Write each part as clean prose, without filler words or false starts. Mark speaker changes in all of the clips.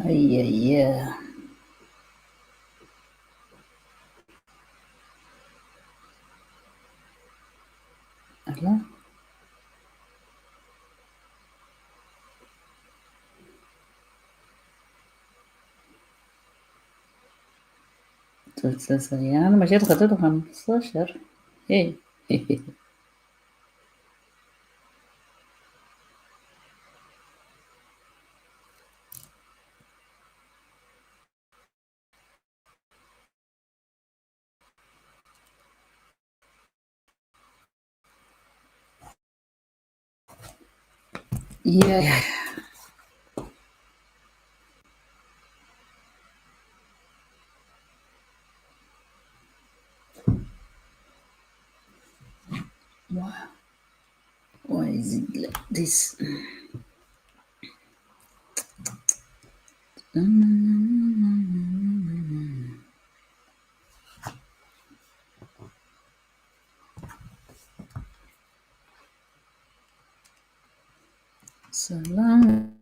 Speaker 1: Yeah. Ala. يعني أنا مشيت خطيته 15. إيه. Yeah. Why is it like this? Salam.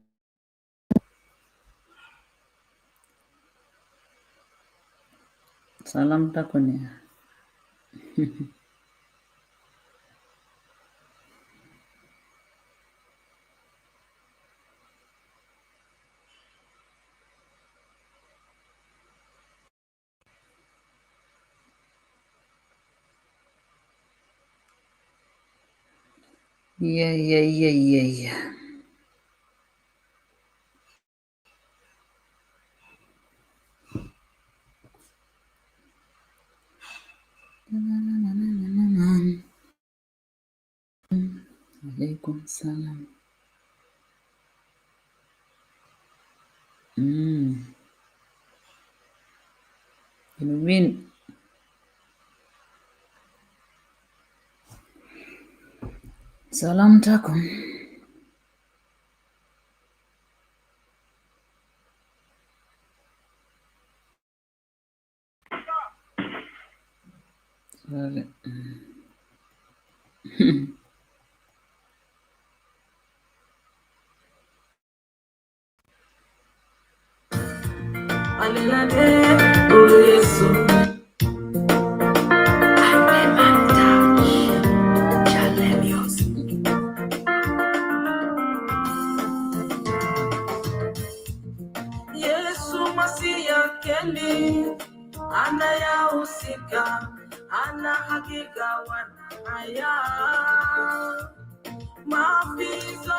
Speaker 1: Salam takun ya. Yeah. Alaikum salam. Win. Salam takun. Sorry.
Speaker 2: Yesu Masia Kelly anayahusika, ana hakika wanaya mafizo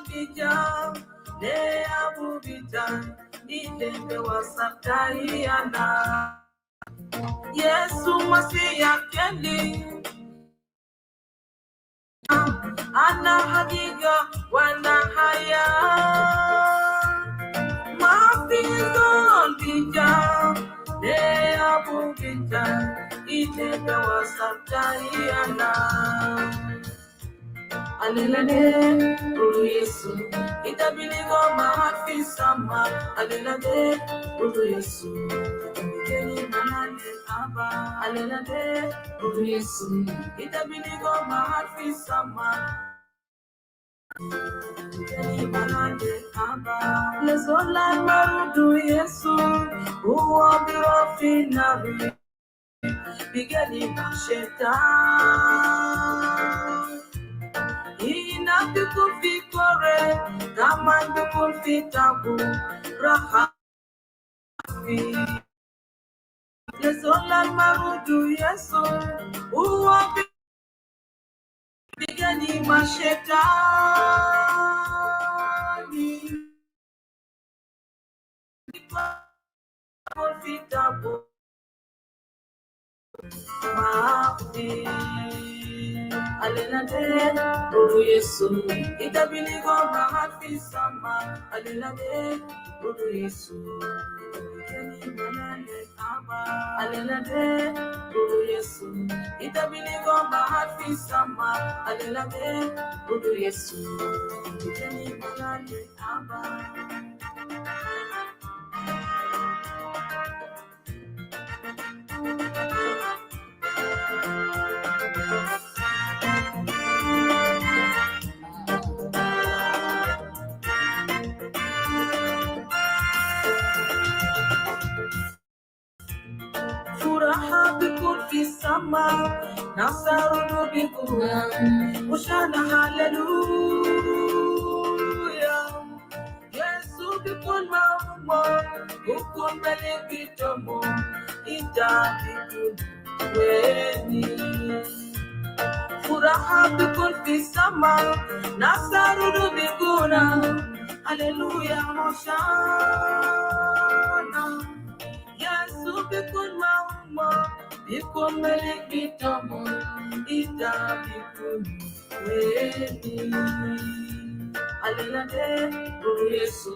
Speaker 2: nija ne abubita idembe wasakaiana. Yesu Masia Kelly ana hakika wanahaya Mafizondija, ne abubita, itebe wasatayana. Alelade, ulu Yesu, itabiligo mahafisama. Alelade, ulu Yesu, itabigeni manane aba. Alelade, ulu Yesu, itabiligo mahafisama. Lezola marudu Yesu, uwabiro finari, bigeni masheta. Inapiku fikore, kama nduku fitabu, rahafi. Lezola marudu Yesu, uwabiro bigeni masheta. Profitable Mafi Alelade Uru Yesu Itabiligo Mahafi Sama Alelade Uru Yesu Keni Manane Aba Alelade Uru Yesu Itabiligo Mahafi Sama Alelade Uru Yesu Keni Manane Aba. furaha bikun fi sama, nasarudu bikuna, ushana hallelujah. Yesu bikun mama, bukun belik bitomo, ida bikun weni. Furaha bikun fi sama, nasarudu bikuna, hallelujah, Hosanna. Yesu bikun mama, bikun belik bitomo, ida bikun weni. Alelade, Guru Yesu,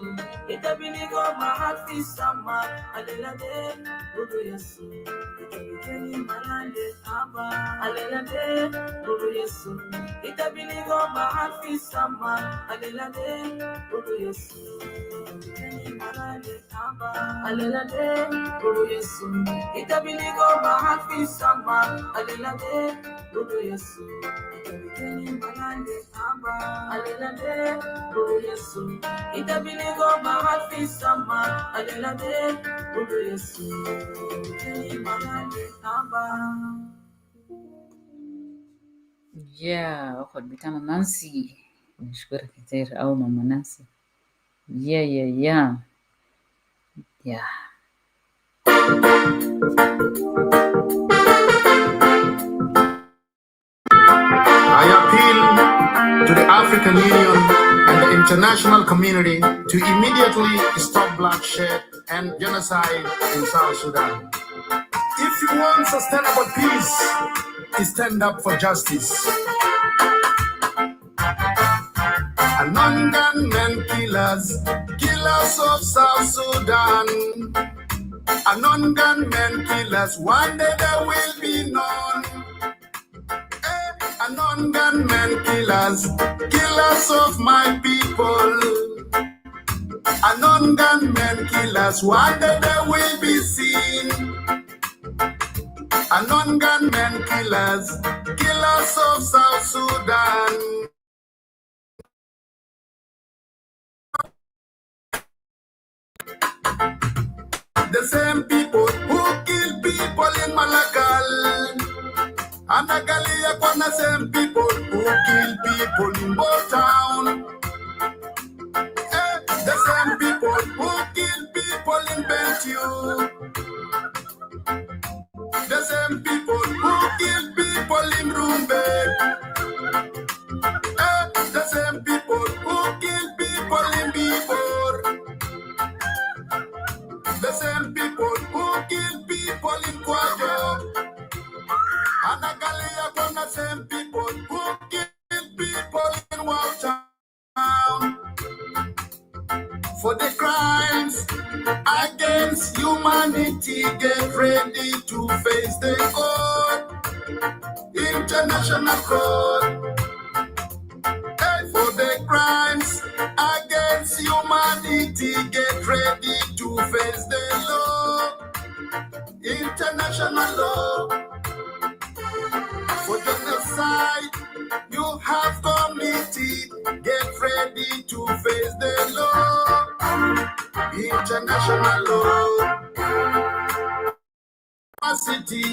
Speaker 2: itabinigo mahafi sama. Alelade, Guru Yesu, itabigeni malande aba. Alelade, Guru Yesu, itabinigo mahafi sama. Alelade, Guru Yesu, itabigeni malande aba. Alelade, Guru Yesu, itabinigo mahafi sama. Alelade, Guru Yesu, itabigeni malande aba. Alelade, Guru Yesu, itabinigo mahafi sama. Alelade, Guru Yesu, itabigeni malande aba.
Speaker 1: يا أخت بتاعنا نانسي، نشكرك كتير أوي ماما نانسي. يا
Speaker 3: I appeal to the African Union and the international community to immediately stop bloodshed and genocide in South Sudan. If you want sustainable peace, stand up for justice. Non-gunmen killers, killers of South Sudan. Non-gunmen killers, one day they will be known. Non-gunmen killers, killers of my people. Non-gunmen killers, one day they will be seen. Non-gunmen killers, killers of South Sudan. The same people who kill people in Malakal. And the same people who kill people in Botown. The same people who kill people in Bentiu. The same people who kill people in Rumbek. The same people who kill people in Bibor. The same people who kill people in Kwajo. And the same people who kill people in Wautown. For the crimes against humanity, get ready to face the court, international court. For the crimes against humanity, get ready to face the law, international law. For genocide you have committed, get ready to face the law, international law. Capacity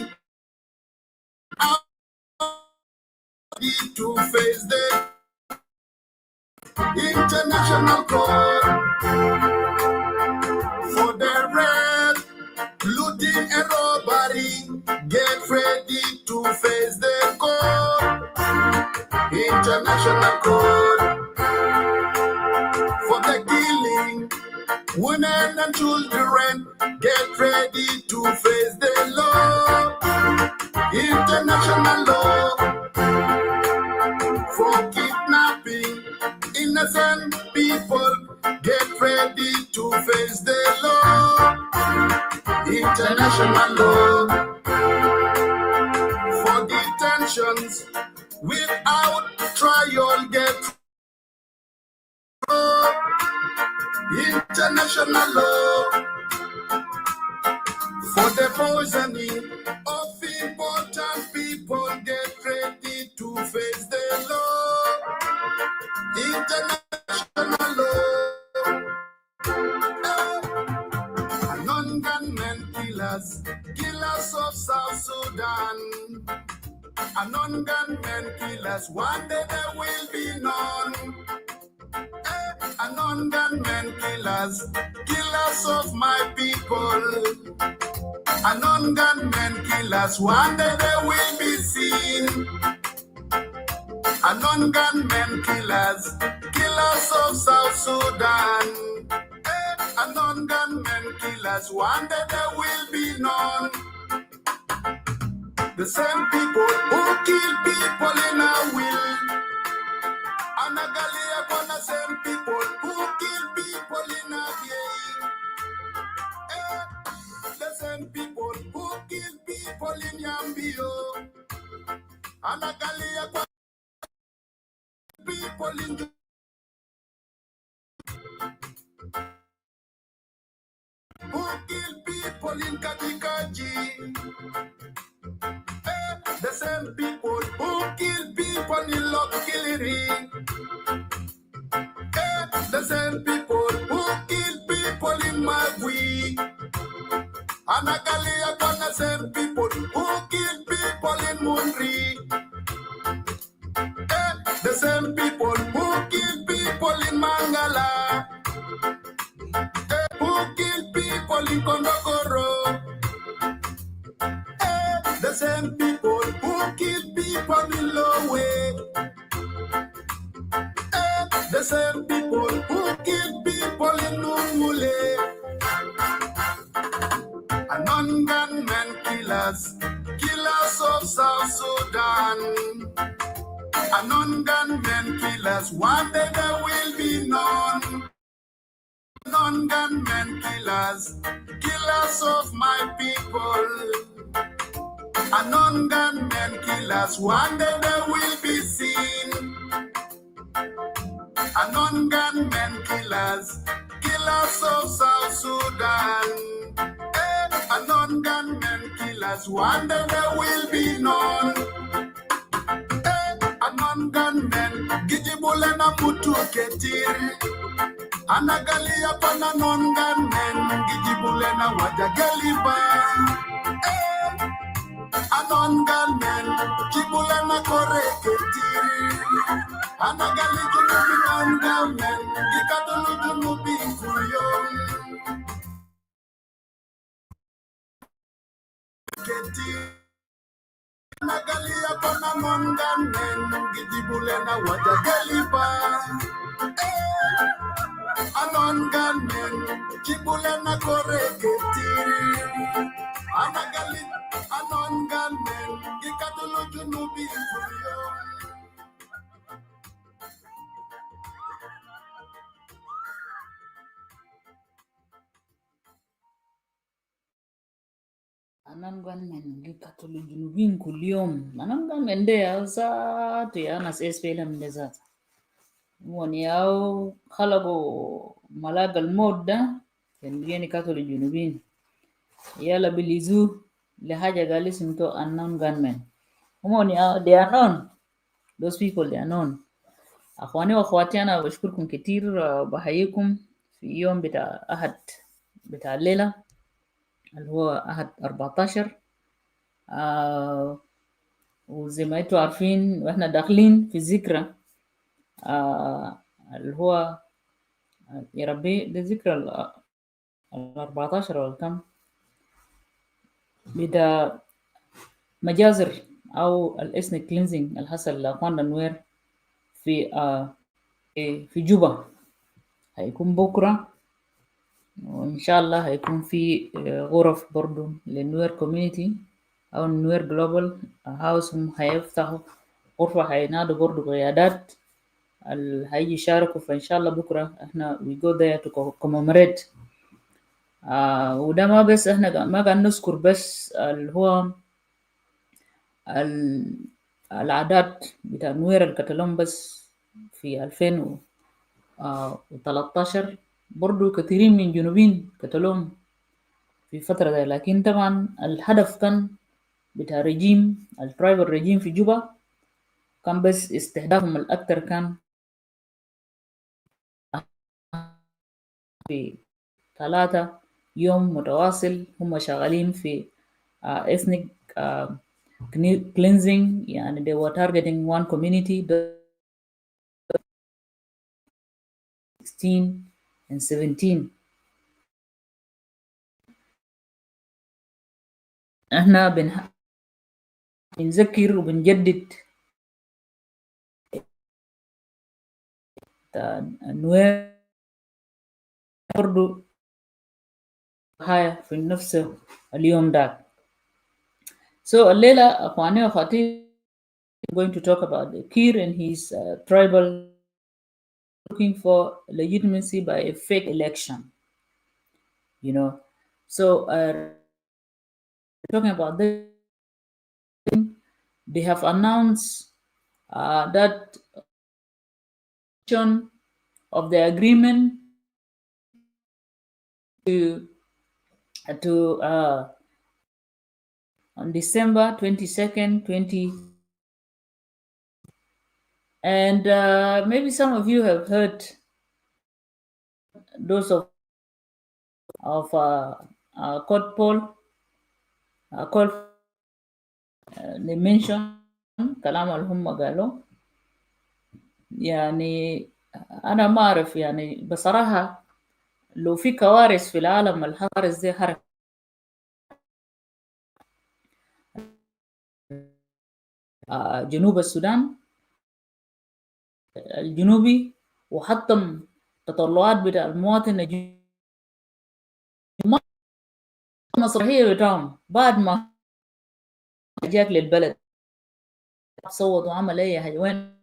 Speaker 3: to face the international court. For the red, looting and robbery, get ready to face the court, international court. For the killing women and children, get ready to face the law, international law. For kidnapping innocent people, get ready to face the law, international law. For detentions without trial, get international law. For the poisoning of important people, get ready to face the law, international law. Non-gunmen killers, killers of South Sudan. Unknown gunmen killers, one day there will be none. Unknown gunmen killers, killers of my people. Unknown gunmen killers, one day they will be seen. Unknown gunmen killers, killers of South Sudan. Unknown gunmen killers, one day they will be known. The same people who kill people in a will. Anagalia upon the same people who kill people in a game. The same people who kill people in Yambio. Anagalia upon people in who kill people in Katikaji. The same people who kill people in Lokiliri. The same people who kill people in Magui. Anagalia upon the same people who kill people in Munri. The same people who kill people in Mangala. Who kill people in Kondokoro. The same people who kill people in Lowe. The same people who kill people in Numule. Unknown gunmen killers, killers of South Sudan. Unknown gunmen killers, one day they will be known. Unknown gunmen killers, killers of my people. Unknown gunmen killers, one day they will be seen. Unknown gunmen killers, killers of South Sudan. Unknown gunmen killers, one day they will be known. Unknown gunmen, Gijibulena Putu Ketir. Anagalia upon unknown gunmen, Gijibulena Wajagaliba. Unknown gunmen, Gijibulena Koreketiri. Anagali Junubi unknown gunmen, Gikatulu Junubi Kuyon. Nagalia upon unknown gunmen, Gijibulena Wajagaliba. Unknown gunmen, Gijibulena Koreketiri. Anagali, unknown gunmen, Gikatulu Junubi Kuyon.
Speaker 1: Anan gunmen قتلوا الجنوبيين كل يوم. anan gunmen ده ذات يا ناس SPLM ده ذات ونياو خلقوا ملاك الموت ده كان بيجيني قتلوا الجنوبيين يلا بليزو لحاجة قال اسمه unknown gunmen. they are known. Those people they are known. أخواني وأخواتي أنا بشكركم كتير. بحييكم في يوم بتاع أحد بتاع الليلة اللي هو أحد 14. وزي ما انتوا عارفين واحنا داخلين في ذكرى اللي هو يا ربي ده ذكرى 14 ولا كم بتاع مجازر أو الإثنيك كلينزينج اللي حصل لأخواننا النوير في جوبا. هيكون بكرة وإن شاء الله هيكون في غرف برضو للنوير كوميونيتي أو النوير جلوبال هاوس. هم هيفتحوا غرفة هينادوا برضو قيادات اللي هيجي يشاركوا. فإن شاء الله بكرة إحنا we go there to commemorate. وده ما بس إحنا ما قاعد نذكر بس اللي هو العادات بتاع نوير الكتالون بس في 2013. برضو كثيرين من جنوبين كتالون في فترة ده. لكن طبعا الهدف كان بتاع رجيم الترايبل رجيم في جوبا كان بس استهدافهم الأكثر كان في 3 يوم متواصل هم شغالين في ethnic cleansing. And they were targeting one community, 16 and 17. احنا بنذكر وبنجدد النوير برضو هاي في نفس اليوم ده. So الليلة أخواني وأخواتي I'm going to talk about the Kiir and his tribal looking for legitimacy by a fake election. So talking about this, they have announced that of the agreement to on December 22nd, 20. And maybe some of you have heard those of Court Paul, they mentioned كلام اللي هم قالوا. يعني أنا ما أعرف، يعني بصراحة لو في كوارث في العالم الكوارث دي حركة جنوب السودان الجنوبي وحطم تطلعات بتاع المواطن المسرحية بتاعهم بعد ما جاك للبلد صوت وعمل أي حاجة وين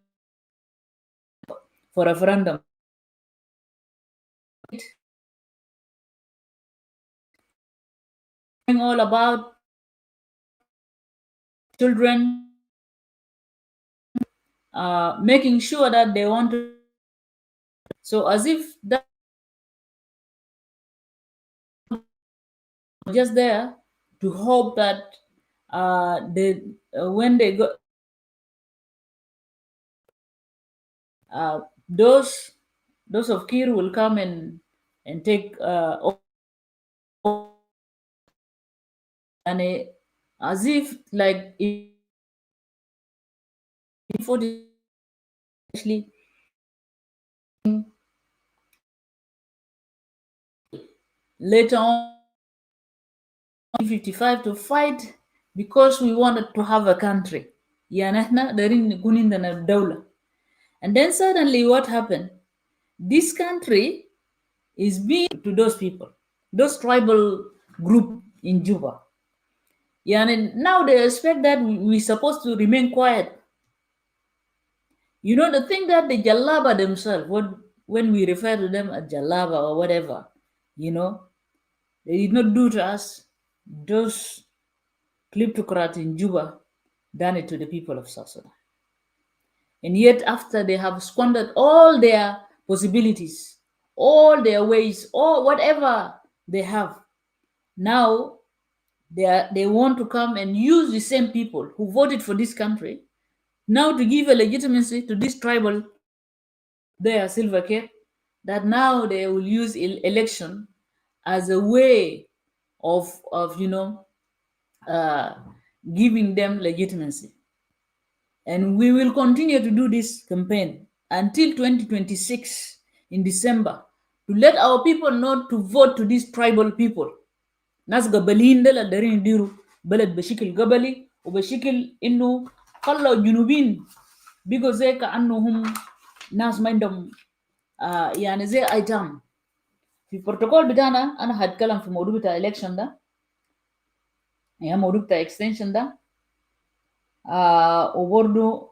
Speaker 1: for referendum. All about children, making sure that they want to. So as if that just there to hope that when they go, those of Kiir will come and take and as if like actually later on 55 to fight because we wanted to have a country. And then suddenly what happened? This country is being to those people, those tribal group in Juba. And now they expect that we're supposed to remain quiet. The thing that the Jalaba themselves, when we refer to them as Jalaba or whatever, they did not do to us. Those kleptocrats in Juba done it to the people of South Sudan. And yet, after they have squandered all their possibilities, all their ways, or whatever they have, now they want to come and use the same people who voted for this country now to give a legitimacy to this tribal, their Silver Care, that now they will use election as a way of giving them legitimacy. And we will continue to do this campaign until 2026 in December to let our people know to vote to these tribal people. ناس قبليين دول دارين يديروا بلد بشكل قبلي وبشكل انه خلوا الجنوبيين بيقوا زي كأنهم ناس ما عندهم يعني زي ايتام. في البروتوكول بتاعنا انا هتكلم في موضوع بتاع election ده، يعني موضوع بتاع extension ده، وبرضه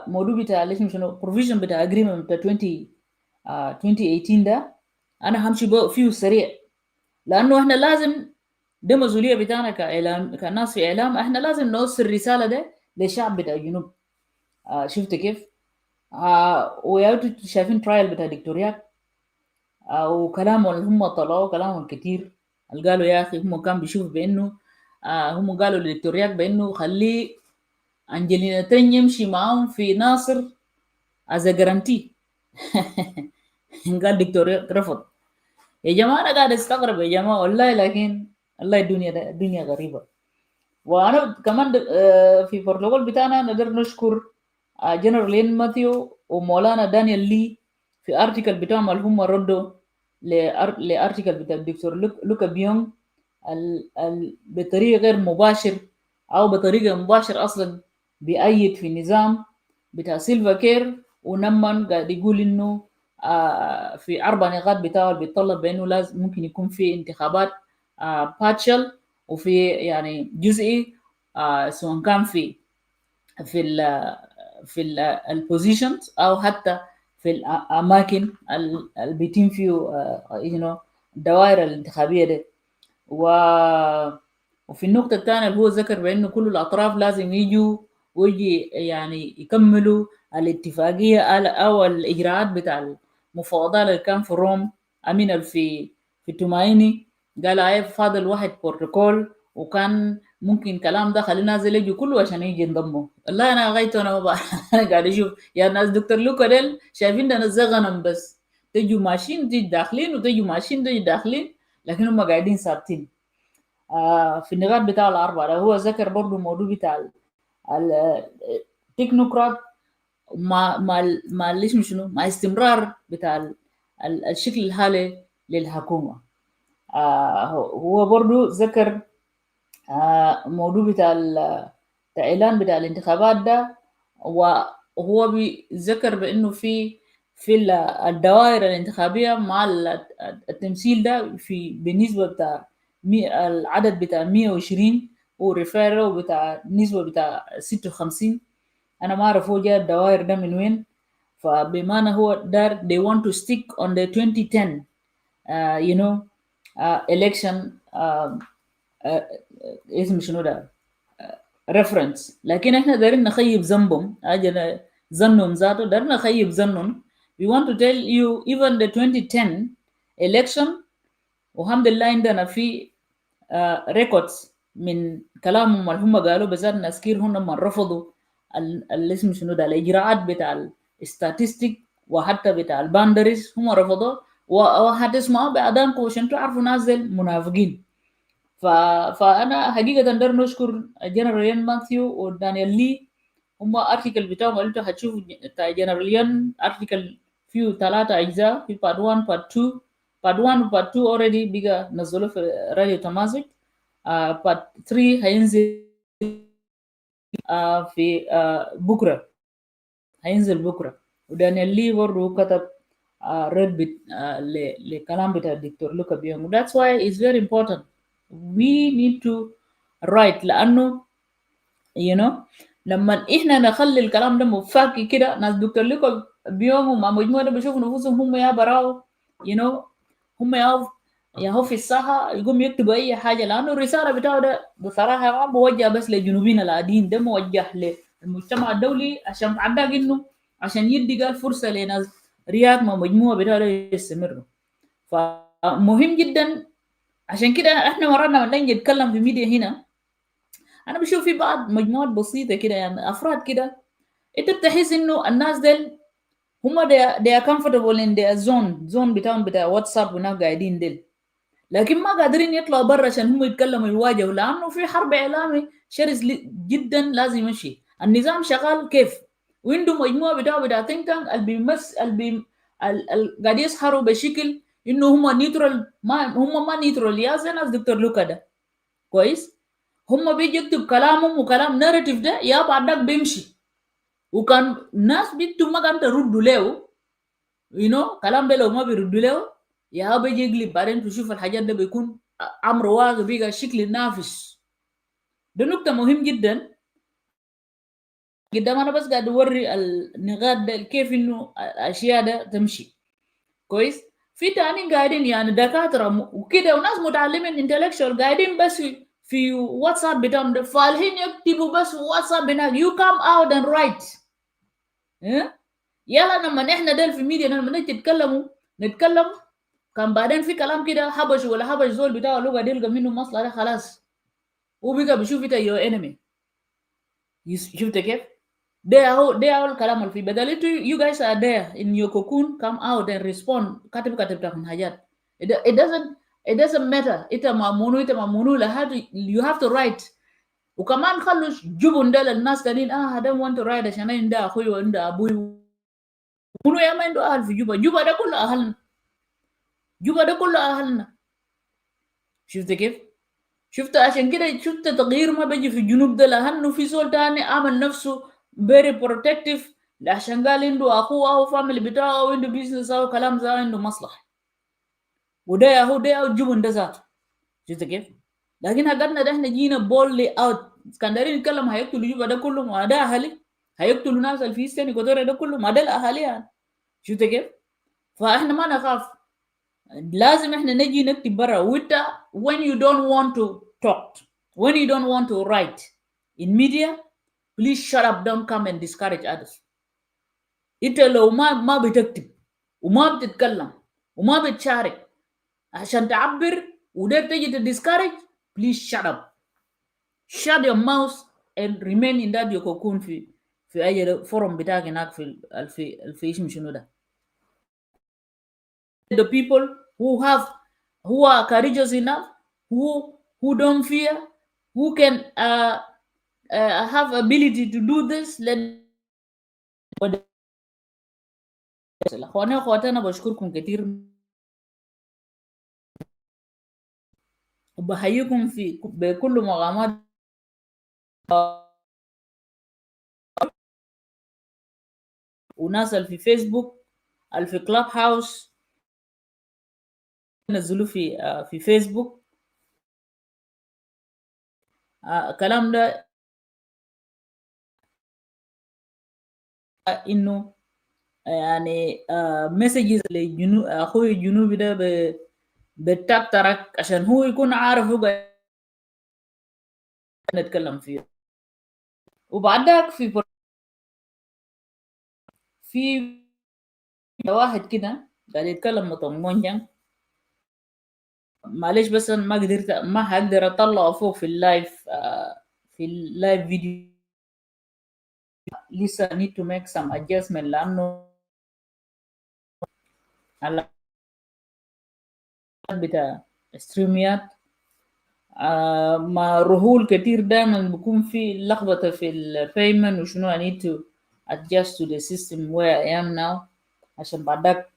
Speaker 1: موضوع بتاع ليش مش provision بتاع agreement بتاع 2018 ده انا همشي فيه سريع، لانه احنا لازم ده مسؤوليه بتاعنا كاعلام، كناس في اعلام، احنا لازم نوصل الرساله ده للشعب بتاع الجنوب. شفت كيف؟ شايفين ترايل بتاع دكتوريات وكلامهم اللي هم طلعوا كلامهم كتير، اللي قالوا يا اخي هم كان بيشوف بانه هم قالوا للدكتوريات بانه خليه انجلينا تين يمشي معاهم في ناصر از جارانتي. قال دكتوريات رفض. يا جماعه انا قاعد استغرب يا جماعه والله، لكن الله الدنيا غريبه. وانا كمان في البروتوكول بتاعنا نقدر نشكر جنرال لين ماثيو ومولانا دانيال لي في ارتكل بتاعهم اللي هم ردوا لارتكل بتاع الدكتور لوكا بيونغ بطريقه غير مباشر او بطريقه مباشر اصلا بيأيد في النظام بتاع سيلفا كير، ونمن قاعد يقول انه في 4 نقاط بتاعه اللي بيتطلب بانه لازم ممكن يكون في انتخابات باتشل وفي يعني جزئي، سواء كان في ال في البوزيشنز او حتى في الاماكن اللي بيتم فيه الدوائر الانتخابيه دي. و... وفي النقطة الثانية اللي هو ذكر بأنه كل الأطراف لازم يجوا ويجي يعني يكملوا الاتفاقية أو الإجراءات بتاع المفاوضات اللي كان في روم، أمين في تومايني قال أي فاضل واحد بروتوكول، وكان ممكن كلام ده خلينا نازل يجوا كله عشان يجي ينضموا. والله أنا غايته أنا ما بعرف. أنا قاعد أشوف يا ناس دكتور لوكا ديل شايفين ده ناس زي غنم بس، تجوا ماشيين تجي داخلين وتجوا ماشيين تجي داخلين، لكن هم قاعدين ثابتين. في النقاط بتاع الأربعة ده هو ذكر برضو الموضوع بتاع التكنوقراط مع اللي اسمه شنو، مع استمرار بتاع الشكل الحالي للحكومة. هو برضو ذكر موضوع بتاع الإعلان بتاع الانتخابات ده، وهو بيذكر بأنه في الدوائر الانتخابية مع التمثيل ده في بالنسبة بتاع العدد بتاع 120 وريفيرو بتاع نسبة بتاع 56. أنا ما أعرف هو جاء الدوائر ده من وين، فبمعنى هو دار they want to stick on the 2010 election اسم شنو ده reference. لكن احنا دايرين نخيب ذنبهم، اجل ظنهم ذاته دايرين نخيب ظنهم. we want to tell you even the 2010 election والحمد لله عندنا في ريكوردز من كلامهم اللي هم قالوا، بالذات ناس كتير هم لما رفضوا اللي اسمه شنو ده الاجراءات بتاع الستاتستيك وحتى بتاع الباندريز هم رفضوا، وهتسمعوا بأذانكم عشان تعرفوا نازل منافقين. فانا حقيقه داير نشكر جنرال ماثيو ودانيال لي. هم ارتكل بتاعهم اللي انتوا هتشوفوا بتاع جنرال ارتكل فيه 3 اجزاء، في بارت 1 بارت 2. بارت 1 وبارت 2 اوريدي بقى نزلوه في راديو تمازج. بارت 3 هينزل في بكره، هينزل بكره. ودانيال لي برضه كتب رد لكلام بتاع الدكتور لوكا بيونغ. That's why it's very important we need to write، لأنه لما إحنا نخلي الكلام ده مفاكي كده، ناس دكتور لوكا بيونغ ومع مجموعة ده بيشوفوا نفسهم هم يا براو هم يا هو في الساحة يقوم يكتبوا أي حاجة، لأنه الرسالة بتاعه ده بصراحة ما موجه بس للجنوبيين العاديين، ده موجه للمجتمع الدولي عشان عندك إنه عشان يدي قال فرصة لناس رياض ما مجموعة بتاعه يستمروا. فمهم جدا. عشان كده احنا مرات لما نيجي نتكلم في ميديا هنا، انا بشوف في بعض مجموعات بسيطه كده يعني افراد كده، انت بتحس انه الناس ديل هم they are comfortable in their zone بتاعهم بتاع واتساب هناك قاعدين ديل، لكن ما قادرين يطلعوا برا عشان هم يتكلموا يواجهوا، لانه في حرب اعلامي شرس جدا لازم يمشي. النظام شغال كيف وعنده مجموعه بتاع think tank اللي بيمس قاعد يسهروا بشكل انه هم نيوترال، ما نيوترال يا زي ناس دكتور لوكا ده كويس. هم بيجي يكتب كلامهم وكلام ناريتيف ده يا بعدك بيمشي، وكان ناس بيتم ما كان تردوا له كلام ده لو ما بيردوا له يا بيجي يقلب بعدين تشوف الحاجات ده بيكون امر واقع بيجي شكل نافس. ده نقطة مهم جدا قدام. انا بس قاعد اوري النقاط ده كيف انه الاشياء ده تمشي كويس. في تاني قاعدين يعني دكاترة وكده وناس متعلمين انتلكشوال قاعدين بس في واتساب بتاعهم ده فالحين يكتبوا بس في واتساب هناك you come out and write. يلا لما احنا ديل في الميديا لما نيجي نتكلم كان بعدين في كلام كده حبش ولا حبش زول بتاعه لو قاعد يلقى منه مصلحة خلاص وبقى بيشوف انت يور انمي. شفت كيف؟ ده الكلام اللي في بدل انتوا you guys are there in your cocoon come out and respond كاتب بتاعكم حاجات. it doesn't matter انت مع منو لحد you have to write وكمان خلوا جبن ده للناس تانيين. I don't want to ride عشان عندي اخوي وعندي ابوي. منو يا ما عنده اهل في جوبا؟ جوبا ده كله اهلنا، جوبا ده كله اهلنا. شفت كيف؟ شفت عشان كده شفت تغيير ما بيجي في الجنوب ده لانه في زول تاني عمل نفسه very protective عشان قال عنده اخوه او فاميلي بتاعه او عنده بيزنس او كلام زي عنده مصلحه، وده ياهو ده او جبن ده ذاته. شفت كيف؟ لكن حقنا ده احنا جينا بولي اوت. كان دايرين نتكلم هيقتلوا جوبا ده كله، ما ده اهلي. هيقتلوا ناس اللي في سيستم ايكواتوريا ده كله، ما ده الاهالي يعني. شفت كيف؟ فاحنا ما نخاف. لازم احنا نجي نكتب برا. وانت when you don't want to talk, when you don't want to write in media, please shut up, don't come and discourage others. انت لو ما بتكتب وما بتتكلم وما بتشارك عشان تعبر ودير تجي تدiscourage, please shut up. Shut your mouth and remain in that your cocoon في اي فورم بتاعك هناك في اسم شنو ده. The people who are courageous enough, who don't fear, who can have ability to do this. اخواني واخواتنا بشكركم كثير وبحييكم في بكل مقامات وناس اللي في فيسبوك، اللي في كلاب هاوس نزلوا في فيسبوك. الكلام ده انه يعني مسجز للجنوب اخوي الجنوبي ده بتكترك عشان هو يكون عارف هو قاعد نتكلم فيه. وبعدك في واحد كده قاعد يتكلم مطمئن. معلش بس أنا ما هقدر اطلعه فوق في اللايف في اللايف فيديو. لسه need to make some adjustment لانه على بتاع ستريميات مع رهول كتير دايما بيكون في لخبطة في البيمنت وشنو. I need to adjust to the system where I am now عشان بعدك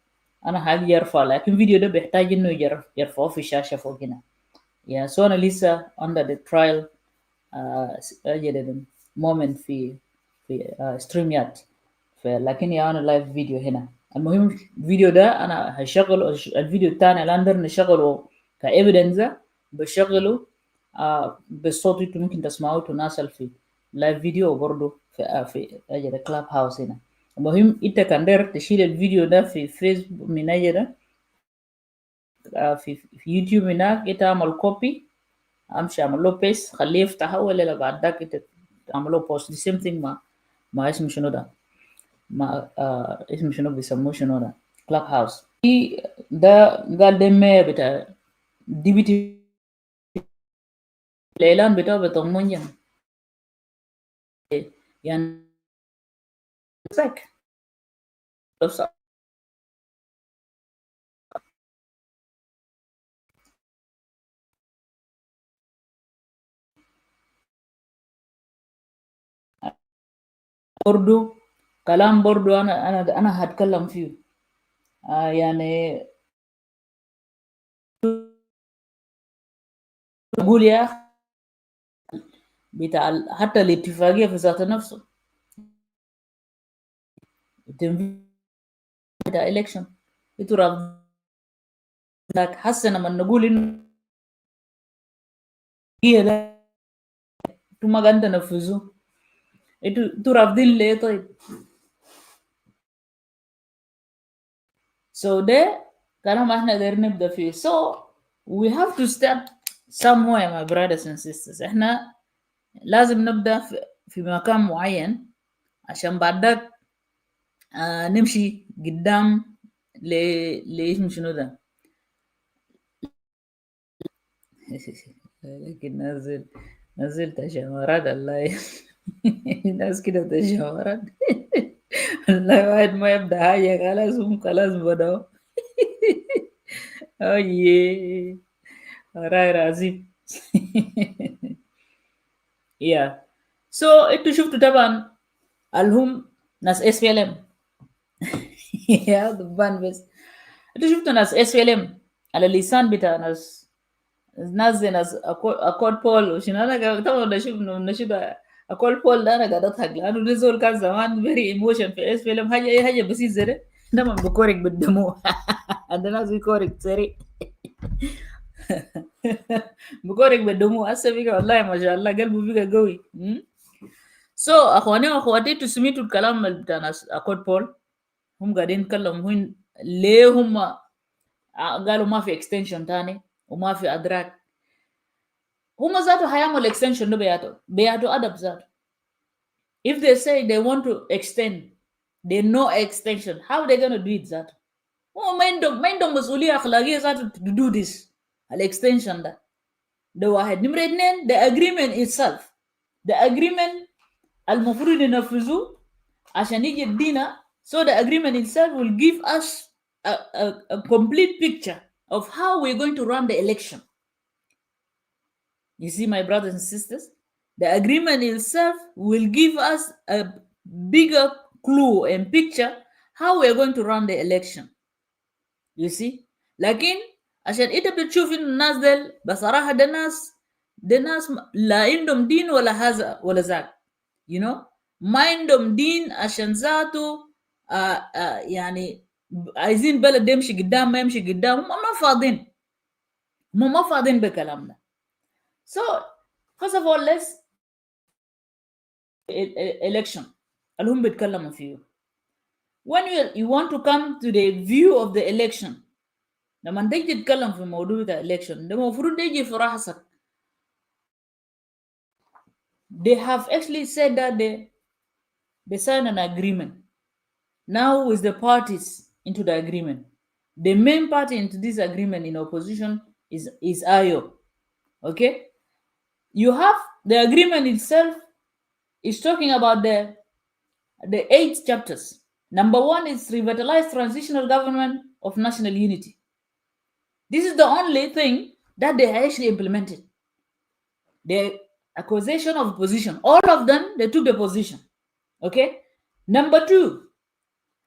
Speaker 1: أنا هاجي أرفع. لكن الفيديو ده بيحتاج إنه يرفعه في الشاشة فوق هنا. so أنا لسه under the trial أجل moment في StreamYard. لكن أنا لايف فيديو هنا. المهم الفيديو ده أنا هشغله. الفيديو الثاني اللي أقدر نشغله كإيفيدنس بشغله بالصوت. انتوا ممكن تسمعوه تناسل في لايف فيديو وبرضه في أجل كلاب هاوس هنا. المهم انت كان داير تشيل الفيديو ده في فيسبوك من أجل في يوتيوب هناك انت اعمل كوبي، امشي اعمل له بيست خليه يفتح ولا بعد ذاك انت تعمل له بوست. دي سيم ثينج ما اسمه شنو ده، ما اسمه شنو بيسموه شنو ده كلاب هاوس. ده قال ده ما بتاع دي بي تي الإعلان بتاعه بطمنجة يعني سك برضو كلام برضو أنا هتكلم فيه يعني أقول يا أخي بتاع حتى الاتفاقية في ذات نفسه بتاع إلكشن انتوا ذاك حسنا لما نقول إنه هي ده انتوا ما قاعدين تنفذوا. انتوا رافضين ليه طيب؟ So ده كلام احنا دايرين نبدا فيه. So we have to start somewhere my brothers and sisters. احنا لازم نبدا في مكان معين عشان بعدك نمشي قدام لاسم شنو ده. لكن نزل تشاورات الله. ناس كده تشاورات. الله واحد ما يبدا حاجه خلاص بدأوا. أيه راي رازي. Yeah. So انتوا شفتوا طبعا الهم ناس اس بي ال ام. يا ضبان بس. انتوا شفتوا ناس اس بي ال ام على اللسان بتاع ناس زي ناس اكود بول وشنو. انا طبعا نشوف نشوف اكود بول ده انا قاعد اضحك لانه ده زول كان زمان فيري ايموشن في اس بي ال ام. حاجه اي حاجه بسيط زي ده ما بكورك بالدمو. عندنا ناس بيكورك سريع. بكورك بالدمو هسه بقى والله ما شاء الله قلبه بقى قوي. سو اخواني واخواتي تسميتوا الكلام بتاع ناس اكود بول. هم قاعدين يتكلموا هن ليه هم قالوا ما في اكستنشن تاني وما في ادراك. هم ذاته هيعملوا اكستنشن ده بياتوا ادب ذاته. If they say they want to extend, they know extension. How they gonna do it ذاته؟ هم ما عندهم مسؤوليه اخلاقيه ذاته to do this الاكستنشن ده. ده واحد. نمرة اثنين the agreement itself. The agreement المفروض ينفذوه عشان يجي يدينا. So the agreement itself will give us a complete picture of how we're going to run the election. You see, my brothers and sisters, the agreement itself will give us a bigger clue and picture how we're going to run the election. You see, لكن عشان انت بتشوف ان الناس دل بصراحه ده ناس لا عندهم دين ولا هذا ولا ذاك. You know, ما عندهم دين عشان ذاته يعني عايزين بلد يمشي قدام ما يمشي قدام. هم ما فاضين بكلامنا. So first of all, let's election اللي هم بيتكلموا فيه. When you want to come to the view of the election, لما تيجي تتكلم في موضوع the election ده المفروض يجي في راسك. They have actually said that they signed an agreement now with the parties into the agreement. The main party into this agreement in opposition is IO. Okay, you have the agreement itself is talking about the 8 chapters. Number 1 is revitalize transitional government of national unity. This is the only thing that they actually implemented. The accusation of position, all of them, they took the position. Okay. Number 2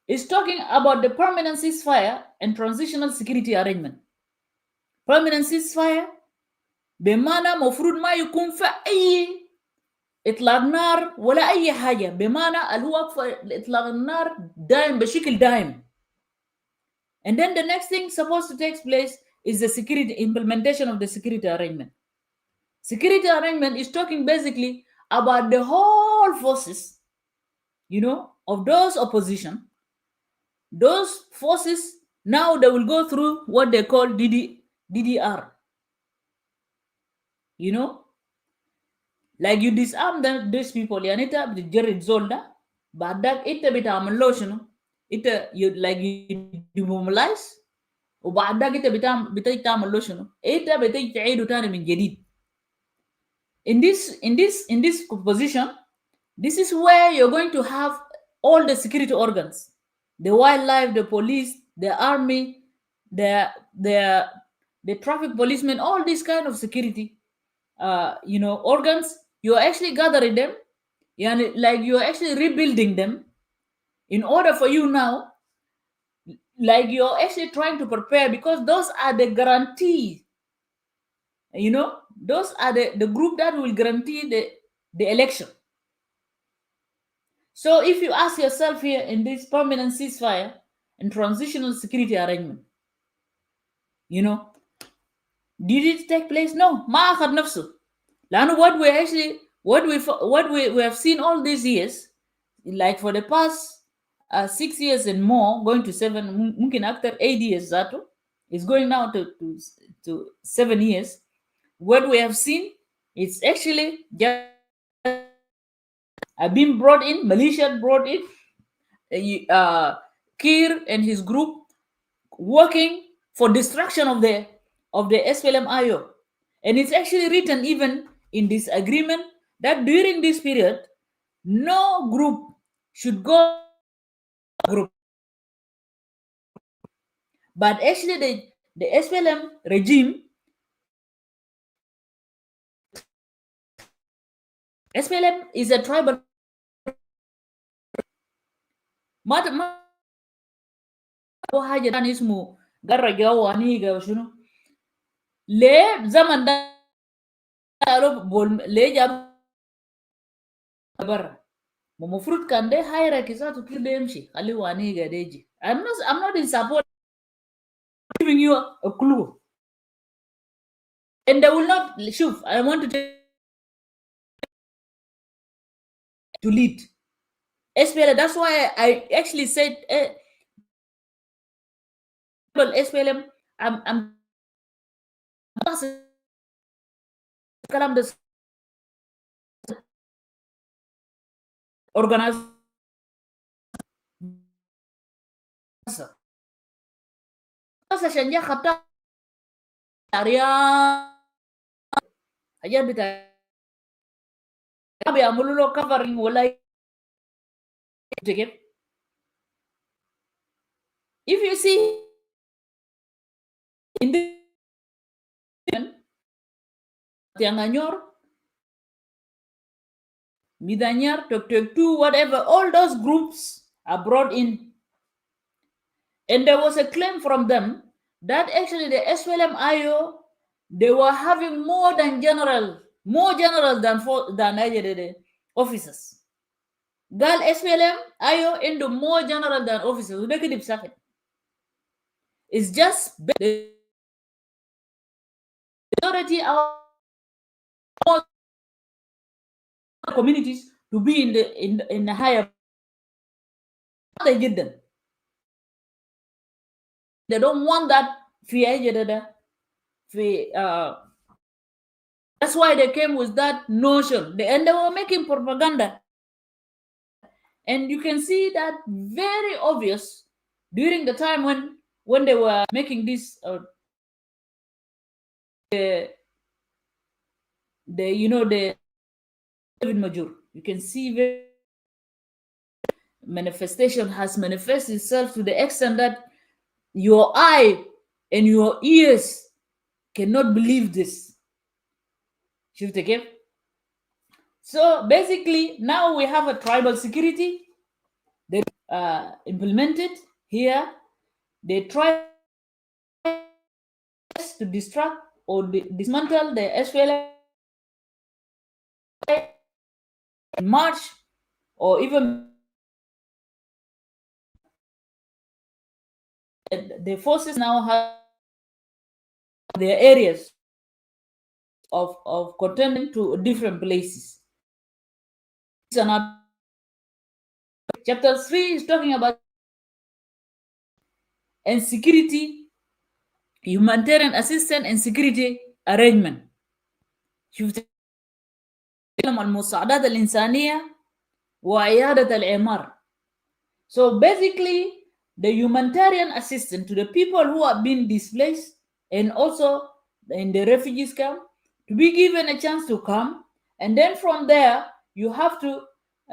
Speaker 1: is talking about the permanent ceasefire and transitional security arrangement. Permanent ceasefire بمعنى مفروض ما يكون في أي إطلاق نار ولا أي حاجة. بمعنى اللي هو إطلاق النار دائم بشكل دائم. And then the next thing supposed to take place is the security implementation of the security arrangement. Security arrangement is talking basically about the whole forces, you know, of those opposition. Those forces now they will go through what they call DDR. You know, like you disarm these people. يعني انت بتجرد زول ده بعدك انت بتعمل له شنو؟ انت you demobilize وبعدك انت بتيجي تعمل له شنو؟ انت بتيجي تعيده تاني من جديد. In this position, this is where you're going to have all the security organs, the wildlife, the police, the army, the traffic policemen, all these kind of security organs. You're actually gathering them, like you're actually rebuilding them in order for you now, like you're actually trying to prepare, because those are the guarantees. Those are the group that will guarantee the election. So if you ask yourself here in this permanent ceasefire and transitional security arrangement, did it take place? No. ما أخذ نفسه. لأنه what we have seen all these years, like for the past 6 years and more, going to 7, ممكن أكتر 8 years ذاته, it's going now to 7 years. What we have seen is actually just been brought in, militia brought in, Kiir and his group working for destruction of the Splm IO. And it's actually written even in this agreement that during this period, no group should go group. But actually the Splm regime SPLM is a tribal. ما هو حاجه ثاني اسمه قرجه وانيقه وشنو. ليه زمن ده ليه جاب برا؟ المفروض كان ده هايراركي ذاته كده يمشي، خليه وانيقه ده يجي. I'm not in support giving you a clue. And they will not shoot. I want to lead SPLM. That's why I actually said SPLM. I'm kalam the organizer عشان جا خطا حاجات بتاع بيعملوا له كفرنج ولا كيف. If you see in the Tianganyor, Midanyar, Tok Tok 2, whatever, all those groups are brought in. And there was a claim from them that actually the SPLM IO, they were having more generals than officers. Girl SPLM IO into more general than officers. It's just the majority of communities to be in the higher. They get them. They don't want that fear. That's why they came with that notion. And they were making propaganda. And you can see that very obvious during the time when they were making this the David Major. You can see very manifestation has manifested itself to the extent that your eye and your ears cannot believe this. So basically, now we have a tribal security. They implemented here. They try to distract or dismantle the SPLM in March, or even the forces now have their areas of contending to different places. Chapter 3 is talking about and security, humanitarian assistance and security arrangement. شفت المساعدات الإنسانية وعيادة الإعمار. So basically, the humanitarian assistance to the people who have been displaced and also in the refugees camp to be given a chance to come, and then from there you have to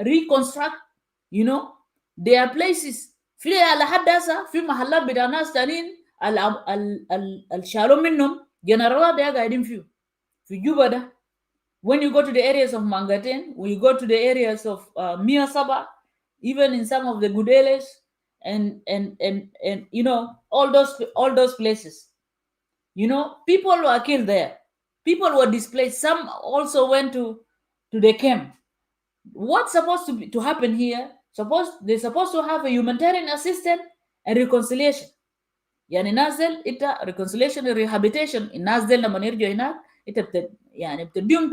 Speaker 1: reconstruct, their places. في على حد هسه في محلات بتاع ناس تانيين الشالوا منهم جنرالات ده قاعدين فيه في جوبا ده. When you go to the areas of Mangaten, when you go to the areas of Mia Saba, even in some of the Gudeles and all those places, people were killed there. People were displaced. Some also went to the camp. What's supposed to happen here? They're supposed to have a humanitarian assistance and reconciliation. يعني نازل إنت reconciliation and rehabilitation. الناس دي لما يرجعوا هناك إنت بتديهم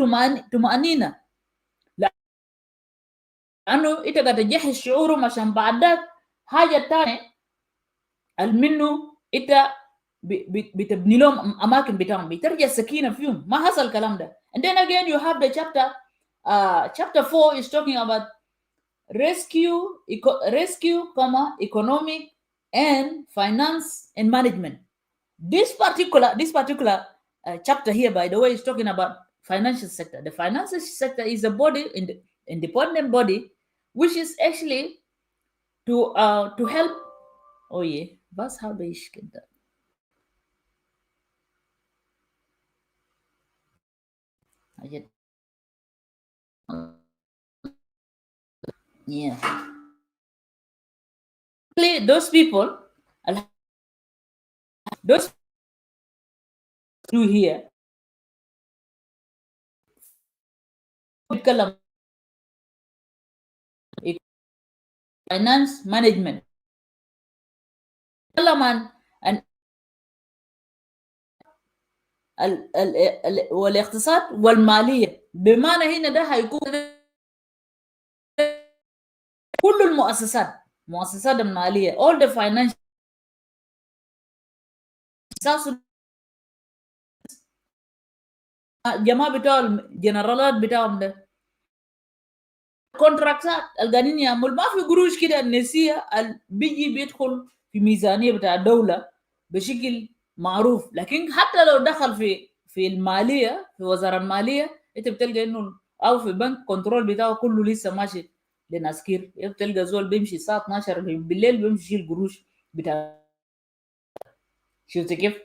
Speaker 1: طمأنينة، لأنه إنت قاعد تجهز شعورهم عشان بعد ذاك حاجة تانية منه إنت بتبني لهم أماكن بتاعهم بترجع السكينة فيهم. ما حصل الكلام ده. And then again you have the chapter 4 is talking about rescue, economic and finance and management. This particular chapter here, by the way, is talking about financial sector. The financial sector is a body, independent body, which is actually to help. Oh yeah, was habe ich gedacht? Yeah. Those people, those do here بيتكلم finance management، بيتكلم عن والاقتصاد والماليه. بمعنى هنا ده هيكون كل المؤسسات الماليه، all the financial الجماعه بتوع الجنرالات بتاعهم ده كونتراكتات القاعدين يعمل ما في قروش كده النسيه بيجي بيدخل في ميزانيه بتاع الدوله بشكل معروف. لكن حتى لو دخل في الماليه، في وزاره الماليه، انت بتلقى انه او في بنك كنترول بتاعه كله لسه ماشي لناس كير. بتلقى زول بيمشي الساعه 12 بالليل بيمشي يشيل قروش بتاع. شفت كيف؟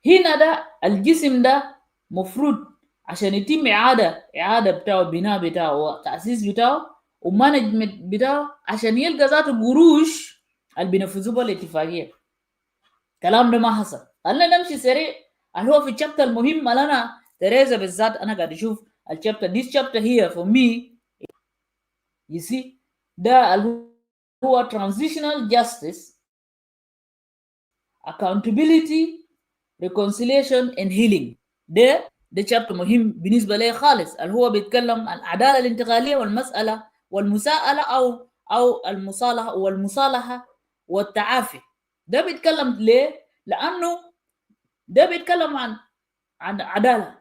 Speaker 1: هنا ده الجسم ده مفروض عشان يتم إعادة بتاعه، بناء بتاعه وتأسيس بتاعه ومانجمنت بتاعه، عشان يلقى ذاته قروش اللي بينفذوا بها الاتفاقية. الكلام ده ما حصل. خلينا نمشي سريع اللي هو في الشابتر المهم اللي أنا تريزا بالذات أنا قاعد أشوف الشابتر. this chapter here for me you see ده اللي هو transitional justice, accountability, reconciliation and healing. ده شابتر مهم بالنسبه لي خالص، اللي هو بيتكلم عن العداله الانتقاليه والمساله والمساءله او المصالحه والتعافي. ده بيتكلم ليه؟ لانه ده بيتكلم عن عداله.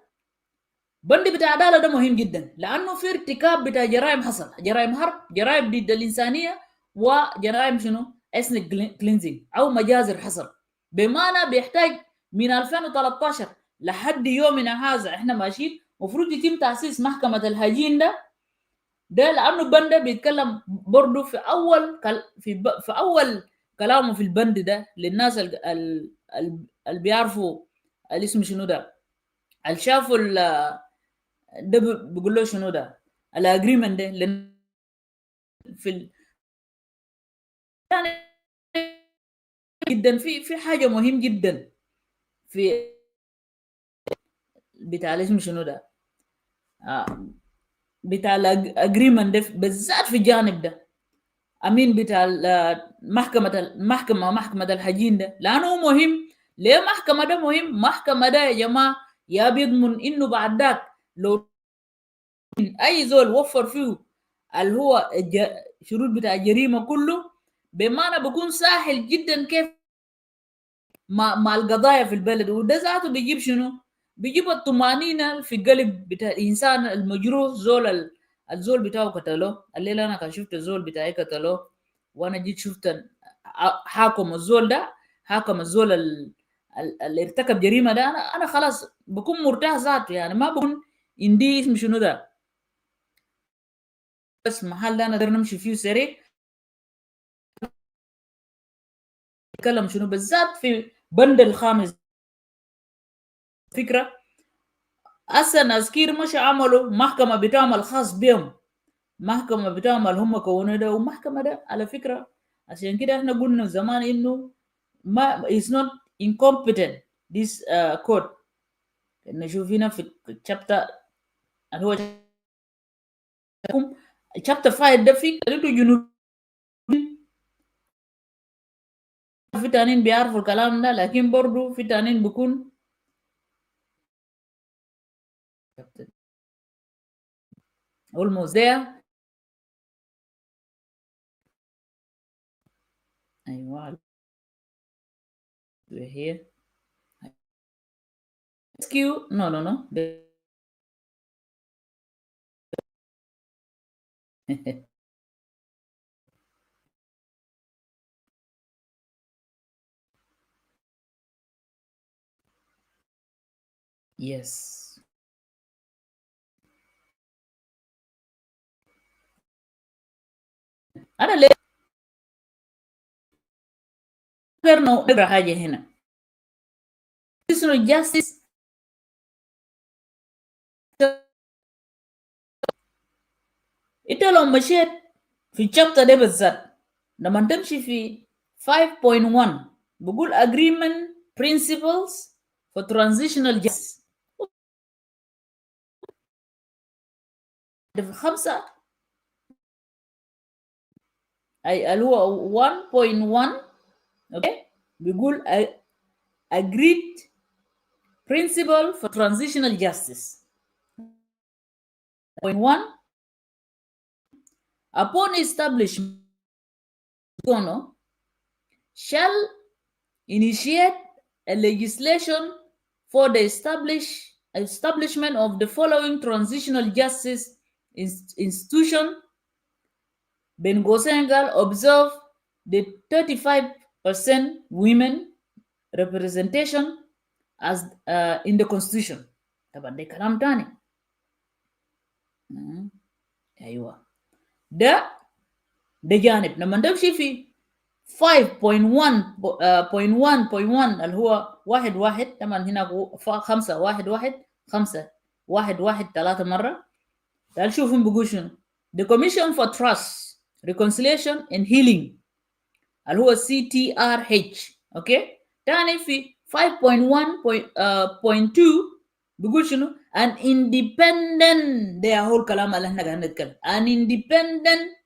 Speaker 1: بند بتاع عداله ده مهم جدا، لانه في ارتكاب بتاع جرائم حصل، جرائم حرب، جرائم ضد الانسانيه، وجرائم شنو؟ اثنيك كلينزنج او مجازر حصل. بمعنى بيحتاج من 2013 لحد يومنا هذا احنا ماشيين المفروض يتم تاسيس محكمه الهجين ده لانه البند ده بيتكلم برضه في اول في اول كلامه في البند ده للناس اللي بيعرفوا الاسم شنو ده، اللي شافوا ده بيقول له شنو ده الاجريمنت ده في يعني جدا في حاجه مهم جدا في بتاع اسمه شنو ده بتاع الاجريمنت ده بالذات في الجانب ده امين بتاع محكمه الحجين ده، لانه مهم. ليه محكمه ده مهم؟ محكمه ده يا جماعه يا بيضمن انه بعد ذاك لو اي زول وفر فيه اللي هو شروط بتاع الجريمه كله، بمعنى بيكون سهل جدا كيف مع القضايا في البلد. وده ذاته بيجيب شنو؟ بيجيب الطمانينه في القلب بتاع الانسان المجروح. الزول بتاعه قتلوه الليله، انا كان شفت الزول بتاعي قتلوه، وانا جيت شفت حاكم الزول ده، حاكم الزول اللي ارتكب جريمه ده. انا خلاص بكون مرتاح ذاته، يعني ما بكون عندي اسم شنو ده بس محل ده انا نقدر نمشي فيه سريع. نتكلم شنو بالذات في بند الخامس. فكره هسه ناس كير مش عملوا محكمه بتاعهم الخاص بهم، محكمه بتاعهم اللي هم كونوا ده. ومحكمه ده على فكره عشان كده احنا قلنا زمان انه ما is not incompetent this code. نشوف هنا في الشابتر اللي هو الشابتر 5 ده في قريته جنوب، في تانيين بيعرفوا الكلام ده لكن برضو في تانيين بيكون almost there. ايوه we're here. Rescue no yes انا ليه غير نقرا حاجه هنا اسمه justice. انت لو مشيت في chapter ده بالذات لما تمشي في 5.1 بقول agreement principles for transitional justice. في 5 أي اللي هو 1.1 اوكي بيقول agreed principle for transitional justice. 1. Upon establishment shall initiate a legislation for the establishment of the following transitional justice institution. Ben Gosengal observe the 35% women representation as in the constitution. طبعا ده كلام تاني. ايوه ده جانب. لما نمشي في 5.1.1 اللي هو 1 طبعا هنا 5 1 1 5 1 1 3 مرة. تعال شوفهم بيقول شنو. The Commission for Trust, Reconciliation and Healing اللي هو CTRH. اوكي تاني في 5.1.2 بيقول شنو an independent. ده هو الكلام اللي احنا قاعدين نتكلم. an independent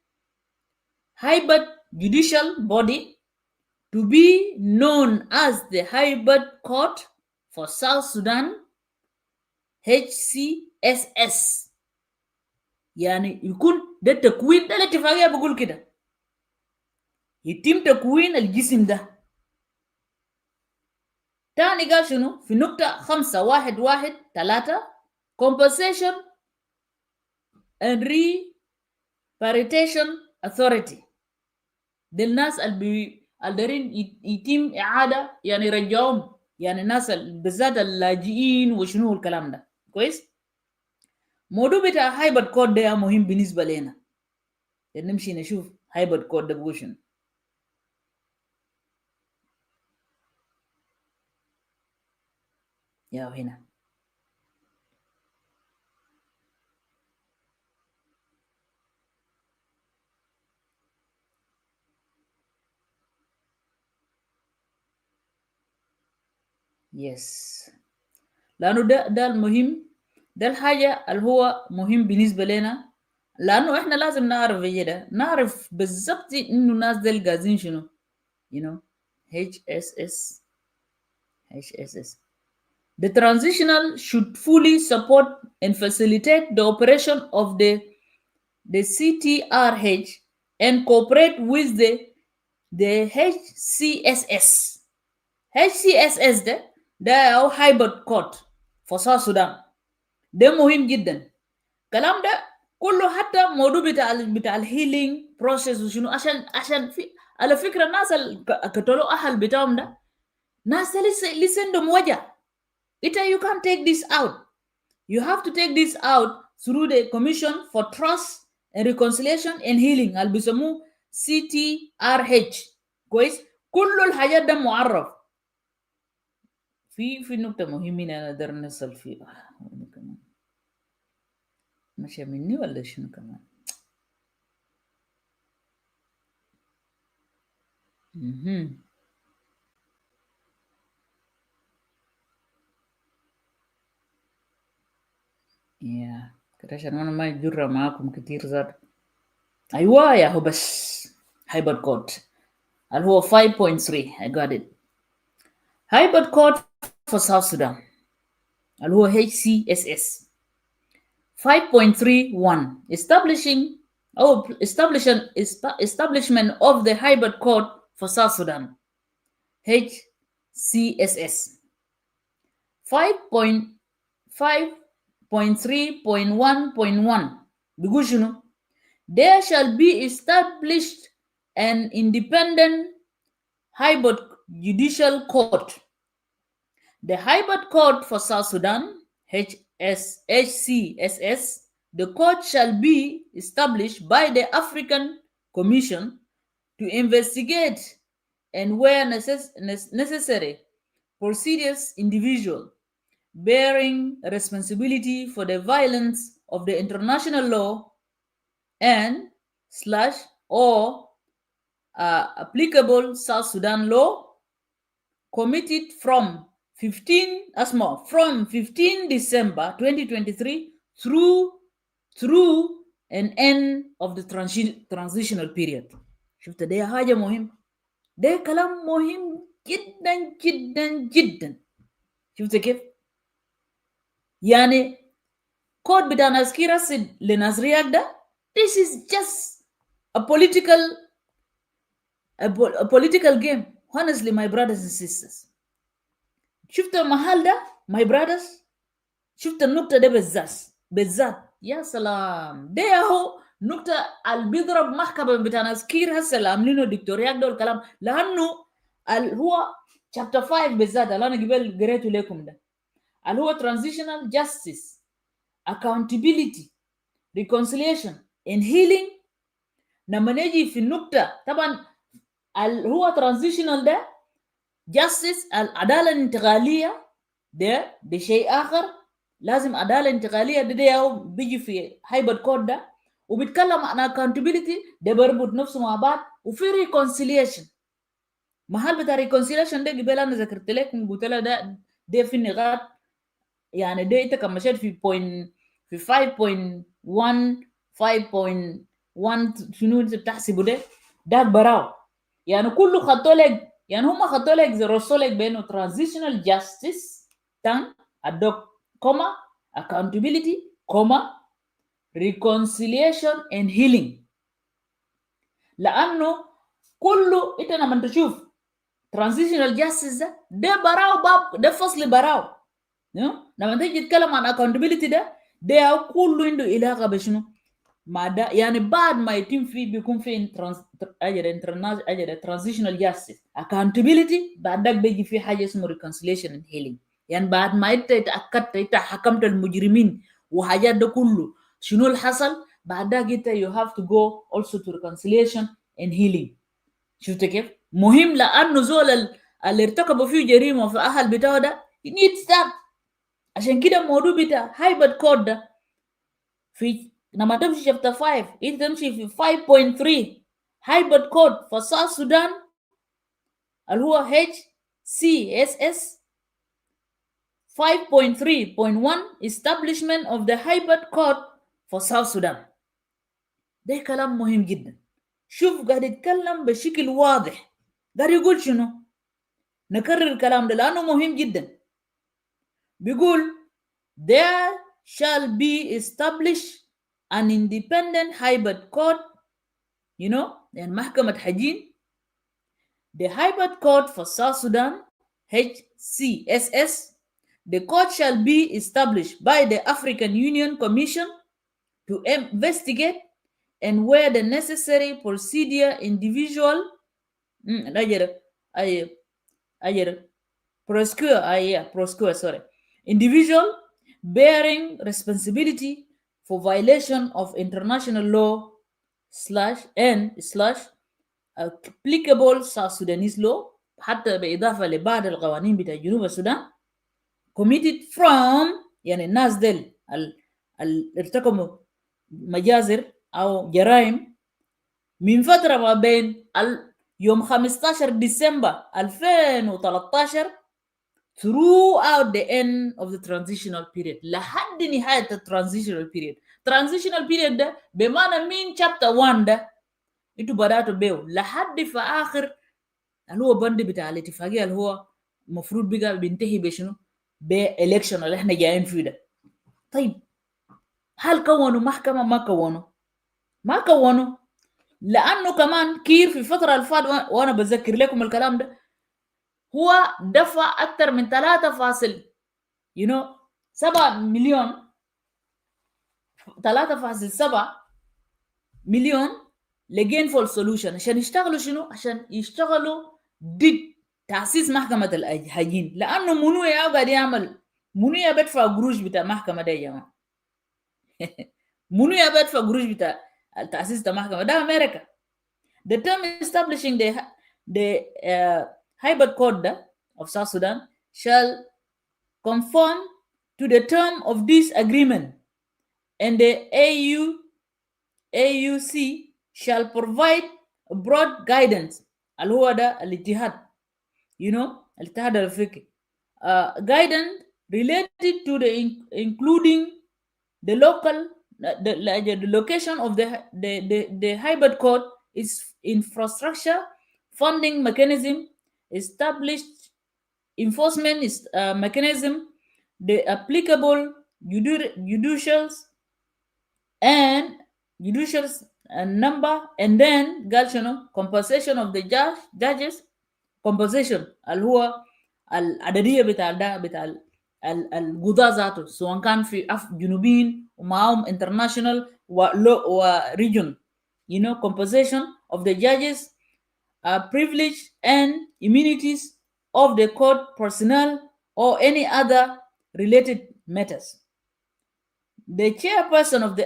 Speaker 1: hybrid judicial body to be known as the hybrid court for South Sudan HCSS. يعني يكون ده تكوين. ده الاتفاقية بقول كده يتم تكوين الجسم ده. تاني قال شنو في نقطة 5.1.1.3 compensation and repatriation authority. دي الناس اللي دارين يتم إعادة يعني رجعهم يعني الناس بالذات اللاجئين وشنو الكلام ده كويس. موضوع بتاع هايبرد كود ده مهم بالنسبة لنا. نمشي نشوف هايبرد كود ده بقول شنو. يا هنا يس لأنه ده المهم. ده الحاجة اللي هو مهم بالنسبة لنا لأنه إحنا لازم نعرف ده نعرف بالضبط إنه الناس دول قاعدين شنو HSS. The transitional should fully support and facilitate the operation of the CTRH and cooperate with the HCSS. HCSS ده أو hybrid court for South Sudan. ده مهم جدا. الكلام ده كله حتى موضوع بتاع الهيلينج بروسيس وشنو عشان في على فكرة الناس اللي قتلوا أهل بتاعهم ده ناس لسه عندهم وجع. You can't take this out. You have to take this out through the Commission for Trust and Reconciliation and Healing اللي بيسموه CTRH كويس. كل الحاجات ده معرف في نقطة مهمة أنا نقدر نصل فيها. ماشي مني ولا شنو كمان؟ يا كده عشان أنا ما يجرى معاكم كتير زاد. أيوة يا هو بس هايبرد كود اللي هو 5.3. I got it. hybrid court for South Sudan اللي هو HCSS. 5.3.1 establishment of the hybrid court for South Sudan HCSS. 5.3.1.1 بيقول شنو there shall be established an independent hybrid judicial court. The hybrid court for South Sudan HCSS. The court shall be established by the African Commission to investigate and where necessary procedures individual bearing responsibility for the violence of the international law and / or applicable South Sudan law committed from 15 December 2023 through an end of the transitional period. شفت ده حاجة مهم، ده كلام مهم جدا جدا جدا. شفت كيف؟ يعني كود بتاع ناس كير لناس رياك ده this is just a political game. Honestly, my brothers and sisters, شفت المحل ده my brothers، شفت النقطة ده بالذات يا سلام، ده هو نقطة اللي بيضرب محكمة بتاع ناس كير هسه اللي عاملينه دكتوريات ده الكلام، لأنه هو chapter 5 بالذات اللي أنا قبل قريته لكم ده، اللي هو transitional justice, accountability, reconciliation and healing. لما نجي في النقطة طبعا اللي هو transitional ده justice العدالة الانتقالية ده شيء آخر. لازم عدالة انتقالية ده بيجي في هيبة كود ده، وبيتكلم عن accountability ده بربط نفسه مع بعض، وفي reconciliation. محل بتاع reconciliation ده قبل أنا ذكرت لكم قلت لها ده في النقاط، يعني ده انت كما مشيت في 5.1 5.1 شنو انت بتحسبه ده براو، يعني كله خطوا لك، يعني هم خطوا لك رصوا لك بينه transitional justice تان الدوك كوما accountability كوما reconciliation and healing. لانه كله انت لما تشوف transitional justice ده براو باب ده فصل براو. لما تيجي تتكلم عن accountability ده كله عنده علاقه بشنو ما ده، يعني بعد ما يتم فيه بيكون في transitional justice accountability، بعد ذاك بيجي في حاجه اسمه reconciliation and healing. يعني بعد ما انت اتاكدت انت حكمت المجرمين وحاجات ده كله شنو اللي حصل، بعد ذاك انت you have to go also to reconciliation and healing. شفت كيف مهم؟ لانه زول اللي ارتكبوا فيه جريمه في اهل بتاعه ده needs that. عشان كده الموضوع بتاع هيبة كود ده في لما تمشي شابتر 5 انت تمشي في 5.3 هيبة كود في ساوث سودان اللي هو HCSS 5.3.1 establishment of the هيبة كود for South Sudan. ده كلام مهم جدا. شوف قاعد يتكلم بشكل واضح، قاعد يقول شنو، نكرر الكلام ده لأنه مهم جدا. بيقول there shall be established an independent hybrid court, يعني محكمة حجين. The hybrid court for South Sudan, HCSS. The court shall be established by the African Union Commission to investigate and where the necessary procedure individual individual bearing responsibility for violation of international law / applicable South Sudanese law حتى بإضافة لبعض القوانين بتاع جنوب السودان committed from، يعني الناس دل ارتكبوا مجازر أو جرائم من فترة ما بين يوم 15 ديسمبر 2013 throughout the end of the transitional period، لحد نهاية transitional period. transitional period ده بمعنى من chapter 1 ده انتوا بدأتوا بيه لحد في آخر اللي هو بند بتاع الاتفاقية اللي هو المفروض بقى بينتهي بشنو؟ بإلكشن اللي احنا جايين فيه ده. طيب هل كونوا محكمة؟ ما كونوا لأنه كمان كير في الفترة اللي فاتت وأنا بذكر لكم الكلام ده هو دفع أكثر من 3.7 مليون 3.7 مليون لجينفول سولوشن عشان يشتغلوا شنو؟ عشان يشتغلوا ضد تأسيس محكمة الحاجين. لأنه منو يا قاعد يعمل منو يا بدفع قروش بتاع محكمة ده يا جماعة؟ منو يا بدفع قروش بتاع تأسيس المحكمة ده؟ أمريكا. The term establishing the hybrid court of South Sudan shall conform to the term of this agreement, and the AUC shall provide broad guidance اللي هو ده الاتحاد الاتحاد الافريقي guidance related to the including the local the location of the hybrid code is infrastructure funding mechanism established enforcement mechanism the applicable judicials and judicial number and then قال compensation of the judges compensation اللي هو العددية بتاع القضاة ذاته سواء كان في جنوبين ومعهم international و region compensation of the judges privilege and immunities of the court personnel or any other related matters. The chairperson of the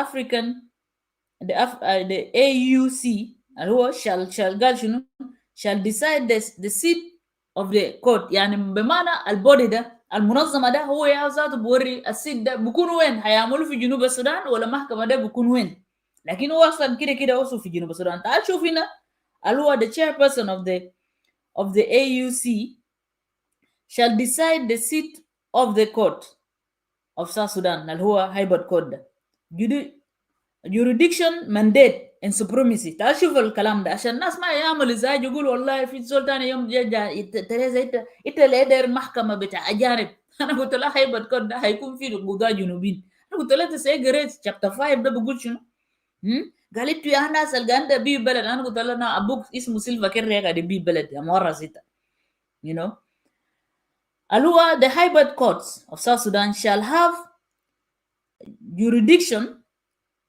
Speaker 1: African the AUC هو shall decide the seat of the court يعني بمعنى البودي ده المنظمه ده هو يا ذاته بوري السيت ده بيكون وين هيعملوا في جنوب السودان ولا محكمه ده بيكون وين لكن هو اصلا كده وصل في جنوب السودان تعال شوف هنا اللي هو the chairperson of the AUC shall decide the seat of the court of South Sudan اللي هو هيبت كود ده jurisdiction mandate and supremacy تعال شوف الكلام ده عشان الناس ما يعملوا ازاي يقولوا والله في سلطان يوم جا تريزا انت اللي داير محكمه بتاع اجانب انا قلت لها هيبت كود ده هيكون في قضاة جنوبيين انا قلت لها تسي قريت شابتر 5 ده بيقول شنو قالت يا ناس اللي عندها بي بلد انا قلت لها انا ابوك اسمه سيلفا كير قاعد بي بلد يا مره سته اللي the hybrid courts of South Sudan shall have jurisdiction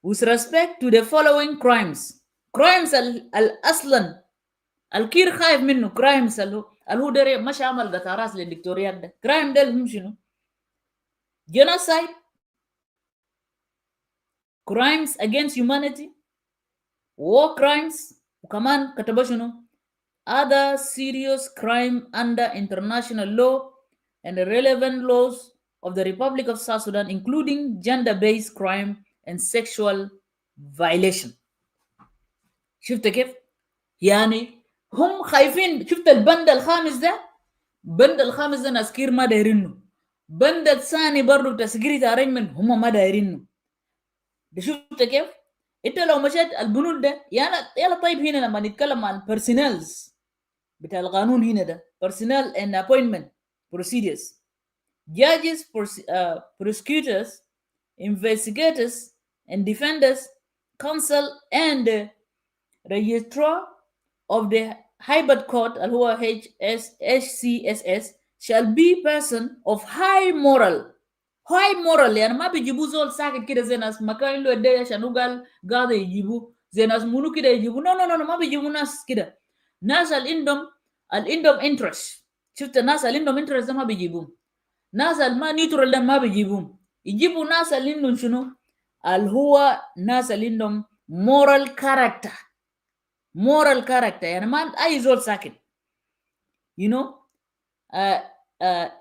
Speaker 1: with respect to the following crimes اصلا الكير خايف منه crimes اللي هو ده مش عمل قطارات للدكتوريات ده crime ده اللي شنو genocide crimes against humanity war crimes وكمان كتبوا شنو other serious crime under international law and the relevant laws of the Republic of South Sudan including gender-based crime and sexual violation. شفت كيف؟ يعني هم خايفين. شفت البند الخامس ده ناس كير ما دايرينه. بند الثاني برضه تسجيل ارينجمنت هم ما دايرينه. ده شفت كيف؟ انت لو مشيت البنود ده يلا طيب هنا لما نتكلم عن personnels بتاع القانون هنا ده personnel and appointment procedures judges, prosecutors, investigators and defenders, counsel and registrar of the hybrid court اللي هو HCSS shall be person of high moral يعني ما بيجيبوا زول ساكت كده زي ناس مكان له قديه عشان هو قال قاعد يجيبوا زي ناس منو كده يجيبوا نو ما بيجيبوا ناس كده ناس اللي عندهم interest. شفت الناس اللي عندهم interest ده ما بيجيبوهم. ناس اللي ما نيوترال ده ما بيجيبوهم. يجيبوا ناس اللي عندهم شنو اللي هو ناس اللي عندهم moral character يعني ما اي زول ساكت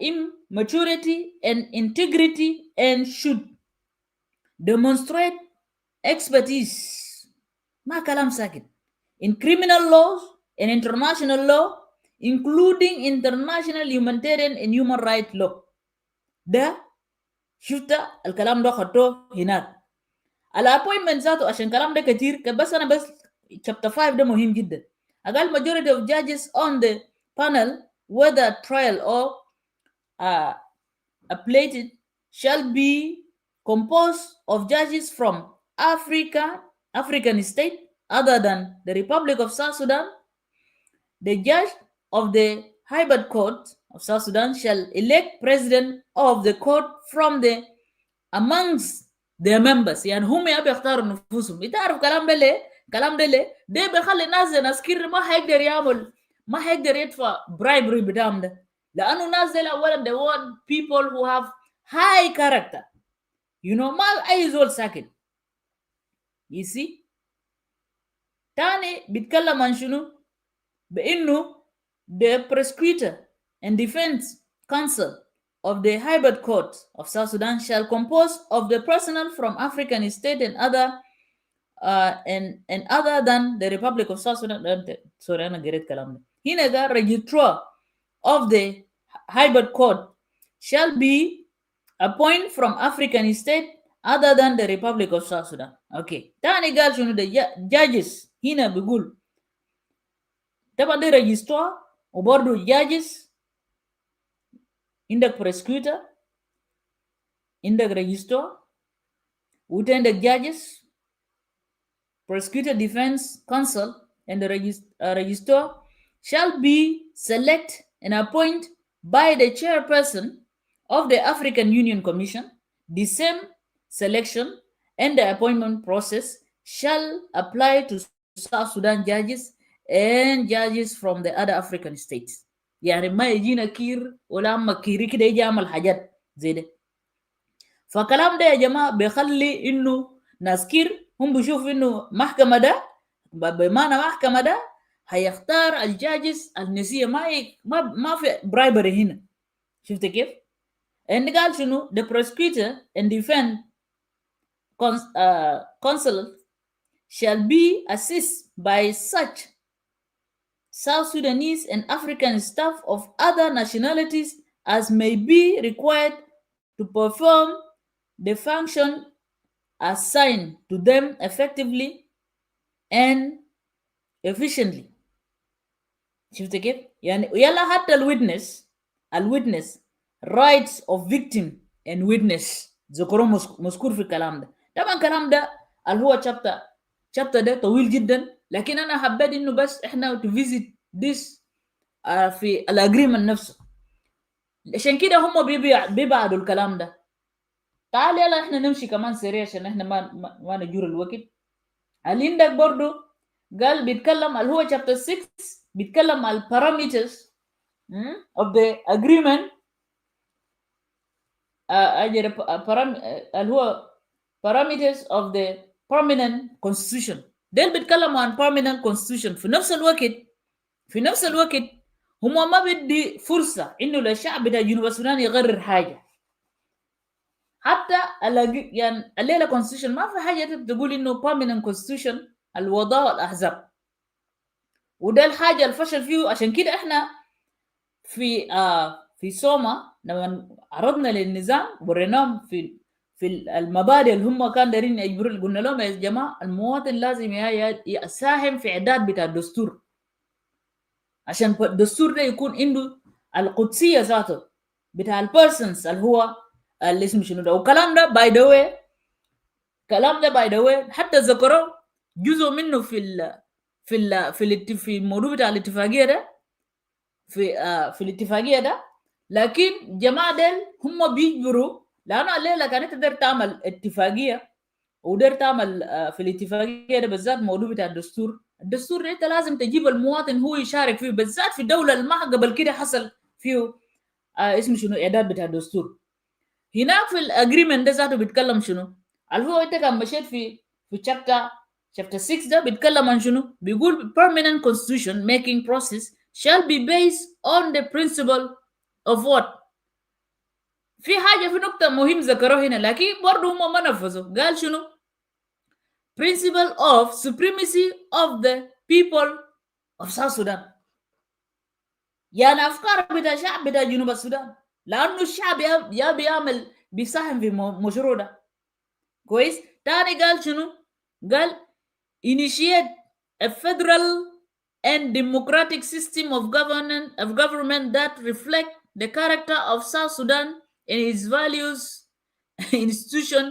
Speaker 1: immaturity and integrity and should demonstrate expertise ما كلام ساكت in criminal laws and international law including international humanitarian and human rights law. ده شفت الكلام ده خدته هناك. الابوينتمنت ذاته عشان الكلام ده كتير بس انا بس chapter 5 ده مهم جدا. قال majority of judges on the panel whether trial or appellated shall be composed of judges from African state other than the Republic of South Sudan. The judge of the hybrid court of South Sudan shall elect president of the court from the amongst their members. يعني هم يبي يختاروا نفوسهم. يتعرف كلام ده ليه؟ ده بيخلي ناس كير ما هيقدر يدفع bribery بدام ده. لأنه ناس دي أولا they want people who have high character. ما أي زول ساكت. You see؟ تاني بيتكلم عن شنو؟ بأنه the prosecutor and defense counsel of the hybrid court of South Sudan shall compose of the personnel from African state and other and other than the Republic of South Sudan. Sorry, أنا قريت كلام ده. هنا قال registrar of the hybrid court shall be appointed from African state other than the Republic of South Sudan. Okay. تاني قال شنو ده judges هنا بيقول طبعا ده registrar وبرضه judges عندك prosecutor عندك registrar وعندك judges prosecutor defense counsel and the registrar shall be selected and appointed by the chairperson of the African Union Commission. The same selection and the appointment process shall apply to South Sudan judges and judges from the other African states. يعني ما يجينا كير ولا أما كيري كده يجي يعمل حاجات زي ده. فكلام ده يا جماعة بيخلي إنه ناس كير هم بيشوفوا إنه محكمة ده بمعنى محكمة ده هيختار الجاجز النسية ما في برايبري هنا. شفت كيف؟ and قال شنو the prosecutor and defense counsel shall be assisted by such South Sudanese and African staff of other nationalities as may be required to perform the function assigned to them effectively and efficiently. شفت كيف؟ يعني يلا حتى الويتنس rights of victim and witness ذكروا مذكور في الكلام ده. طبعا الكلام ده اللي هو chapter ده طويل جدا، لكن انا حبيت انه بس احنا to visit this في الاجريمنت نفسه. عشان كده هم بيبعدوا الكلام ده. تعال يلا احنا نمشي كمان سريع عشان احنا ما نجور الوقت. اللي عندك برضو قال بيتكلم اللي هو chapter 6 بيتكلم على parameters of the agreement اللي هو parameters of the permanent constitution. ديل بيتكلموا عن permanent constitution. في نفس الوقت هم ما بدي فرصة انه للشعب بتاع جنوب السودان يغرر حاجة. حتى يعني الليلة constitution ما في حاجة تقول انه permanent constitution الوضع الأحزاب، وده الحاجة الفشل فيه. عشان كده احنا في سوما لما عرضنا للنظام وريناهم في المبادئ اللي هم كانوا دايرين يجبروا، قلنا لهم يا جماعه المواطن لازم يساهم في اعداد بتاع الدستور عشان الدستور ده يكون عنده القدسيه ذاته بتاع البيرسونز اللي هو اللي اسمه شنو ده. والكلام ده باي ذا واي حتى ذكروا جزء منه في الموضوع بتاع الاتفاقيه ده في الاتفاقيه ده. لكن جماعه ديل هم بيجبروا، لانه الليله كانت تقدر تعمل اتفاقيه ودر تعمل في الاتفاقيه ده بالذات موضوع بتاع الدستور ده انت لازم تجيب المواطن هو يشارك فيه، بالذات في الدوله اللي ما قبل كده حصل فيه اسمه شنو اعداد بتاع الدستور. هناك في الاجريمنت ده ذاته بيتكلم شنو اللي هو انت كان مشيت في chapter 6 ده بيتكلم عن شنو، بيقول permanent constitution making process shall be based on the principle of what. في حاجة في نقطة مهم ذكروه هنا لكن برضه هم ما نفذوا. قال شنو principle of supremacy of the people of South Sudan. يعني أفكار بتاع شعب بتاع جنوب السودان، لأنه الشعب يا بيعمل بيساهم في مشروع ده كويس. تاني قال شنو، قال initiate a federal and democratic system of government that reflect the character of South Sudan and its values institution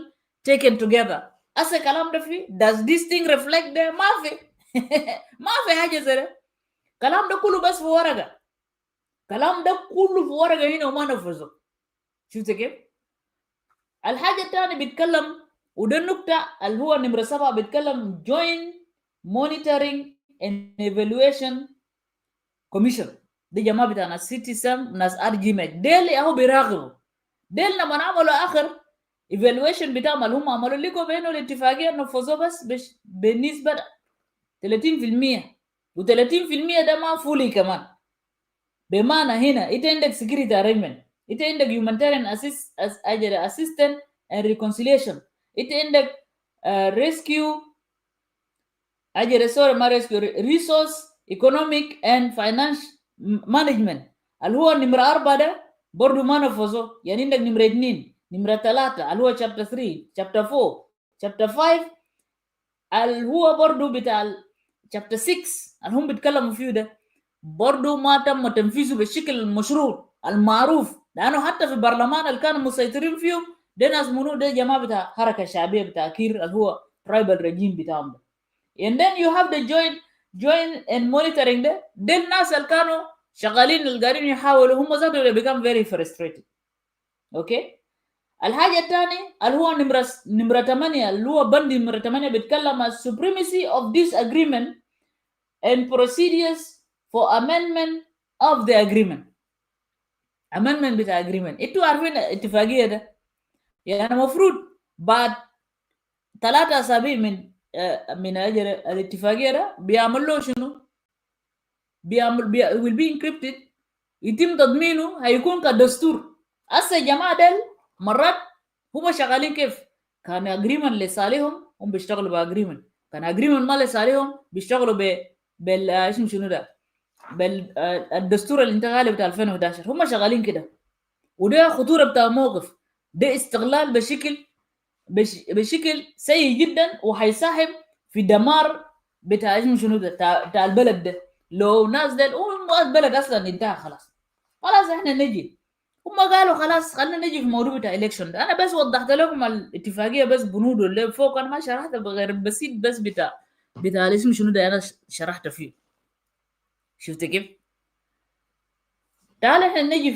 Speaker 1: taken together. أصل كلام ده في does this thing reflect ده ما في ما في حاجة زي ده. كلام ده كله بس في ورقة، كلام ده كله في ورقة هنا وما نفذه. شفت كيف؟ الحاجة الثانية بيتكلم وده النقطة اللي هو نمرة 7 بيتكلم joint monitoring and evaluation commission. دي جماعة بتاع ناس سيتيسم ناس ارجيمت ديل اهو بيراقبوا. ديل لما عملوا اخر evaluation بتاعهم اللي هم عملوا لقوا بينه الاتفاقية نفذوه بس بالنسبة 30%، و30% ده ما فولي كمان. بمعنى هنا انت عندك security arrangement، انت عندك humanitarian assistance and reconciliation، انت عندك rescue اجي sorry ما resource economic and finance management اللي هو نمرة 4 ده برضو ما نفذوا. يعني عندك نمرة 2 نمرة 3 اللي هو chapter 3 chapter 4 chapter 5 اللي هو برضو بتاع chapter 6 اللي هم بيتكلموا فيه ده برضو ما تم تنفيذه بالشكل المشروع المعروف. لانه حتى في البرلمان اللي كانوا مسيطرين فيه ده ناس منو ده جماعه بتاع حركه شعبيه بتاع كير اللي هو tribal regime بتاعهم ده. and then you have the joint and monitoring ده الناس اللي كانوا شغالين اللي قاعدين يحاولوا هم ذاتهم they become very frustrated. اوكي. الحاجه الثانيه اللي هو نمره 8 اللي هو بند نمره 8 بيتكلم عن supremacy of this agreement and procedures for amendment of the agreement. amendment بتاع agreement انتوا عارفين الاتفاقيه ده يعني المفروض بعد 3 أسابيع من اجل الاتفاقيه ده بيعمل له شنو؟ will be encrypted يتم تضمينه هيكون كدستور. هسه الجماعه ديل مرات هم شغالين كيف؟ كان اجريمنت لصالحهم هم بيشتغلوا باجريمنت، كان اجريمنت ما لصالحهم بيشتغلوا بال اسمه شنو ده؟ الدستور الانتقالي بتاع 2011 هم شغالين كده. وده خطوره بتاع موقف، ده استغلال بشكل سيء جدا وهيساهم في دمار بتاع اسمه شنو ده بتاع البلد ده. لو ناس ده البلد اصلا انتهى خلاص احنا نجي. هم قالوا خلاص خلينا نجي في موضوع بتاع الكشن ده. انا بس وضحت لكم الاتفاقيه بس بنود اللي فوق، انا ما شرحت بغير البسيط بس بتاع اسمه شنو ده انا شرحت فيه. شفت كيف؟ تعال احنا نجي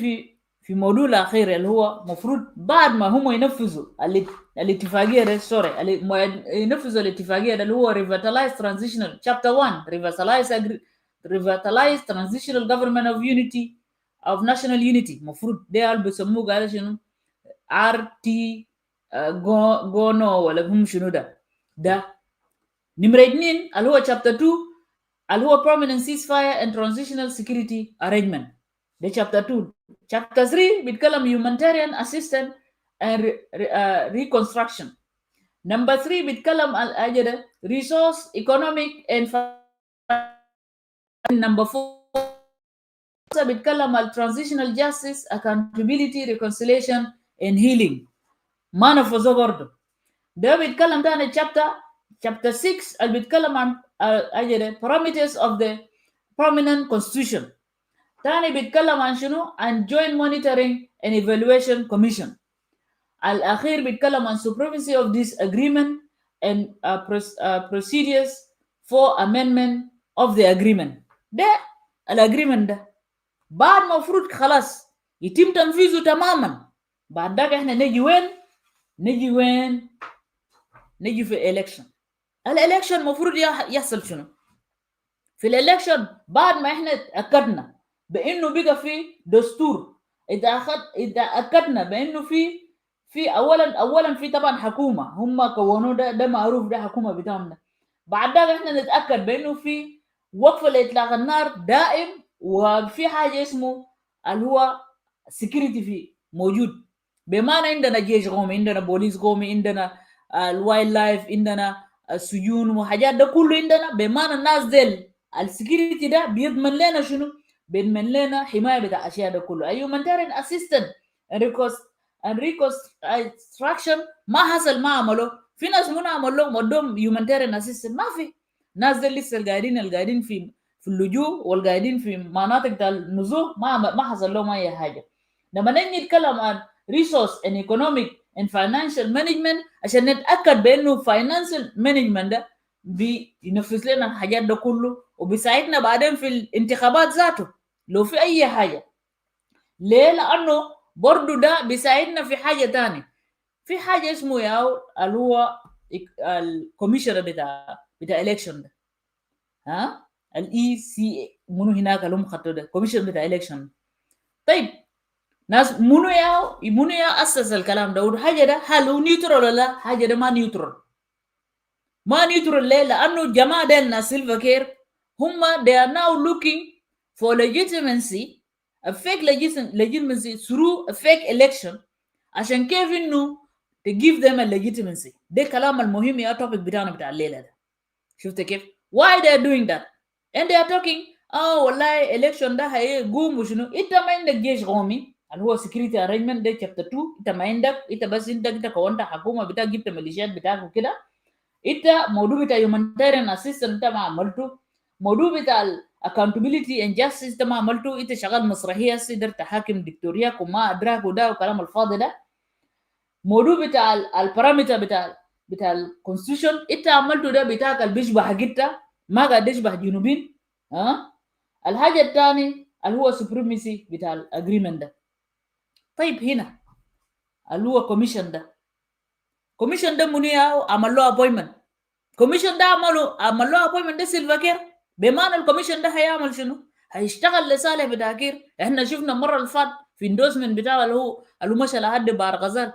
Speaker 1: في موضوع الاخير اللي هو مفروض بعد ما هم ينفذوا الاتفاقيه ده ينفذوا الاتفاقيه ده اللي هو revitalize transitional chapter 1 revitalize transitional government of unity of national unity. مفروض ده اللي بيسموه قال شنو ار تي جونو ولا هم شنو ده نمره 2 اللي هو chapter 2 اللي هو permanent ceasefire and transitional security arrangement. ده chapter 2. chapter 3 بيتكلم humanitarian assistance and reconstruction. number 3 بيتكلم على resource economic and number 4 بيتكلم على transitional justice accountability reconciliation and healing. ما نفذه برضه. ده بيتكلم تاني chapter 6 اللي بيتكلم عن parameters of the permanent constitution. تاني بيتكلم عن شنو؟ عن joint monitoring and evaluation commission. الأخير بيتكلم عن supremacy of this agreement and procedures for amendment of the agreement. ده الagreement ده بعد ما مفروض خلاص يتم تنفيذه تماما. بعد ذاك احنا نجي وين؟ نجي في الالكشن. الالكشن مفروض يحصل شنو؟ في الالكشن بعد ما احنا اتأكدنا بانه بقى في دستور، اذا اكدنا بانه في اولا في طبعا حكومه هم كونوا ده معروف، ده حكومه بتاعنا. بعد ذلك احنا نتاكد بانه في وقف لاطلاق النار دائم، وفي حاجه اسمه اللي هو سكيورتي في موجود. بمعنى عندنا جيش قومي، عندنا بوليس قومي، عندنا الوايلد لايف، عندنا السجون وحاجات ده كله عندنا. بمعنى الناس ديل السكيورتي ده بيضمن لنا شنو؟ بيضمن لنا حمايه بتاع الاشياء ده كله. humanitarian assistance and reconstruction ما حصل، ما عملوا. في ناس منو عمل لهم ودهم humanitarian assistance؟ ما في. ناس دي لسه القاعدين في اللجوء والقاعدين في مناطق بتاع النزوح ما حصل لهم اي حاجه. لما نيجي نتكلم عن resource and economic and financial management عشان نتاكد بانه financial management ده بينفذ لنا الحاجات ده كله وبيساعدنا بعدين في الانتخابات ذاته لو في اي حاجه. ليه؟ لانه برضو ده بيساعدنا في حاجه تاني. في حاجه اسمه اللي هو الكوميشنر بتاع الكشن ده، ها الاي سي منو هناك اللي هم خطوا ده كوميشن بتاع الكشن. طيب ناس منو اسس الكلام ده والحاجه ده هل هو نيوترال ولا لا؟ حاجه ده ما نيوترال ليه؟ لانه الجماعه ده الناس سيلفا كير هم they are now looking for legitimacy, a fake legitimacy through a fake election عشان كيف انه to give them a legitimacy. ده كلام المهم يا توبيك بتاعنا بتاع الليله ده. شفت كيف؟ Why they are doing that? And they are talking, oh, wallahi, election da haye gumu shunu. Ita ma indak jesh qomi, اللي هو security arrangement ده chapter 2. ita ma indak, ita bas indak ita kawanta hakuma bita gibta militiat bita kida. Ita modu bita humanitarian assistance ita ma amaltu. Modu bita accountability and justice ita ma amaltu. Ita shagal masrahiyya sidar tahakim diktoria kuma adrak وده وكلام الفاضي ده. موضوع بتاع البارامتر بتاع الكونستيوشن انت عملته ده بتاعك اللي بيشبه حقيقتك ما قاعد يشبه جنوبين. الحاجه الثانيه اللي هو سوبريمسي بتاع الاجريمنت ده. طيب هنا اللي هو كوميشن ده منيا عمل له ابوينتمنت. كوميشن ده عمل له ابوينتمنت ده سيلفا كير. بمعنى الكوميشن ده هيعمل شنو؟ هيشتغل لصالح بتاع كير. احنا شفنا المره اللي فات في اندوسمنت بتاعه اللي هو مشى لحد بار غزال.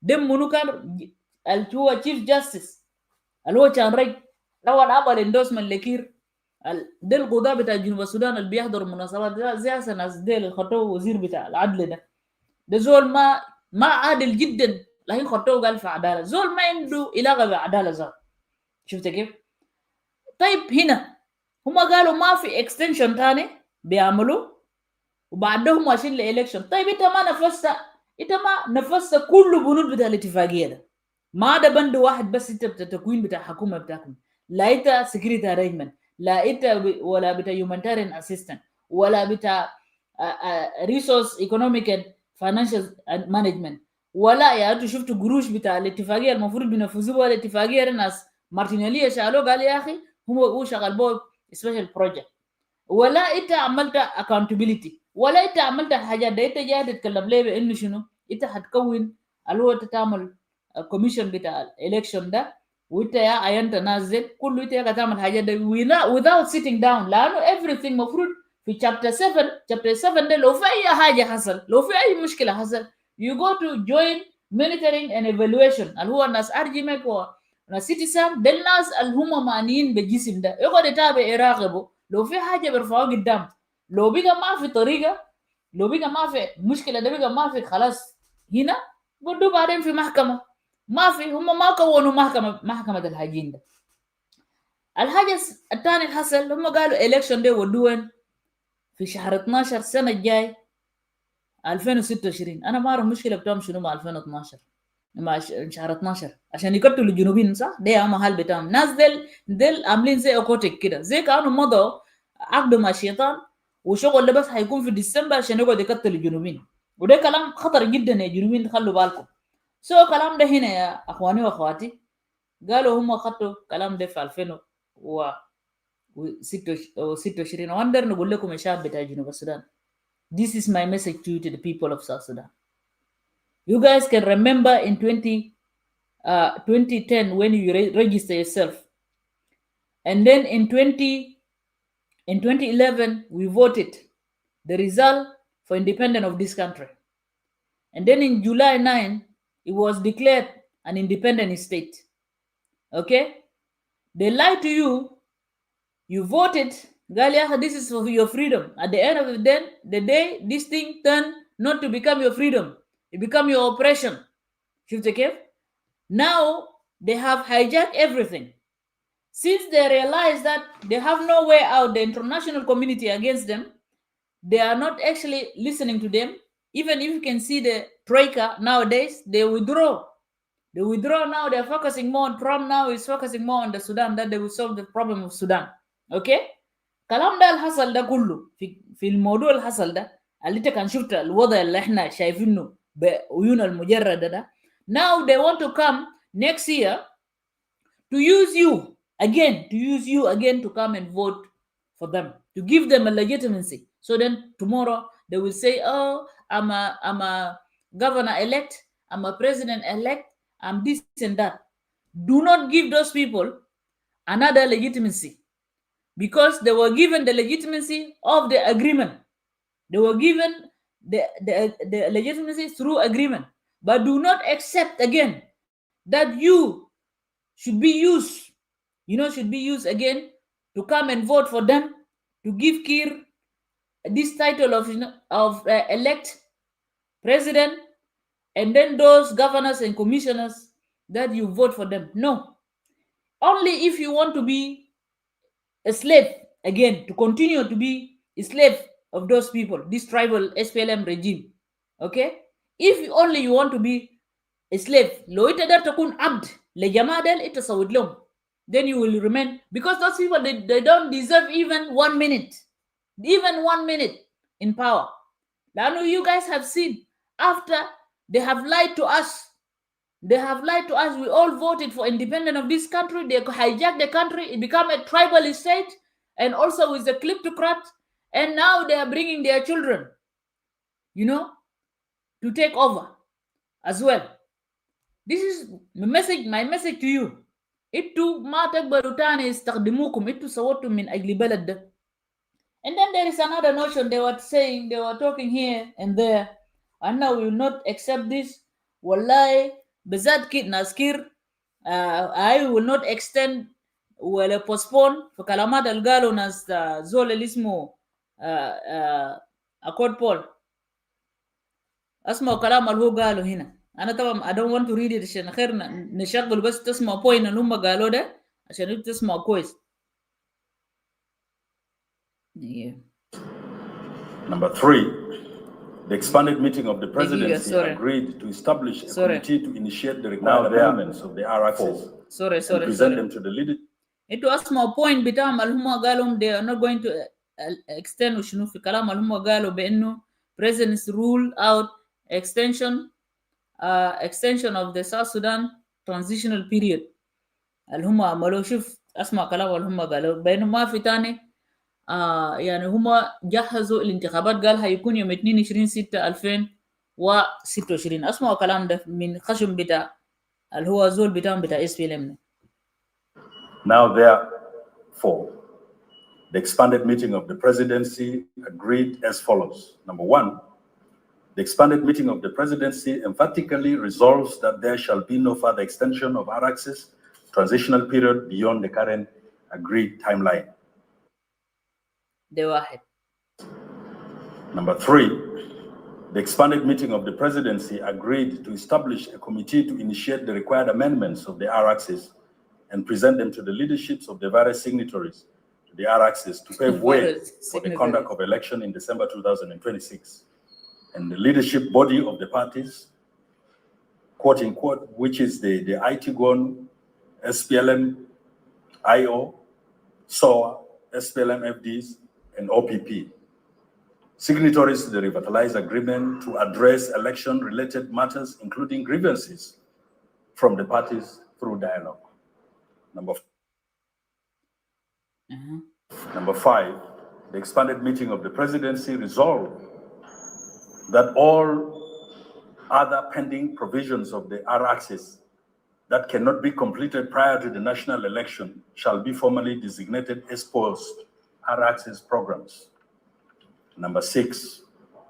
Speaker 1: دم منو كان اللي هو تشيف جاستس اللي هو كان رج لو عمل اندوسمنت لكير. ده القضاء بتاع جنوب السودان اللي بيحضروا المناسبات ده زي ناس ديل اللي خطوه وزير بتاع العدل ده زول ما عادل جدا لكن خطوه قال في عداله. زول ما عنده علاقه بعداله ذات. شفت كيف؟ طيب هنا هم قالوا ما في اكستنشن ثاني بيعملوا وبعدهم ماشيين لإلكشن. طيب انت ما نفذت كل بنود بتاع الاتفاقيه ده. ما ده بند واحد بس انت بتاع التكوين بتاع الحكومه بتاعكم. لا انت سكرتير ارينجمنت، لا انت ولا بتاع هيومانيتاريان اسيستنت، ولا بتاع ريسورس ايكونوميك اند فاينانشال مانجمنت، ولا يا انتوا شفتوا قروش بتاع الاتفاقيه المفروض بينفذوها الاتفاقيه. الناس مارتينيلي شالوه قال يا اخي هو شغال بو سبيشال بروجكت. ولا انت عملت اكاونتبيليتي، ولا انت عملت الحاجات دي. انت جاي تتكلم ليه بانه شنو؟ انت هتكون اللي هو تعمل كوميشن بتاع الالكشن ده وانت يا عينت نازل كله انت يا تعمل حاجات دي without sitting down. لانه everything مفروض في chapter 7 ده لو في اي حاجه حصل، لو في اي مشكله حصل you go to join monitoring and evaluation اللي هو الناس ارجمك وناس سيتيسان. ده الناس اللي هم معنيين بالجسم ده يقعد يتابع يراقبوا. لو في حاجه بيرفعوه قدام، لو بقى ما في طريقه، لو بقى ما في مشكله، ده بقى ما في خلاص هنا بدو بعدين في محكمه. ما في، هم ما كونوا محكمه الهجين ده. الحاجه الثانيه اللي حصل هم قالوا الكشن ده ودوين في شهر 12 السنه الجاي 2026. انا ما اعرف مشكله بتاعهم شنو مع 2012 مع شهر 12 عشان يقتلوا الجنوبيين صح؟ ده اهم حال بتاعهم. ناس دل عاملين زي اوكوتيك كده، زي كانوا مضوا عقدوا مع الشيطان وشغل ده بس هيكون في ديسمبر عشان يقعد يقتل الجنوبيين. وده كلام خطر جدا يا جنوبيين، خلوا بالكم. كلام ده هنا يا اخواني واخواتي قالوا هم خطوا كلام ده في 2026. واندر نقول لكم يا شعب بتاع جنوب السودان، this is my message to you, to the people of South Sudan. You guys can remember in 2010 when you register yourself, and then in 2011 we voted the result for independence of this country, and then in July 9 it was declared an independent state. Okay, they lied to you. You voted, Galia, this is for your freedom. At the end of the day, this thing turned not to become your freedom, it became your oppression. Now they have hijacked everything. Since they realize that they have no way out, the international community against them, they are not actually listening to them. Even if you can see the troika nowadays, they withdraw. They withdraw now. They're focusing more on Trump now is focusing more on the Sudan, that they will solve the problem of Sudan. Okay? كلام ده الحصل ده كله في الموضوع الحصل ده اللي انت كان شفت الوضع اللي احنا شايفينه بعيون المجرده ده. Now they want to come next year to use you again, to come and vote for them, to give them a legitimacy. So then tomorrow they will say, oh, I'm a governor elect, I'm a president elect, I'm this and that. Do not give those people another legitimacy, because they were given the legitimacy of the agreement. They were given the legitimacy through agreement. But do not accept again that you should be used, again to come and vote for them, to give Kiir this title of elect president, and then those governors and commissioners that you vote for them. No. Only if you want to be a slave again, to continue to be a slave of those people, this tribal SPLM regime. Okay, if only you want to be a slave, لو انت قدرت تكون عبد لجماعة ديل انت سويت لهم, then you will remain, because those people they don't deserve even 1 minute, even 1 minute in power. Now you guys have seen, after they have lied to us, we all voted for independence of this country, they hijacked the country, it became a tribal state, and also with the kleptocrat, and now they are bringing their children, to take over as well. This is my message to you. انتوا ما تقبلوا تاني يستخدموكم, انتوا صوتوا من اجل بلد ده. And then there is another notion they were talking here and there, and now we will not accept this. Wallahi, bezat kid naskir, I will not extend ولا postpone في كلامات اللي قالوا ناس زول اللي اسمه أكود بول. اسمعوا كلام اللي هو قاله هنا. انا طبعا I don't want to read it عشان خير نشغل بس تسمعوا point اللي هم قالوا ده عشان انتوا تسمعوا كويس. Yeah.
Speaker 4: Number 3, the expanded meeting of the presidency agreed to establish a committee to initiate the required amendments of the RXs and present them to the leader.
Speaker 1: It was my point بتاعهم اللي هم قالوا they are not going to extend وشنو في كلام اللي هم قالوا بانه presidents rule out extension of the South Sudan transitional period. اللي هم عملوا, شوف اسمع كلام اللي هم قالوا بانه ما في تاني. يعني هم جهزوا الانتخابات, قال هيكون يوم 22/6/2026. اسمعوا كلام ده من خشم بتاع اللي هو زول بتاعهم بتاع SPLM.
Speaker 4: Now therefore, the expanded meeting of the presidency agreed as follows. Number 1, the expanded meeting of the presidency emphatically resolves that there shall be no further extension of RX's transitional period beyond the current agreed timeline. Number 3, the expanded meeting of the presidency agreed to establish a committee to initiate the required amendments of the RXs and present them to the leaderships of the various signatories to the RXs to pave way for the conduct of election in December 2026. And the leadership body of the parties, quote unquote, which is the ITGON, SPLM, IO, SOA, SPLM FDs, and OPP. Signatories to the revitalized agreement to address election-related matters, including grievances from the parties through dialogue. Number 5, the expanded meeting of the presidency resolved that all other pending provisions of the RXs that cannot be completed prior to the national election shall be formally designated as post-RXs programs. Number 6,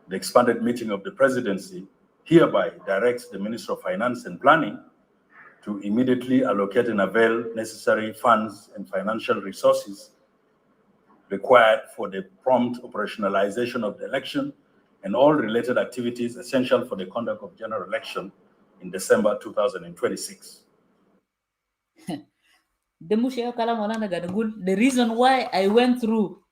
Speaker 4: the expanded meeting of the presidency hereby directs the Minister of Finance and Planning to immediately allocate and avail necessary funds and financial resources required for the prompt operationalization of the election and all related activities essential for the conduct of general election in December 2026.
Speaker 1: The reason why I went through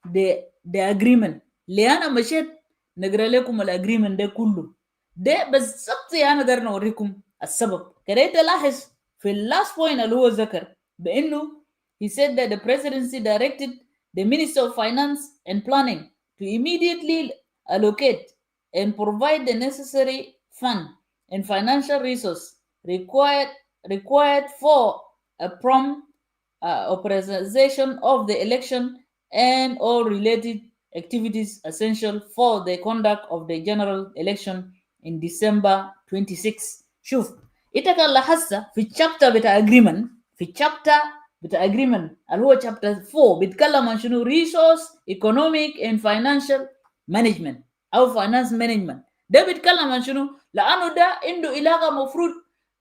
Speaker 1: the agreement لأنا مشيت نقرأ لكم الagreement ده كله ده بالضبط أنا قدرنا أوريكم السبب. كده تلاحظ في last point اللي هو ذكر بأنه he said that the presidency directed the Minister of Finance and Planning to immediately allocate and provide the necessary fund and financial resource required for a prompt operationalization of the election and all related activities essential for the conduct of the general election in December 26. شوف انت كان لاحظت في الشابتر بتاع agreement, في الشابتر بتاع agreement اللي هو chapter 4 بيتكلم عن شنو resource economic and financial management او finance management. ده بيتكلم عن شنو؟ لانه ده عنده علاقه مفروض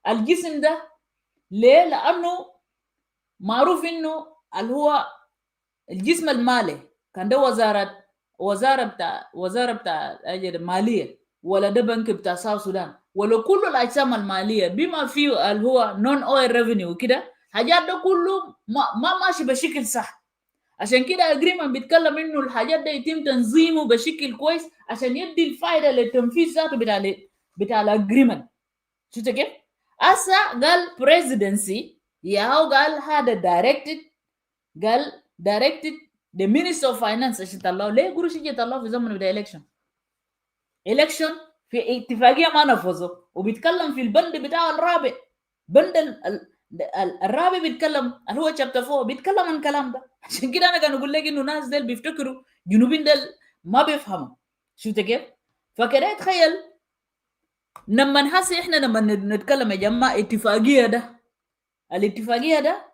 Speaker 1: الجسم ده ليه؟ لانه معروف انه اللي هو الجسم المالي كان ده وزاره بتاع الماليه ولا ده بنك بتاع ساوث السودان ولا كل الاجسام الماليه بما فيه اللي هو نون اويل ريفينيو وكده حاجات ده كله ما ماشي بشكل صح. عشان كده اجريمنت بيتكلم انه الحاجات ده يتم تنظيمه بشكل كويس عشان يدي الفائده للتنفيذ ذاته بتاع الاجريمنت. شفت كيف؟ هسه قال بريزيدنسي ياهو قال هذا دايركتد، قال دايركتد the minister of finance عشان طلعوا ليه قروش يجي يطلعوا في زمن بتاع election في اتفاقيه ما نفذوا، وبيتكلم في البند بتاع الرابع، بند الرابع بيتكلم اللي هو شابتر 4 بيتكلم عن الكلام ده. عشان كده انا كان اقول لك انه ناس ديل بيفتكروا جنوبين ديل ما بيفهموا. شفت كيف؟ فكده تخيل لما هسه احنا لما نتكلم يا جماعه اتفاقيه ده، الاتفاقيه ده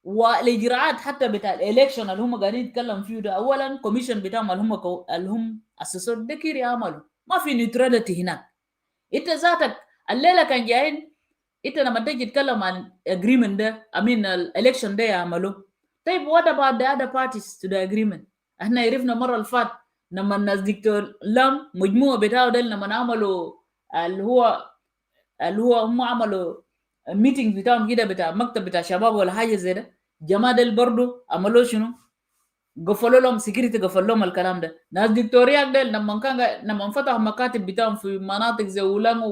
Speaker 1: والاجراءات حتى بتاع الالكشن اللي هم قاعدين يتكلم فيه ده، اولا كوميشن بتاعهم اللي هم اسسوا ده كير يعملوا، ما في نيوتراليتي هناك. انت ذاتك الليله كان جايين انت لما تيجي تتكلم عن اجريمنت ده امين الالكشن ده يعملوا، طيب what about the other parties to the agreement؟ احنا عرفنا مره اللي فات لما الناس دكتور لام مجموعه بتاعه ده لما عملوا اللي هو هم عملوا ميتنج بتاعهم كده بتاع مكتب بتاع شباب ولا حاجه زي ده، جماعه ديل برضه عملوا شنو؟ قفلوا لهم سكيورتي، قفل لهم الكلام ده. ناس دكتوريا ديل لما فتحوا مكاتب بتاعهم في مناطق زي ولان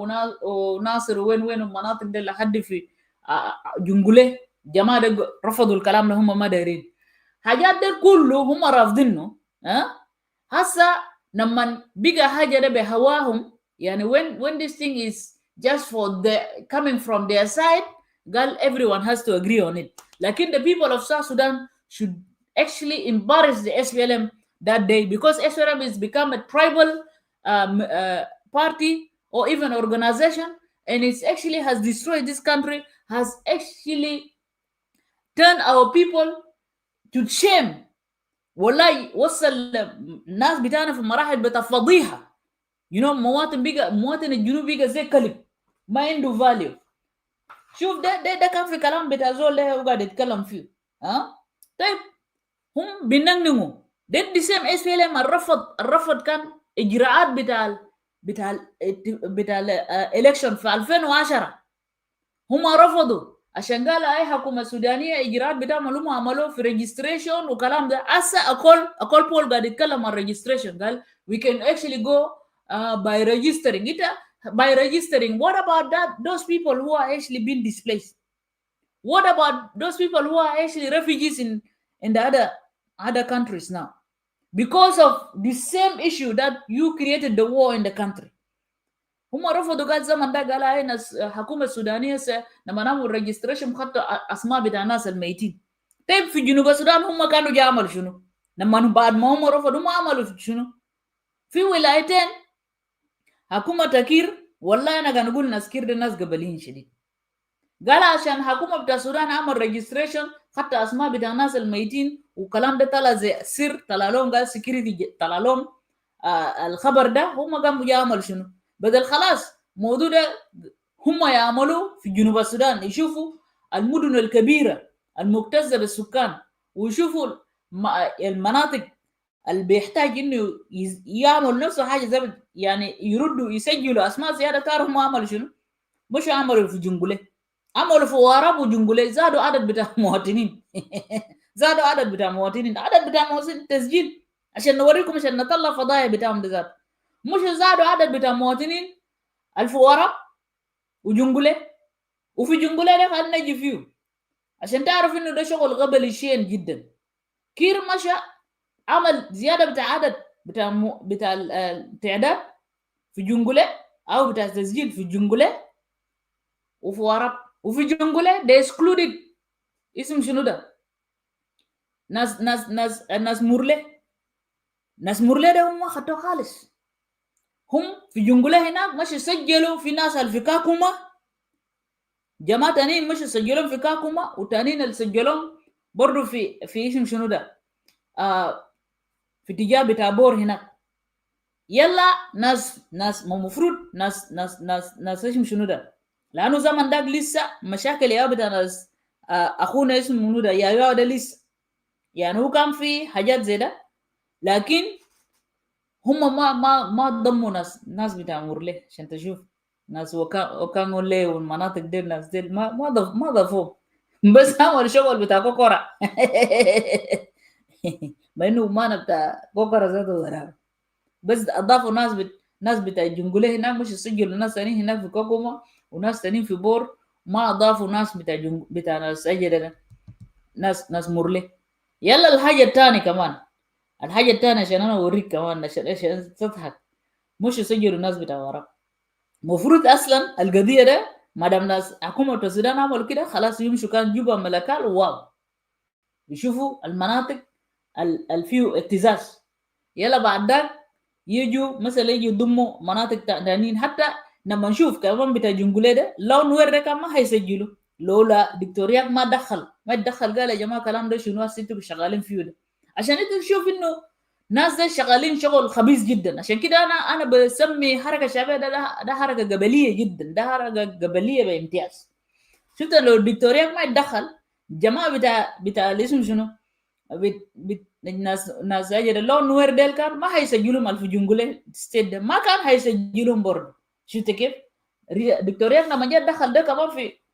Speaker 1: وناصر وين المناطق دي لحد في جنجله، جماعه ديل رفضوا الكلام ده، هم ما دايرين حاجات ديل كله هم رافضينه. هسا لما بقى حاجه ده بهواهم يعني when this thing is just for the coming from their side, girl, everyone has to agree on it. Like the people of South Sudan should actually embarrass the SPLM that day, because SPLM has become a tribal party or even organization, and it actually has destroyed this country, has actually turned our people to shame. والله وصل الناس بتاعنا في مراحل بتاع فضيحه. مواطن الجنوب بقى زي كلب ما عنده فاليو. شوف ده كان في كلام بتاع زول ده وقاعد يتكلم فيه. طيب هم بينغنغوا دي سيم اس بي ال ام الرفض كان اجراءات بتاع الالكشن في 2010. هم رفضوا عشان قال اي حكومه سودانيه اجراءات بتاعهم اللي هم عملوه في ريجستريشن وكلام ده. هسه اكل بول قاعد يتكلم عن ريجستريشن، قال we can actually go by registering it. By registering, what about those people who are actually being displaced? What about those people who are actually refugees in the other countries now because of the same issue that you created the war in the country? هم رفضوا قال زمن ده، قال هاي ناس الحكومه السودانيه لما نعمل ريجستريشن خدوا اسماء بتاع الناس الميتين. طيب في جنوب السودان هم كانوا جاي عملوا شنو؟ لما بعد ما هم رفضوا هم عملوا شنو؟ في ولايتين حكومه كير، والله انا كان اقول ناس كير ده ناس قبليين شديد، قال عشان حكومه بتاع السودان عمل ريجستريشن خدوا اسماء بتاع الناس الميتين وكلام ده طلع زي سر، طلع لهم قال سكيورتي، طلع لهم الخبر ده، هم قاموا جاي عملوا شنو؟ بدل خلاص موضوع ده هم يعملوا في جنوب السودان، يشوفوا المدن الكبيرة المكتظة بالسكان ويشوفوا المناطق اللي بيحتاج انه يعمل نفس حاجة زي يعني يردوا يسجلوا اسماء زيادة. تعرف ما عملوا شنو؟ مش عملوا في جنجولة، عملوا في وراب وجنجولة، زادوا عدد بتاع مواطنين زادوا عدد بتاع مواطنين، عدد بتاع مواطنين تسجيل عشان نوريكم، عشان نطلع فضايا بتاعهم ده ذات. مش زادوا عدد بتاع مواطنين الفوارة وجنجولة، وفي جنجولة ده خلينا نجي فيه عشان تعرف انه ده شغل قبلي شين جدا. كير مشى عمل زيادة بتاع عدد بتاع التعداد في جنجولة او بتاع تسجيل في جنجولة وفي وراب وفي جنجولة ده excluded اسم شنو ده؟ ناس مورلي ده هم خدوه خالص. هم في جنجولة هناك مش سجلوا في ناس في كاكوما، جماعة تانيين مش سجلهم في كاكوما، وتانيين اللي سجلهم برضو في اسم شنو ده في اتجاه بتاع بور هناك. يلا ناس مفروض ناس اسم شنو ده، لانه زمن داك لسه مشاكل يا بتاع ناس اخونا اسمه منو ده يا ده لسه، يعني هو كان في حاجات زي ده، لكن هم ما ضموا ناس بتاع مورلي عشان تشوف ناس وكانوا ليه والمناطق دي، الناس دي ما ضافوا. بس عمل شغل بتاع كوكورة. ما انه مانا بتاع كوكورة ذاته وراه، بس اضافوا ناس بتاع الجنجوليه هناك، مش سجلوا ناس ثانيين هناك في كوكوما وناس ثانيين في بور، ما اضافوا ناس بتاع بتاع ناس اجل ده، ناس مرلي. يلا الحاجه الثانيه كمان، الحاجه الثانيه عشان انا اوريك كمان عشان تضحك، مش يسجلوا الناس بتاع ورا. المفروض اصلا القضيه ده ما دام ناس حكومه السودان عملوا كده خلاص يمشوا كان جوبا ملكال واو يشوفوا المناطق الفيو اهتزاز. يلا بعد ذاك يجوا مثلا يجوا يضموا مناطق تانيين. حتى لما نشوف كمان بتاع جنجولي ده لو نور ده كان ما هيسجلوا لولا دكتوريات ما تدخل قال يا جماعه الكلام ده شنو انتوا شغالين فيه ده، عشان انت تشوف انه ناس ده شغالين شغل خبيث جدا. عشان كده انا بسمي حركه شعبيه ده حركه قبليه جدا، ده حركه قبليه بامتياز. شفت لو الدكتوريات ما يتدخل الجماعه بتاع الاسم شنو ناس اجل لو نوير ديل كان ما هيسجلهم الف جنجولي ستيت ده، ما كان هيسجلهم برضه. شفت كيف دكتوريات لما جاء دخل ده كمان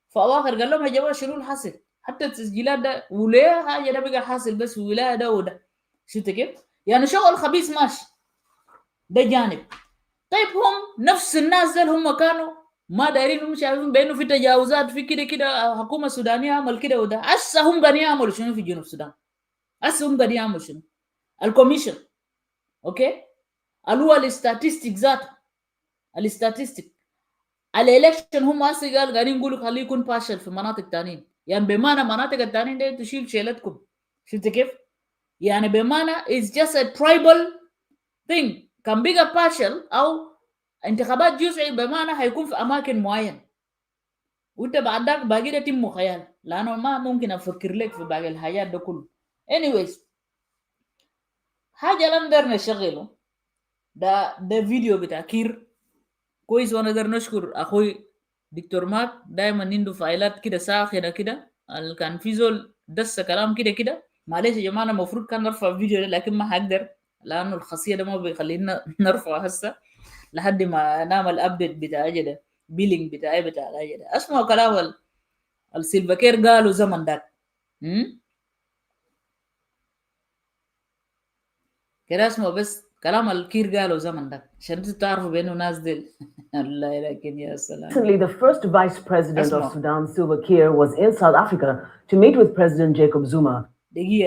Speaker 1: في اواخر قال لهم يا جماعه شنو الحاصل، حتى التسجيلات ده وليه حاجه ده بقى حاصل بس في ولايه ده وده. شفت كيف يعني شغل خبيث ماشي، ده جانب. طيب هم نفس الناس دول هم كانوا ما دايرين، هم شايفين بانه في تجاوزات في كده كده حكومه سودانيه عمل كده وده. هسه هم قاعدين يعملوا شنو في جنوب السودان؟ هسه هم قاعدين يعملوا شنو؟ الكوميشن اوكي اللي هو الاستاتستيك ذاته، الاستاتستيك الالكشن هم هسه قاعدين يقولوا خليه يكون باشل في مناطق ثانيين، يعني بمعنى مناطق الثانيين دي تشيل شيلتكم. شفت كيف؟ يعني بمعنى it's just a tribal thing كان بيجا باشل او انتخابات جزئي بمعنى هيكون في اماكن معين، وانت بعد ذاك باقي ده تم خيال، لانه ما ممكن افكر لك في باقي الحاجات ده كله. anyways حاجه لن نقدر نشغله ده فيديو بتاع كير كويس، وانا نقدر نشكر اخوي دكتور ماك دايما عنده فايلات كده ساخنه كده، كان في زول دس كلام كده كده. معلش يا جماعه المفروض كان نرفع الفيديو ده لكن ما هقدر لانه الخاصيه ده ما بيخلينا نرفع هسه لحد ما نعمل ابديت بتاع ده بيلينج بتاعي بتاع ده. اسمعوا كلام السيلفاكير قالوا زمن ده كده، اسمعوا بس كلام الكير قالوا زمن ده عشان انتوا تعرفوا بانه ناس دل. الله لكن يا سلام.
Speaker 2: Recently, the first vice president of Sudan, Silva Kiir, was in South Africa to meet with President Jacob Zuma.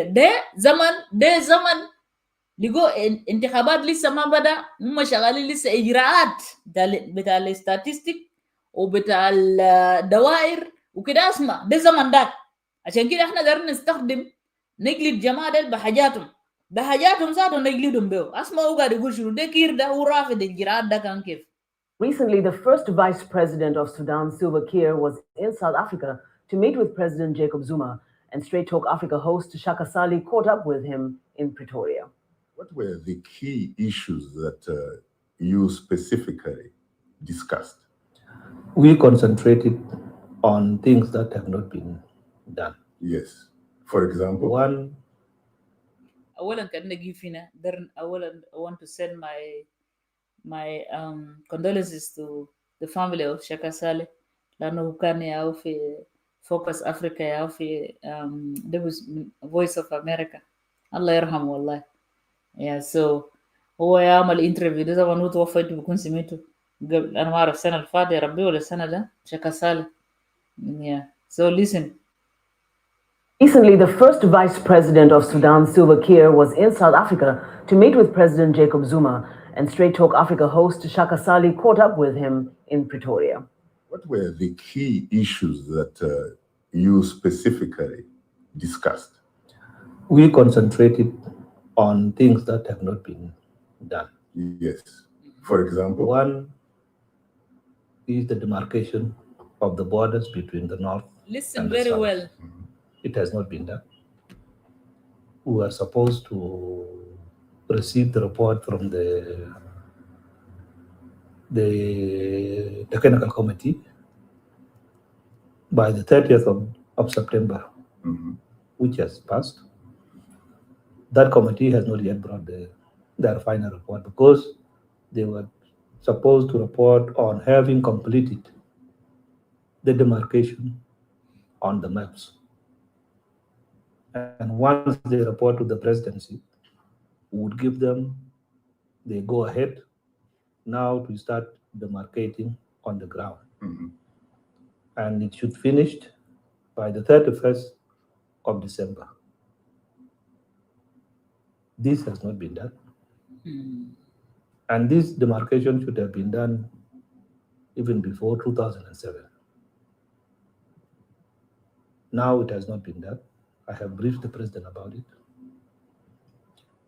Speaker 1: ده زمن لقوا انتخابات لسه ما بدا، هم شغالين لسه اجراءات بتاع الاستاتستيك وبتاع الدوائر وكده. اسمع ده زمن ده، عشان كده احنا قدرنا نستخدم نجلد جماعه ديل بحاجاتهم ذاتهم نجلدهم بيه. اسمع هو قاعد يقول شنو ده كير ده هو رافض الاجراءات ده كان كيف.
Speaker 2: Recently, the first vice president of Sudan, Silva Kiir, was in South Africa to meet with President Jacob Zuma, and Straight Talk Africa host Shaka Sali caught up with him in Pretoria.
Speaker 3: What were the key issues that you specifically discussed?
Speaker 5: We concentrated on things that have not been done.
Speaker 3: Yes. For example?
Speaker 5: One,
Speaker 1: اولا كان نجيب فينا اولا I want to send my condolences to the family of Shaka Saleh لانه كان ياو في Focus Africa ياو في there was Voice of America الله يرحمه والله. so هو يعمل انترفيو ده طبعا هو توفى، انتوا بكون سمعته قبل انا ما اعرف السنه اللي فاتت يا ربي ولا السنه ده. شكا صالح. so listen.
Speaker 2: Recently, the first vice president of Sudan, Silva Kiir, was in South Africa to meet with President Jacob Zuma, and Straight Talk Africa host Shaka Sali caught up with him in Pretoria.
Speaker 3: What were the key issues that you specifically discussed?
Speaker 5: We concentrated on things that have not been done.
Speaker 3: Yes. For example?
Speaker 5: One is the demarcation of the borders between the north
Speaker 1: Listen
Speaker 5: and the
Speaker 1: very
Speaker 5: south.
Speaker 1: well.
Speaker 5: It has not been done. We are supposed to receive the report from the technical committee by the 30th of September, which has passed. That committee has not yet brought their final report because they were supposed to report on having completed the demarcation on the maps. And once they report to the presidency, we would give them the go ahead now to start demarcating on the ground. And it should finish by the 31st of December. This has not been done. And this demarcation should have been done even before 2007. Now it has not been done. I have briefed the president about it.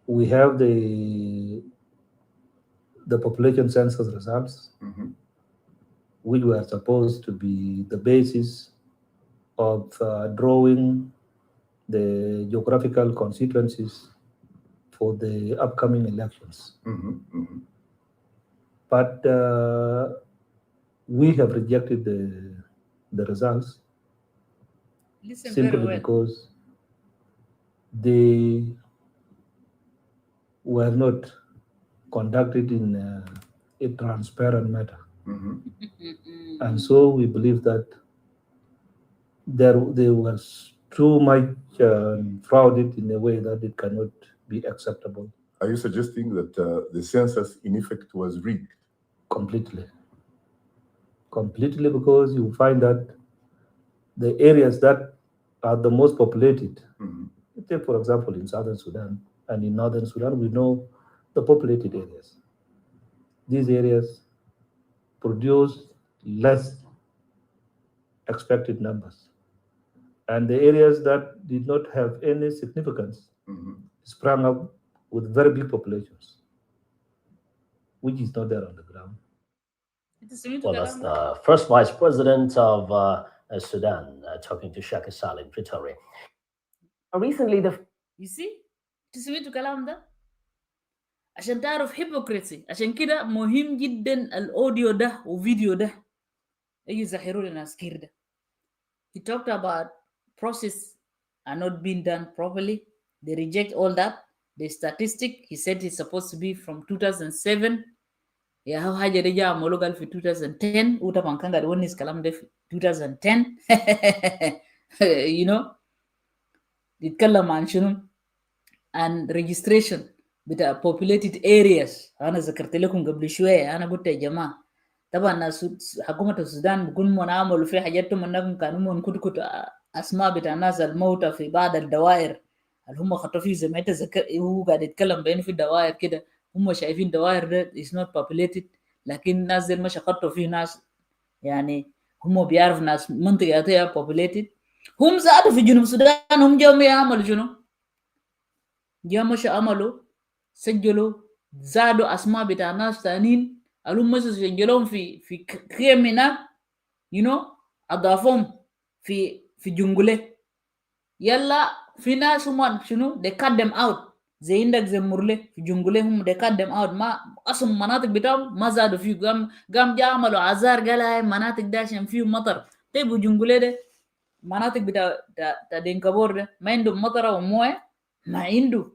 Speaker 5: We have the population census results, which were supposed to be the basis of drawing the geographical constituencies for the upcoming elections. But we have rejected the results simply because they were not conducted in a transparent manner. And so we believe that there was too much frauded in a way that it cannot be acceptable.
Speaker 6: Are you suggesting that the census in effect was rigged?
Speaker 5: Completely, because you find that the areas that are the most populated, take for example in Southern Sudan and in Northern Sudan, we know the populated areas. These areas produce less expected numbers. And the areas that did not have any significance sprang up with very big populations, which is not there on the ground.
Speaker 7: Well, that's the first vice president of Sudan talking to Shaka Sali in Pretoria.
Speaker 2: Recently,
Speaker 1: You see? تسمعتوا كلام ده؟ عشان تعرف hypocrisy. عشان كده مهم جدا الأوديو ده وفيديو ده يجي يظهروا لنا كير ده. He talked about process are not being done properly. They reject all that. The statistic, he said it's supposed to be from 2007. يا هو حاجة دي جاء مولوغال في 2010 وطبعا كان قاعد يونس كلام ده في 2010 you know يتكلم عن شنو عن registration بتاع populated areas. أنا ذكرت لكم قبل شوية، أنا قلت يا جماعة طبعا ناس حكومة السودان بيكون منعملوا في حاجاتهم أنهم كانوا من كتكت أسماء بتاع الناس الموتى في بعض الدوائر اللي هم خطوا فيه زي ما أنت هو قاعد يتكلم بينه في الدوائر كده، هم شايفين دوائر ده is not populated، لكن ناس زي ما خطوا فيه ناس يعني هم بيعرف ناس منطقة populated. هم زادوا في جنوب السودان هم جاوا يعملوا شنو؟ جاوا مش عملوا سجلوا زادوا أسماء بتاع ناس تانيين الهم مش سجلوهم في كيمنا you know أضافهم في جنجلة. يلا في ناس هم شنو they cut them out زي عندك زي مرلة في جنجلة هم they cut them out ما أصلا مناطق بتاعهم ما زادوا فيه قام جا عملوا عزار قال هاي مناطق ده عشان فيه مطر. طيب جنجلة ده مناطق بتاع دينكابور ده ما عندهم مطر ومويه ما عنده،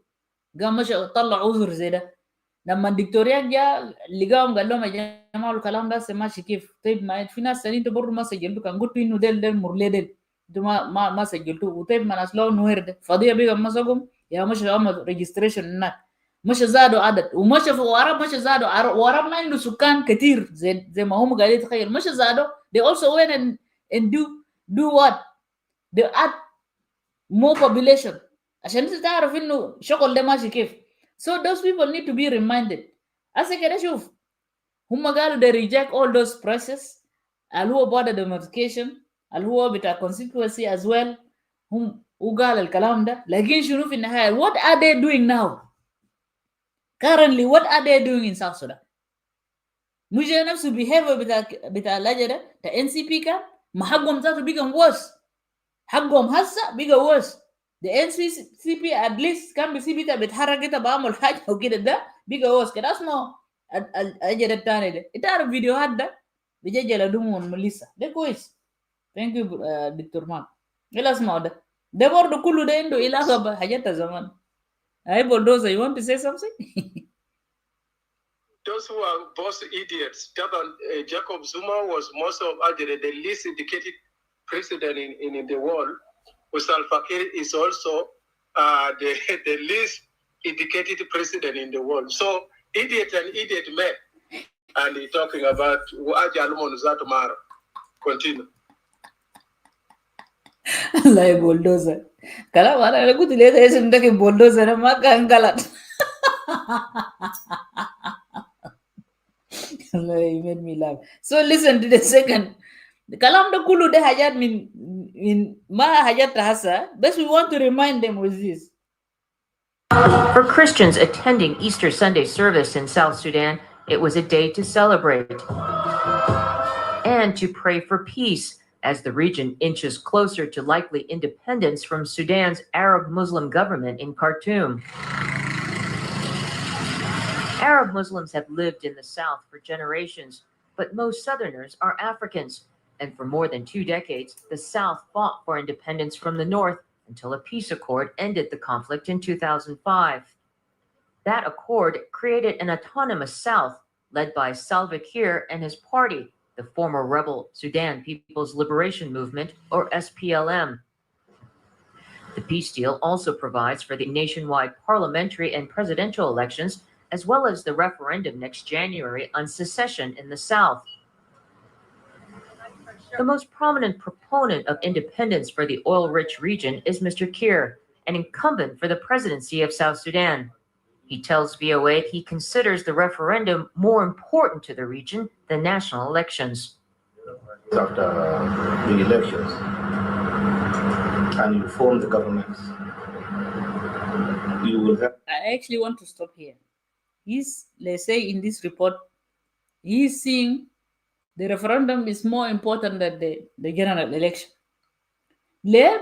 Speaker 1: قام مش طلع عذر زي ده. لما الدكتوريات جاء لقاهم قال لهم يا جماعه الكلام ده ماشي كيف؟ طيب ما في ناس ثانيين انتوا برضه ما سجلتوا، كان قلتوا انه ديل مرلي ديل انتوا ما سجلتوا. وطيب ما ناس لو نوير ده فضيه بقى مسكهم يا مش عمل ريجستريشن هناك مش زادوا عدد ومش في وراب مش زادوا وراب ما عنده سكان كتير زي ما هم قاعدين يتخيل مش زادوا. they also went and do what they add more population عشان انت تعرف انه شغل ده ماشي كيف. So those people need to be reminded. هسه كده شوف هم قالوا they reject all those process اللي هو بعد democratization اللي هو بتاع constituency as well. هم وقال الكلام ده لكن شنو في النهاية what are they doing now currently what are they doing in South Sudan؟ مش نفس behavior بتاع اللجنة بتاع NCP كان ما حقهم ذاته بيقى worse. حقهم هسه بيقى worse. the NCP at least كان بيسيب بيتحرك كده بعمل حاجة وكده ده بيقى worse. كده اسمه الأجر الثاني ده انت عارف فيديوهات ده بيجي لدوم من لسه ده كويس. thank you دكتور مات. يلا اسمعوا ده برضه كله ده عنده علاقة بحاجات زمان. هاي بولدوزر you want to say something؟
Speaker 8: Those who are both idiots. Jacob Zuma was most of the least educated president in the world. Salva Kiir is also the least educated president in the world. So idiot and idiot met, and he's talking about tomorrow. Continue.
Speaker 1: Like bulldozer. Kala mara aku tulis saya sendiri bulldozer nama kangalat. You made me laugh. So listen to the second. Kalam da kulu de hajat min ma hajat tahasa. But we want to remind them with this.
Speaker 9: For Christians attending Easter Sunday service in South Sudan, it was a day to celebrate and to pray for peace as the region inches closer to likely independence from Sudan's Arab Muslim government in Khartoum. Arab Muslims have lived in the South for generations, but most Southerners are Africans, and for more than 2 decades, the South fought for independence from the North until a peace accord ended the conflict in 2005. That accord created an autonomous South led by Salva Kiir and his party, the former rebel Sudan People's Liberation Movement, or SPLM. The peace deal also provides for the nationwide parliamentary and presidential elections, as well as the referendum next January on secession in the South. The most prominent proponent of independence for the oil-rich region is Mr. Kiir, an incumbent for the presidency of South Sudan. He tells VOA he considers the referendum more important to the region than national elections.
Speaker 10: After the elections, and you form the governments, you will have...
Speaker 1: I actually want to stop here. Let's say in this report, he's seeing the referendum is more important than the general election.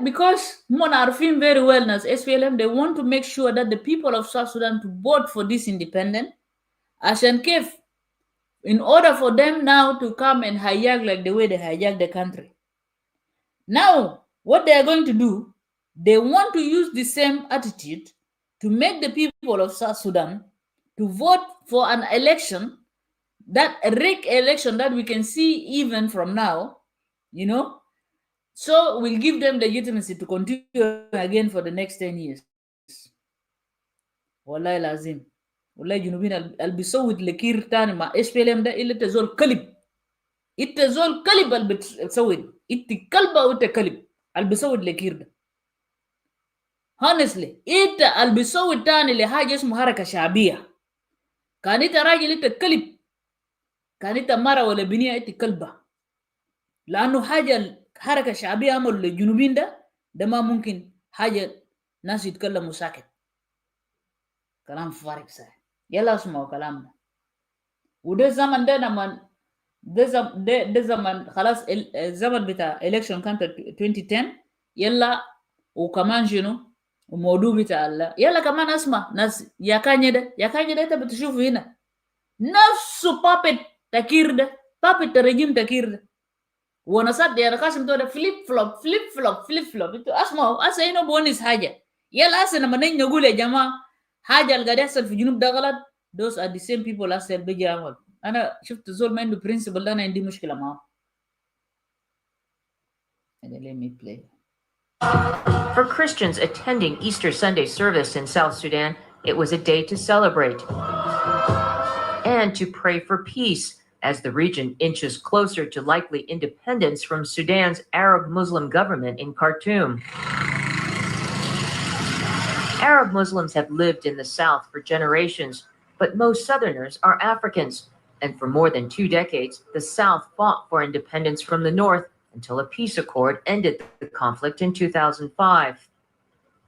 Speaker 1: Because Mon are feeling very well as SPLM, they want to make sure that the people of South Sudan to vote for this independent, in order for them now to come and hijack like the way they hijack the country. Now, what they are going to do, they want to use the same attitude to make the people of South Sudan to vote for an election, that a rigged election that we can see even from now, so we'll give them legitimacy to continue again for the next 10 years. Wallahi lazim. Wallahi junubin albisawid lekir tani ma SPLM da illa tazol kalib. Ittazol kalib albisawid. Itti kalba utte kalib. Albisawid lekir da. Honestly, itta albisawid tani le haja ismu haraka shabiya. Kanita rajil itta kalib. كانت مرة ولا بنية إتي كلبة لأنه حاجة حركة شعبية عمل للجنوبين ده ما ممكن حاجة ناس يتكلموا ساكت كلام فارغ صحيح يلا اسمعوا كلامنا وده زمن ده لما ده زمن خلاص الزمن بتاع election كانت 2010 يلا وكمان شنو وموضوع بتاع الله يلا كمان اسمع ناس يا كاني ده انت بتشوفوا هنا نفس puppet takirda puppet regime takirda wanasad ya rakasim to da flip flop itu asma asa ino bonus haja yala asa na manen nyagule jama haja algadi asal fi junub dagalat those are the same people asal beji amal ana شفت زول ما عنده principle ده انا عندي مشكله معاه. Let me play.
Speaker 9: For Christians attending Easter Sunday service in South Sudan, it was a day to celebrate and to pray for peace as the region inches closer to likely independence from Sudan's Arab Muslim government in Khartoum. Arab Muslims have lived in the South for generations, but most Southerners are Africans, and for more than 2 decades, the South fought for independence from the North until a peace accord ended the conflict in 2005.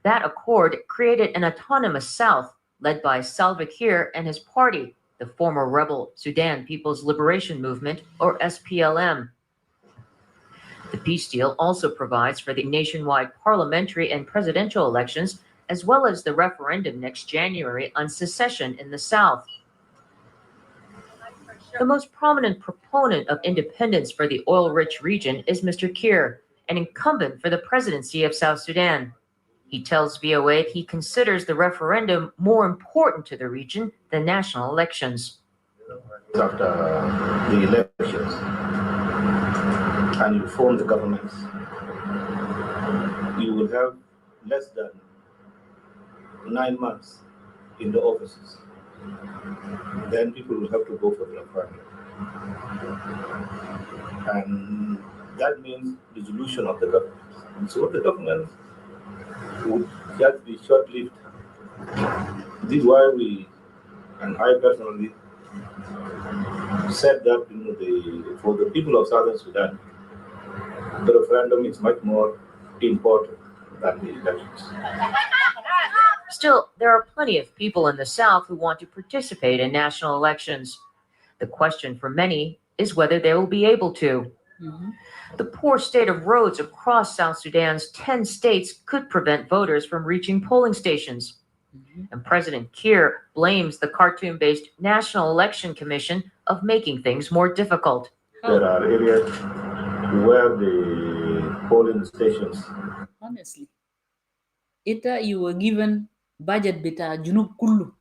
Speaker 9: That accord created an autonomous South led by Salva Kiir and his party, the former rebel Sudan People's Liberation Movement, or SPLM. The peace deal also provides for the nationwide parliamentary and presidential elections, as well as the referendum next January on secession in the South. The most prominent proponent of independence for the oil-rich region is Mr. Kiir, an incumbent for the presidency of South Sudan. He tells VOA he considers the referendum more important to the region than national elections.
Speaker 10: After the elections, and you form the governments, you will have less than 9 months in the offices, then people will have to go for the referendum. And that means dissolution of the government. And so the government would just be short-lived. This is why we, and I personally, said that for the people of Southern Sudan, the referendum is much more important than the elections.
Speaker 9: Still, there are plenty of people in the South who want to participate in national elections. The question for many is whether they will be able to. The poor state of roads across South Sudan's 10 states could prevent voters from reaching polling stations. And President Kiir blames the Khartoum-based National Election Commission of making things more difficult.
Speaker 10: There are areas where the polling stations...
Speaker 1: Honestly, you were given budget bita junub kullu.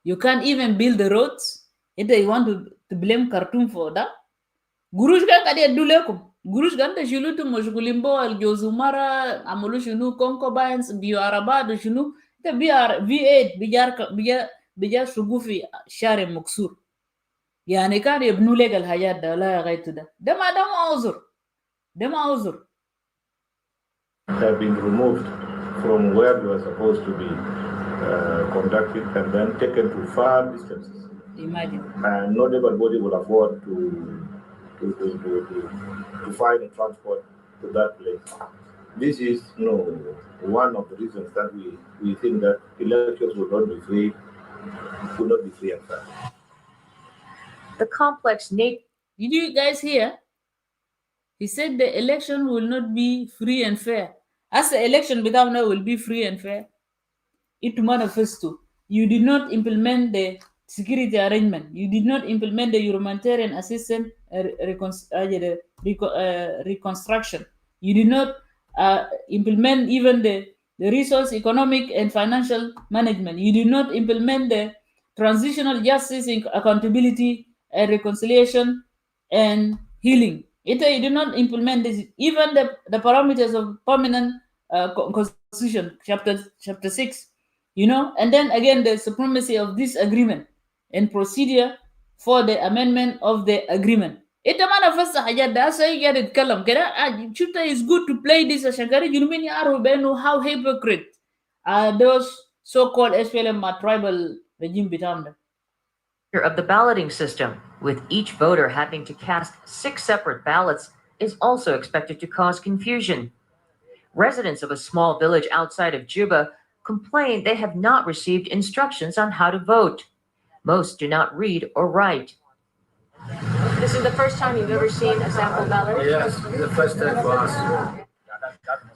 Speaker 1: You can't even build the roads. You want to blame Khartoum for that? Gurush kan kadi adulekum. Gurush kan ta shulu tu mashgulimbo al jozumara amulu shunu concubines biyo arabado shunu ta V8 bijar sugufi share muksur. Yani kan yabnu legal hayat da la gaitu da ma uzur.
Speaker 10: Have been removed from where they were supposed to be conducted and then taken to far distances.
Speaker 1: Imagine.
Speaker 10: And not everybody will afford to find a transport to that place. This is one of the reasons that we think that elections will not be free and fair.
Speaker 9: The complex nature.
Speaker 1: Did you guys hear? He said the election will not be free and fair. As the election without now will be free and fair, it manifesto. You did not implement the security arrangement. You did not implement the humanitarian assistance reconstruction. You did not implement even the resource, economic, and financial management. You did not implement the transitional justice, accountability, and reconciliation and healing. You did not implement this. Even the parameters of permanent constitution, chapter 6. And then again the supremacy of this agreement and procedure for the amendment of the agreement. It manifests that's why you get it kalam. Chuta is good to play this ashagari. You mean how hypocrite are those so-called Splm tribal regime bitamda.
Speaker 9: Of the balloting system, with each voter having to cast 6 separate ballots, is also expected to cause confusion. Residents of a small village outside of Juba complain they have not received instructions on how to vote. Most do not read or write.
Speaker 11: This is the first time you've ever seen a sample ballot?
Speaker 10: Yes, the first time for us.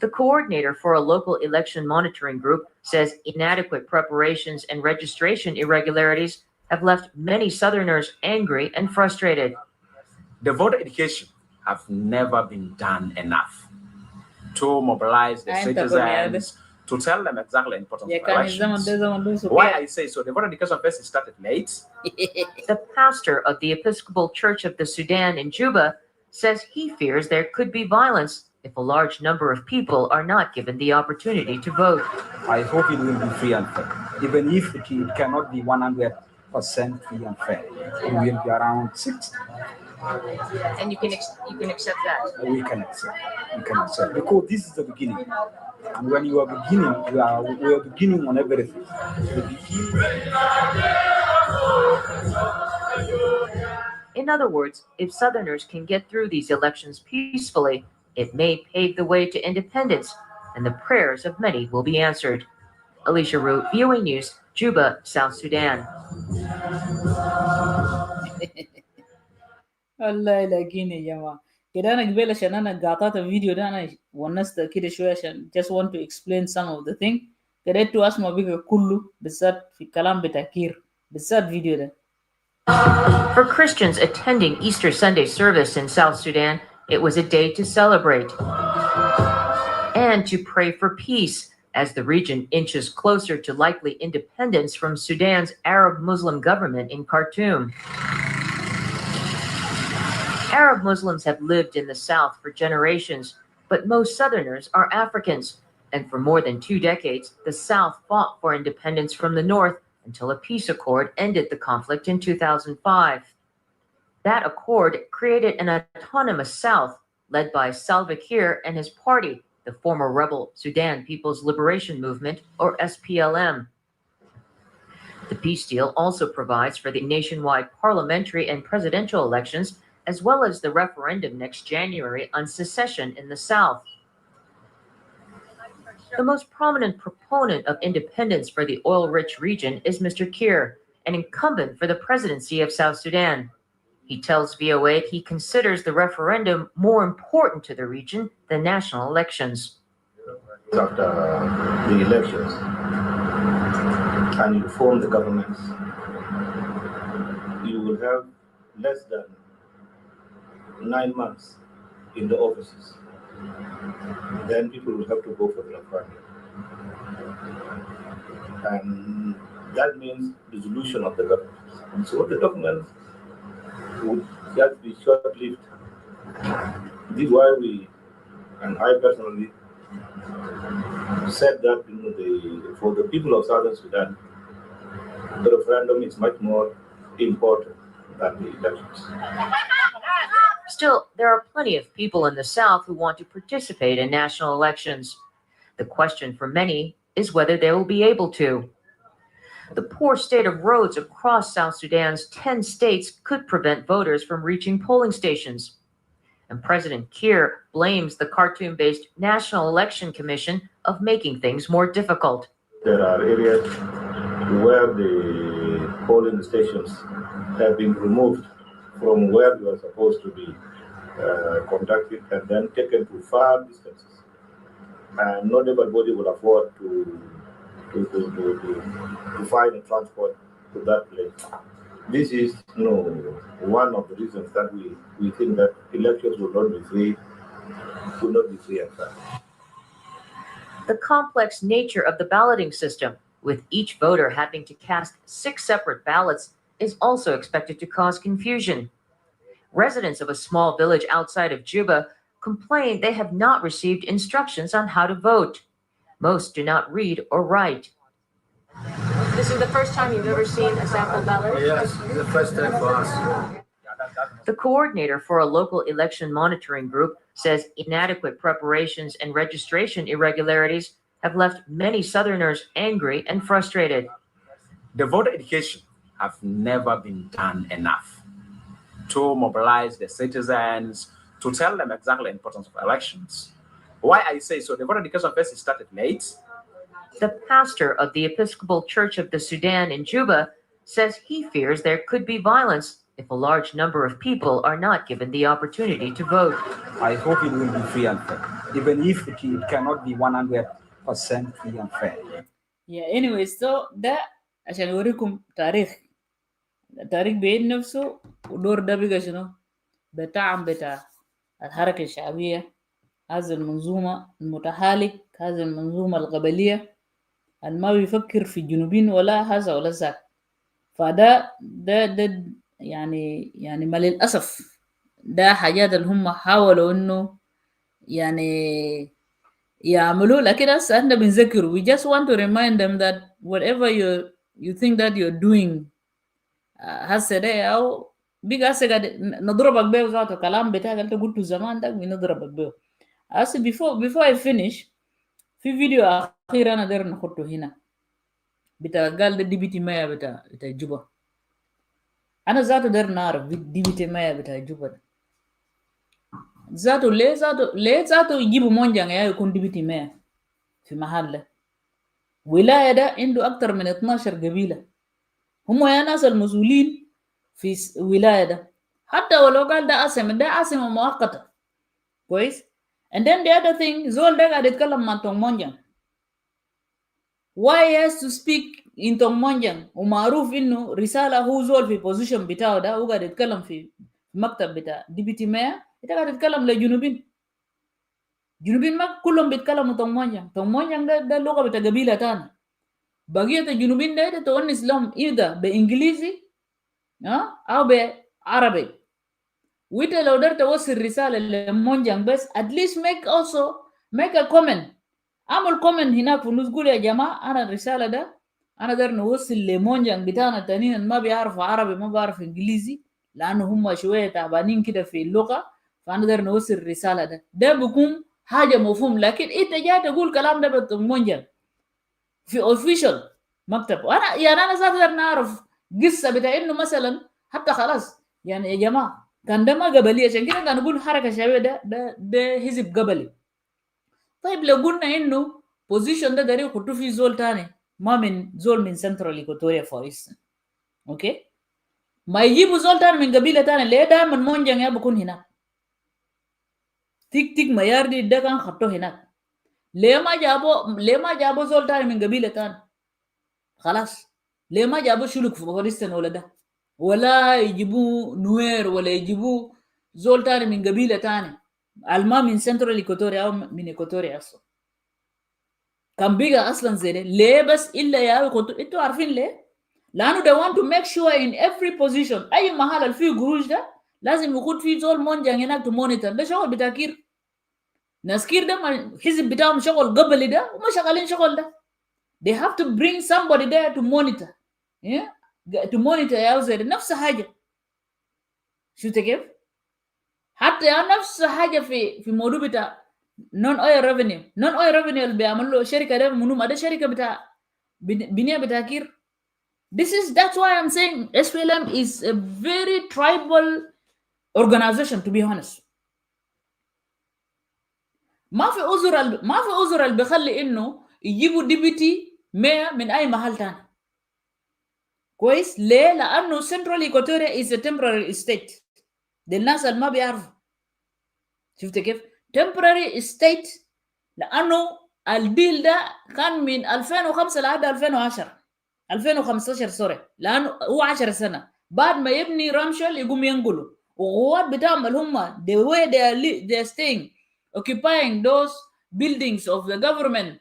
Speaker 9: The coordinator for a local election monitoring group says inadequate preparations and registration irregularities have left many Southerners angry and frustrated.
Speaker 12: The voter education have never been done enough to mobilize the citizens, to tell them exactly the importance of elections. Why I say so, the voter education first started late.
Speaker 9: The pastor of the Episcopal Church of the Sudan in Juba says he fears there could be violence if a large number of people are not given the opportunity to vote.
Speaker 13: I hope it will be free and fair, even if it cannot be 100% free and fair. It will be around 60.
Speaker 11: And you can accept that?
Speaker 13: We can accept. Because this is the beginning. And when you are beginning, we are beginning on everything.
Speaker 9: In other words, if Southerners can get through these elections peacefully, it may pave the way to independence, and the prayers of many will be answered. Alicia Root, VOA News, Juba, South Sudan.
Speaker 1: والله lakini jamaa kida ana gibela shana na gatata video dana wanasta kida shويه عشان just want to explain some of the thing كده تو اسمع بيك كله بالذات في كلام بتاع كير بالذات فيديو ده.
Speaker 9: For Christians attending Easter Sunday service in South Sudan, it was a day to celebrate and to pray for peace as the region inches closer to likely independence from Sudan's Arab Muslim government in Khartoum. Arab Muslims have lived in the South for generations, but most Southerners are Africans. And for more than 2 decades, the South fought for independence from the North until a peace accord ended the conflict in 2005. That accord created an autonomous South led by Salva Kiir and his party, the former rebel Sudan People's Liberation Movement, or SPLM. The peace deal also provides for the nationwide parliamentary and presidential elections, as well as the referendum next January on secession in the South. The most prominent proponent of independence for the oil-rich region is Mr. Kiir, an incumbent for the presidency of South Sudan. He tells VOA he considers the referendum more important to the region than national elections.
Speaker 10: After the elections, and you form the governments, you will have less than 9 months in the offices. Then people will have to go for the referendum. And that means dissolution of the government. And so the government would just be short-lived. This is why we, and I personally, said that for the people of Southern Sudan, the referendum is much more important than the elections.
Speaker 9: Still, there are plenty of people in the South who want to participate in national elections. The question for many is whether they will be able to. The poor state of roads across South Sudan's 10 states could prevent voters from reaching polling stations. And President Kiir blames the Khartoum-based National Election Commission of making things more difficult.
Speaker 10: There are areas where the polling stations have been removed from where they were supposed to be conducted and then taken to far distances. And not everybody will afford to find a transport to that place. This is one of the reasons that we think that elections will not be free and fair.
Speaker 9: The complex nature of the balloting system, with each voter having to cast 6 separate ballots, is also expected to cause confusion. Residents of a small village outside of Juba complain they have not received instructions on how to vote. Most do not read or write.
Speaker 11: This is the first time you've ever seen a sample ballot?
Speaker 10: Yes, it's the first time for us.
Speaker 9: The coordinator for a local election monitoring group says inadequate preparations and registration irregularities have left many Southerners angry and frustrated.
Speaker 12: The voter education have never been done enough to mobilize the citizens, to tell them exactly the importance of elections. Why I say so, the voter education first started late.
Speaker 9: The pastor of the Episcopal Church of the Sudan in Juba says he fears there could be violence if a large number of people are not given the opportunity to vote.
Speaker 13: I hope it will be free and fair, even if it cannot be 100% free and fair.
Speaker 1: Yeah, anyway, so ده عشان أوريكم التاريخ بين نفسه ودور ده بقى شنو بتاع الحركة الشعبية، هذا المنظومة المتحالك، هذا المنظومة القبلية ما بيفكر في الجنوبين ولا هذا ولا ذاك. فده ده يعني ما للأسف ده حاجات اللي هم حاولوا إنه يعني يعملوا، لكن هسه احنا بنذكر. We just want to remind them that whatever you think that you're doing هسه ده أو بيجي هسه قاعد نضربك بيه ذاته كلام بتاعك انت قلته زمان ده بنضربك بيه. هسه before I finish في فيديو أخير أنا داير نحطه هنا بتاع قال ده ديبيتي مايا بتاع جوبا. أنا ذاته داير نعرف ديبيتي مايا بتاع جوبا ده ذاته ليه ذاته يجيبوا مونجان يا يكون ديبيتي مايا في محل ده. ولاية ده عنده أكتر من 12 قبيلة، هم يا ناس المسؤولين في ولاية ده. حتى ولو قال ده عاصمة مؤقتة كويس. And then the other thing زول ده قاعد يتكلم مع تونج مونجان. Why he has to speak in تونج مونجان ومعروف إنه رسالة هو زول في position بتاعه ده هو قاعد يتكلم في مكتب بتاع ديبيتي مايا، انت قاعد تتكلم لجنوبين. جنوبين ما كلهم بيتكلموا تونج مونجان. تونج مونجان ده اللغة بتاع قبيلة تاني. بقية الجنوبين ده تونس لهم إذا بإنجليزي أو بعربي. وإنت لو قدرت توصل رسالة لمونجان بس at least make a comment اعمل كومنت هناك في النص، قول يا جماعه انا الرساله ده انا داير نوصل لمونجان بتاعنا التانيين ما بيعرفوا عربي ما بيعرفوا انجليزي، لانه هم شويه تعبانين كده في اللغه، فانا داير نوصل الرساله ده بيكون حاجه مفهوم. لكن انت جاي تقول كلام ده بالمونجان في اوفيشال مكتب، وانا يعني انا ذات داير نعرف قصه بتاع انه مثلا حتى خلاص يعني يا جماعه كان ده ما قبلي، عشان كده كان نقول حركه شبابيه ده حزب قبلي. طيب لو قلنا انه بوزيشن ده داري يحطوا فيه زول تاني ما من زول من سنترال ايكوتوريا فور انستنس، اوكي، ما يجيبوا زول تاني من قبيله تاني، ليه دائما مونجان يا بكون هناك؟ تيك تيك مياردي ده كان خطوه هناك، ليه ما جابوا زول تاني من قبيله تاني؟ خلاص ليه ما جابوا شلوك في فلسطين ولا ده، ولا يجيبوا نوير ولا يجيبوا زول تاني من قبيله تاني الما من سنترال ايكوتوريا او من ايكوتوريا اصلا؟ كان بيجا اصلا زي ده ليه؟ بس الا يا كنتوا انتوا عارفين ليه؟ لانه they want to make sure in every position اي محل اللي فيه قروش ده لازم يكون فيه زول مونجان هناك تو مونيتور. ده شغل بتاع كير، ناس كير ده الحزب بتاعهم شغل قبلي ده وما شغالين شغل ده. they have to bring somebody there to monitor، to monitor يا زي نفس حاجه. شفت كيف؟ حتى يا نفس حاجه في موضوع بتاع نون اويل ريفينيو اللي بيعملوا شركه ده منو؟ ما ده شركه بتاع بنيه بتاع كير. That's why I'm saying SPLM is a very tribal organization to be honest. ما في عذر اللي بيخلي انه يجيبوا ديبيتي مية من اي محل تاني. كويس ليه؟ لانه Central Equatoria is a temporary state. دي الناس اللي ما بيعرفوا. شفت كيف؟ temporary state لانه الديل ده كان من 2005 لحد 2015 سوري، لانه هو 10 سنه بعد ما يبني رامشل يقوم ينقلوا وقوات بتاعهم اللي هم the way they are staying occupying those buildings of the government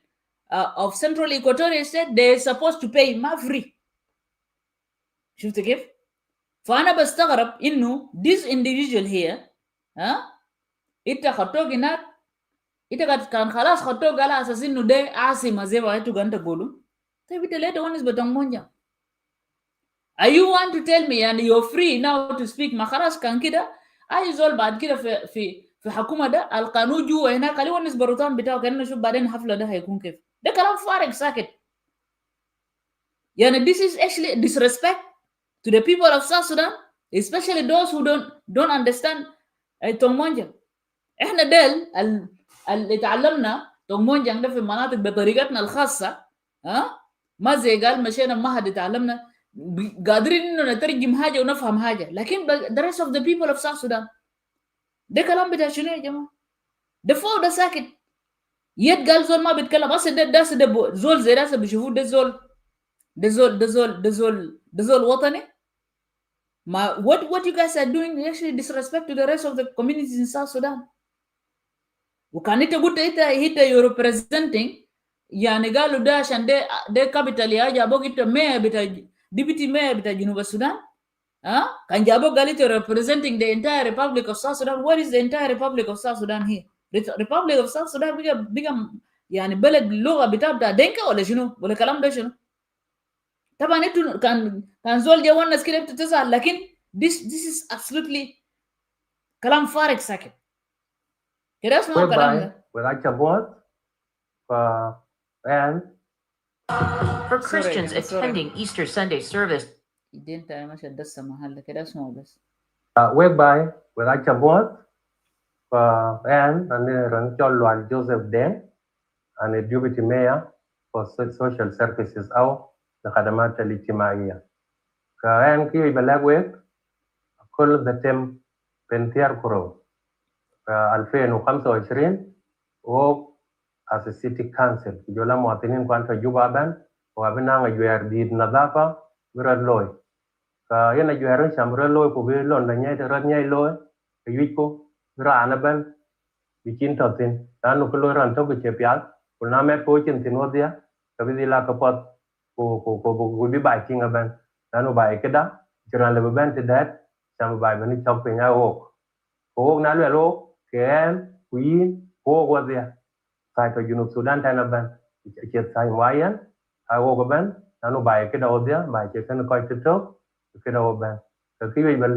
Speaker 1: of Central Equatoria State they are supposed to pay ما free. شفت كيف؟ فانا بستغرب انه this individual here انت خطوك هناك انت كان خلاص خطوك على اساس انه ده عاصمه زي ما انتوا كنتوا تقولوا. طيب انت ليه تونس بتاعهم مونجا؟ Are you want to tell me and you're free now to speak؟ ما خلاص كان كده اي زول بعد كده في حكومه ده القانون جوا هناك اللي هو النسبه الروتان بتاعه كان نشوف بعدين الحفله ده هيكون كيف. ده كلام فارغ ساكت. يعني this is actually disrespect to the people of South Sudan, especially those who don't understand تونمونجا. احنا ديل اللي تعلمنا تونمونجا ده في المناطق بطريقتنا الخاصه ما زي قال مشينا معهد تعلمنا قادرين انه نترجم حاجه ونفهم حاجه، لكن the rest of the people of South Sudan ده كلام بتاع شنو يا جماعه؟ ده فوق ده ساكت. يد قال زول ما بيتكلم اصلا ده زول زي ده بيشوفوه ده زول وطني. ما what you guys are doing actually disrespect to the rest of the communities in South Sudan. وكان انت قلت انت you're representing يعني قالوا ده عشان ده كابيتال يا جابوك انت مية بتاع ديبيتي مية بتاع جنوب السودان كان جابوك قال انت representing the entire Republic of South Sudan. What is the entire Republic of South Sudan here? Republic of South Sudan بقى يعني بلد اللغه بتاع دينكا ولا شنو ولا كلام ده شنو؟ طبعا انتوا كان زول جا ونس كده انتوا تزعل، لكن this is absolutely كلام فارغ ساكت. كده اسمعوا الكلام ده.
Speaker 9: For Christians attending Easter Sunday service,
Speaker 14: whereby with Achabot and Ran Joseph Den and a deputy mayor for social services أو الخدمات الاجتماعية. كأن كي بلاغوك كل ذاتم بنتيار كرو 2025 و as a city council jola muatinin kwanta jubaban wa binanga juer di nadafa mirad loy ka yana jueran chamre loy ko be lon da nyai rad nyai loy yiko rana ban bikin tatin anu ko ran to ke pial kuna me ko chin tinodia ka bi la ka pot ko bi ba kinga ban anu ba ke da jiran le ban te dat cham ba ban chok pe nya o ko na le lo ken kuin ko dia sai to junub Sudan tana ban ke sai wayan ai wo ban nanu bai ke dawo dia bai ke kan ko TikTok ke dawo ban to ki we ban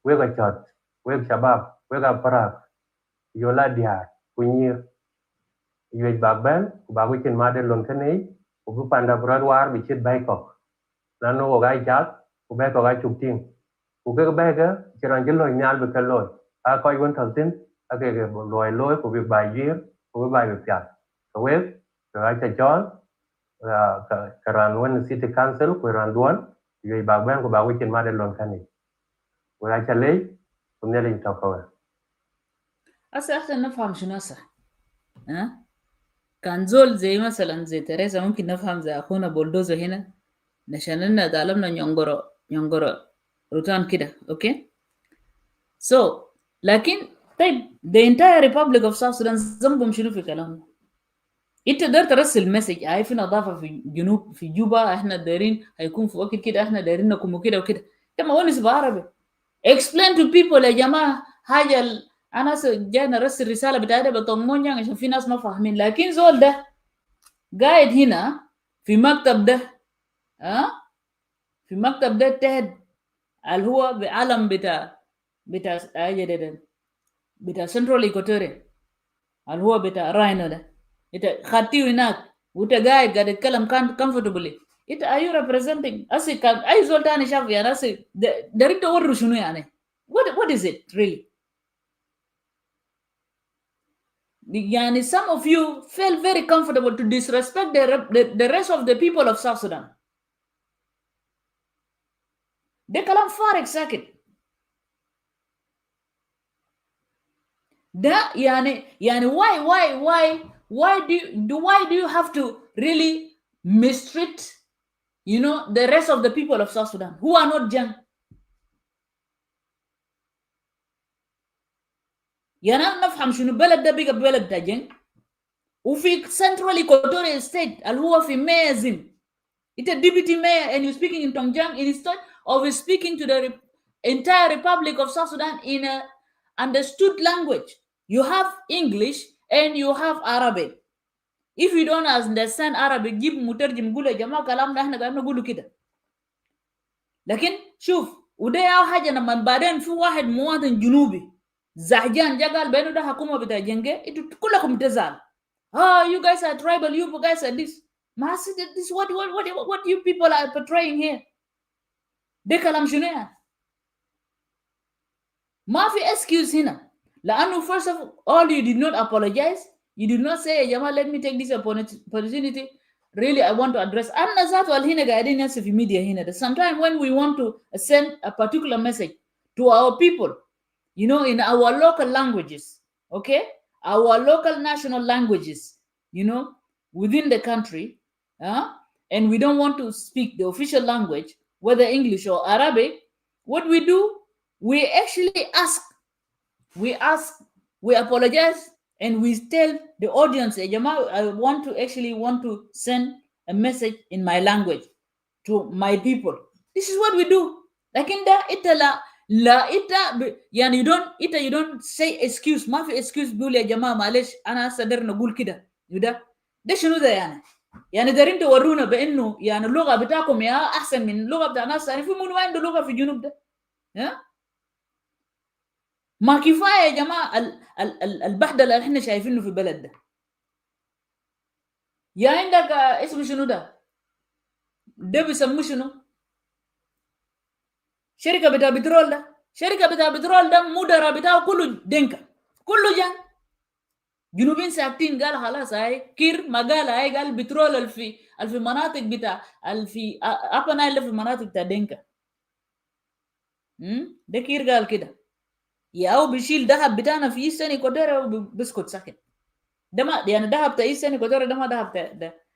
Speaker 14: we ga chot we shabab we ga para yola dia kunyir yej bag ban ku ba ku chen ma de lon kane ku bu panda war bi chet bai ko nanu wo ga chat ku bai ko ga chuk ting ku ke bai ga chiran jelo nyal be kalon a ko yun thal tin a ke loy ku bi bai yir ku bi bai bi pya ko we ga cha chon karan wen city council ku ran duan yej bag ban ku ba ku chen ma de lon kane ku ga cha le ku ne lin to ko
Speaker 1: هسه احسن نفهم شنو هسه كان زول زي مثلا زي تريزا ممكن نفهم زي اخونا بولدوزو هنا نشاننا دالمنا نيونغورو روتان كده اوكي so لكن طيب the entire Republic of South Sudan ذنبهم شنو في كلامه؟ انت تقدر ترسل مسج هاي في نظافه في جنوب في جوبا احنا دايرين هيكون في وقت كده احنا دايرين نكون كده وكده انت ما ونس بعربي explain to people يا جماعه حاجه انا جاي نرسل رساله بتاعتي بطمنوني عشان في ناس ما فاهمين لكن زول ده قاعد هنا في مكتب ده في مكتب ده تحت اللي هو بعلم بتاع سنترال ايكوتوريا اللي هو بتاع راينو ده انت خدتيه هناك وانت قاعد تتكلم كومفورتبلي انت are you representing اسي كان اي زول تاني شاف يعني اسي دارين توروا شنو يعني what is it really يعني some of you feel very comfortable to disrespect the rest of the people of South Sudan ده كلام فارغ ساكت ده يعني why do you have to really mistreat the rest of the people of South Sudan who are not young يعني أنا نفهم شنو بلد ده بقى بلد ده جن وفي Central Equatorial State اللي هو في مازن it's a deputy mayor and you're speaking in Tongjang instead of speaking to the entire Republic of South Sudan in a understood language. You have English and you have Arabic. If you don't understand Arabic جيب مترجم قول يا جماعة كلامنا احنا قاعدين نقوله كده. لكن شوف وده يا حاجة لما بعدين في واحد مواطن جنوبي زعجان جا قال بينه ده حكومة بتاع جنجة انتوا كلكم تزعل. You guys are tribal, you guys are this. This what you people are portraying here. ده كلام شنو يعني؟ ما في excuse هنا. لأنه first of all you did not apologize. You did not say يا جماعة let me take this opportunity. Really I want to address. أنا ذاته هنا قاعدين ناس في media هنا. Sometimes when we want to send a particular message to our people, in our local languages, okay? Our local national languages, within the country, and we don't want to speak the official language, whether English or Arabic, what we do, we actually we apologize, and we tell the audience, I want to send a message in my language to my people. This is what we do. Like in that, you don't say excuse ما في excuse بقول يا جماعة معلش أنا صدر نقول كده ده شنو ده يعني دارين تورونا بأنه اللغة بتاعكم يا أحسن من اللغة بتاع ناس يعني في منو عنده لغة في الجنوب ده ما كفاية يا جماعة البهدلة اللي احنا شايفينه في البلد ده يا عندك اسمه شنو ده بيسموه شنو شركة بتاع بترول ده مدراء بتاعه كله دنكا كله جان جنوبين ساكتين قال خلاص هاي كير ما قال هاي قال بترول الفي مناطق بتاع الفي أبنا اللي في مناطق بتاع دنكا ده كير قال كده يا أو بيشيل ذهب بتاعنا في إيسترن إكوادور بسكت ساكت ده ما يعني ذهب بتاع إيسترن إكوادور ده ما ذهب بتاع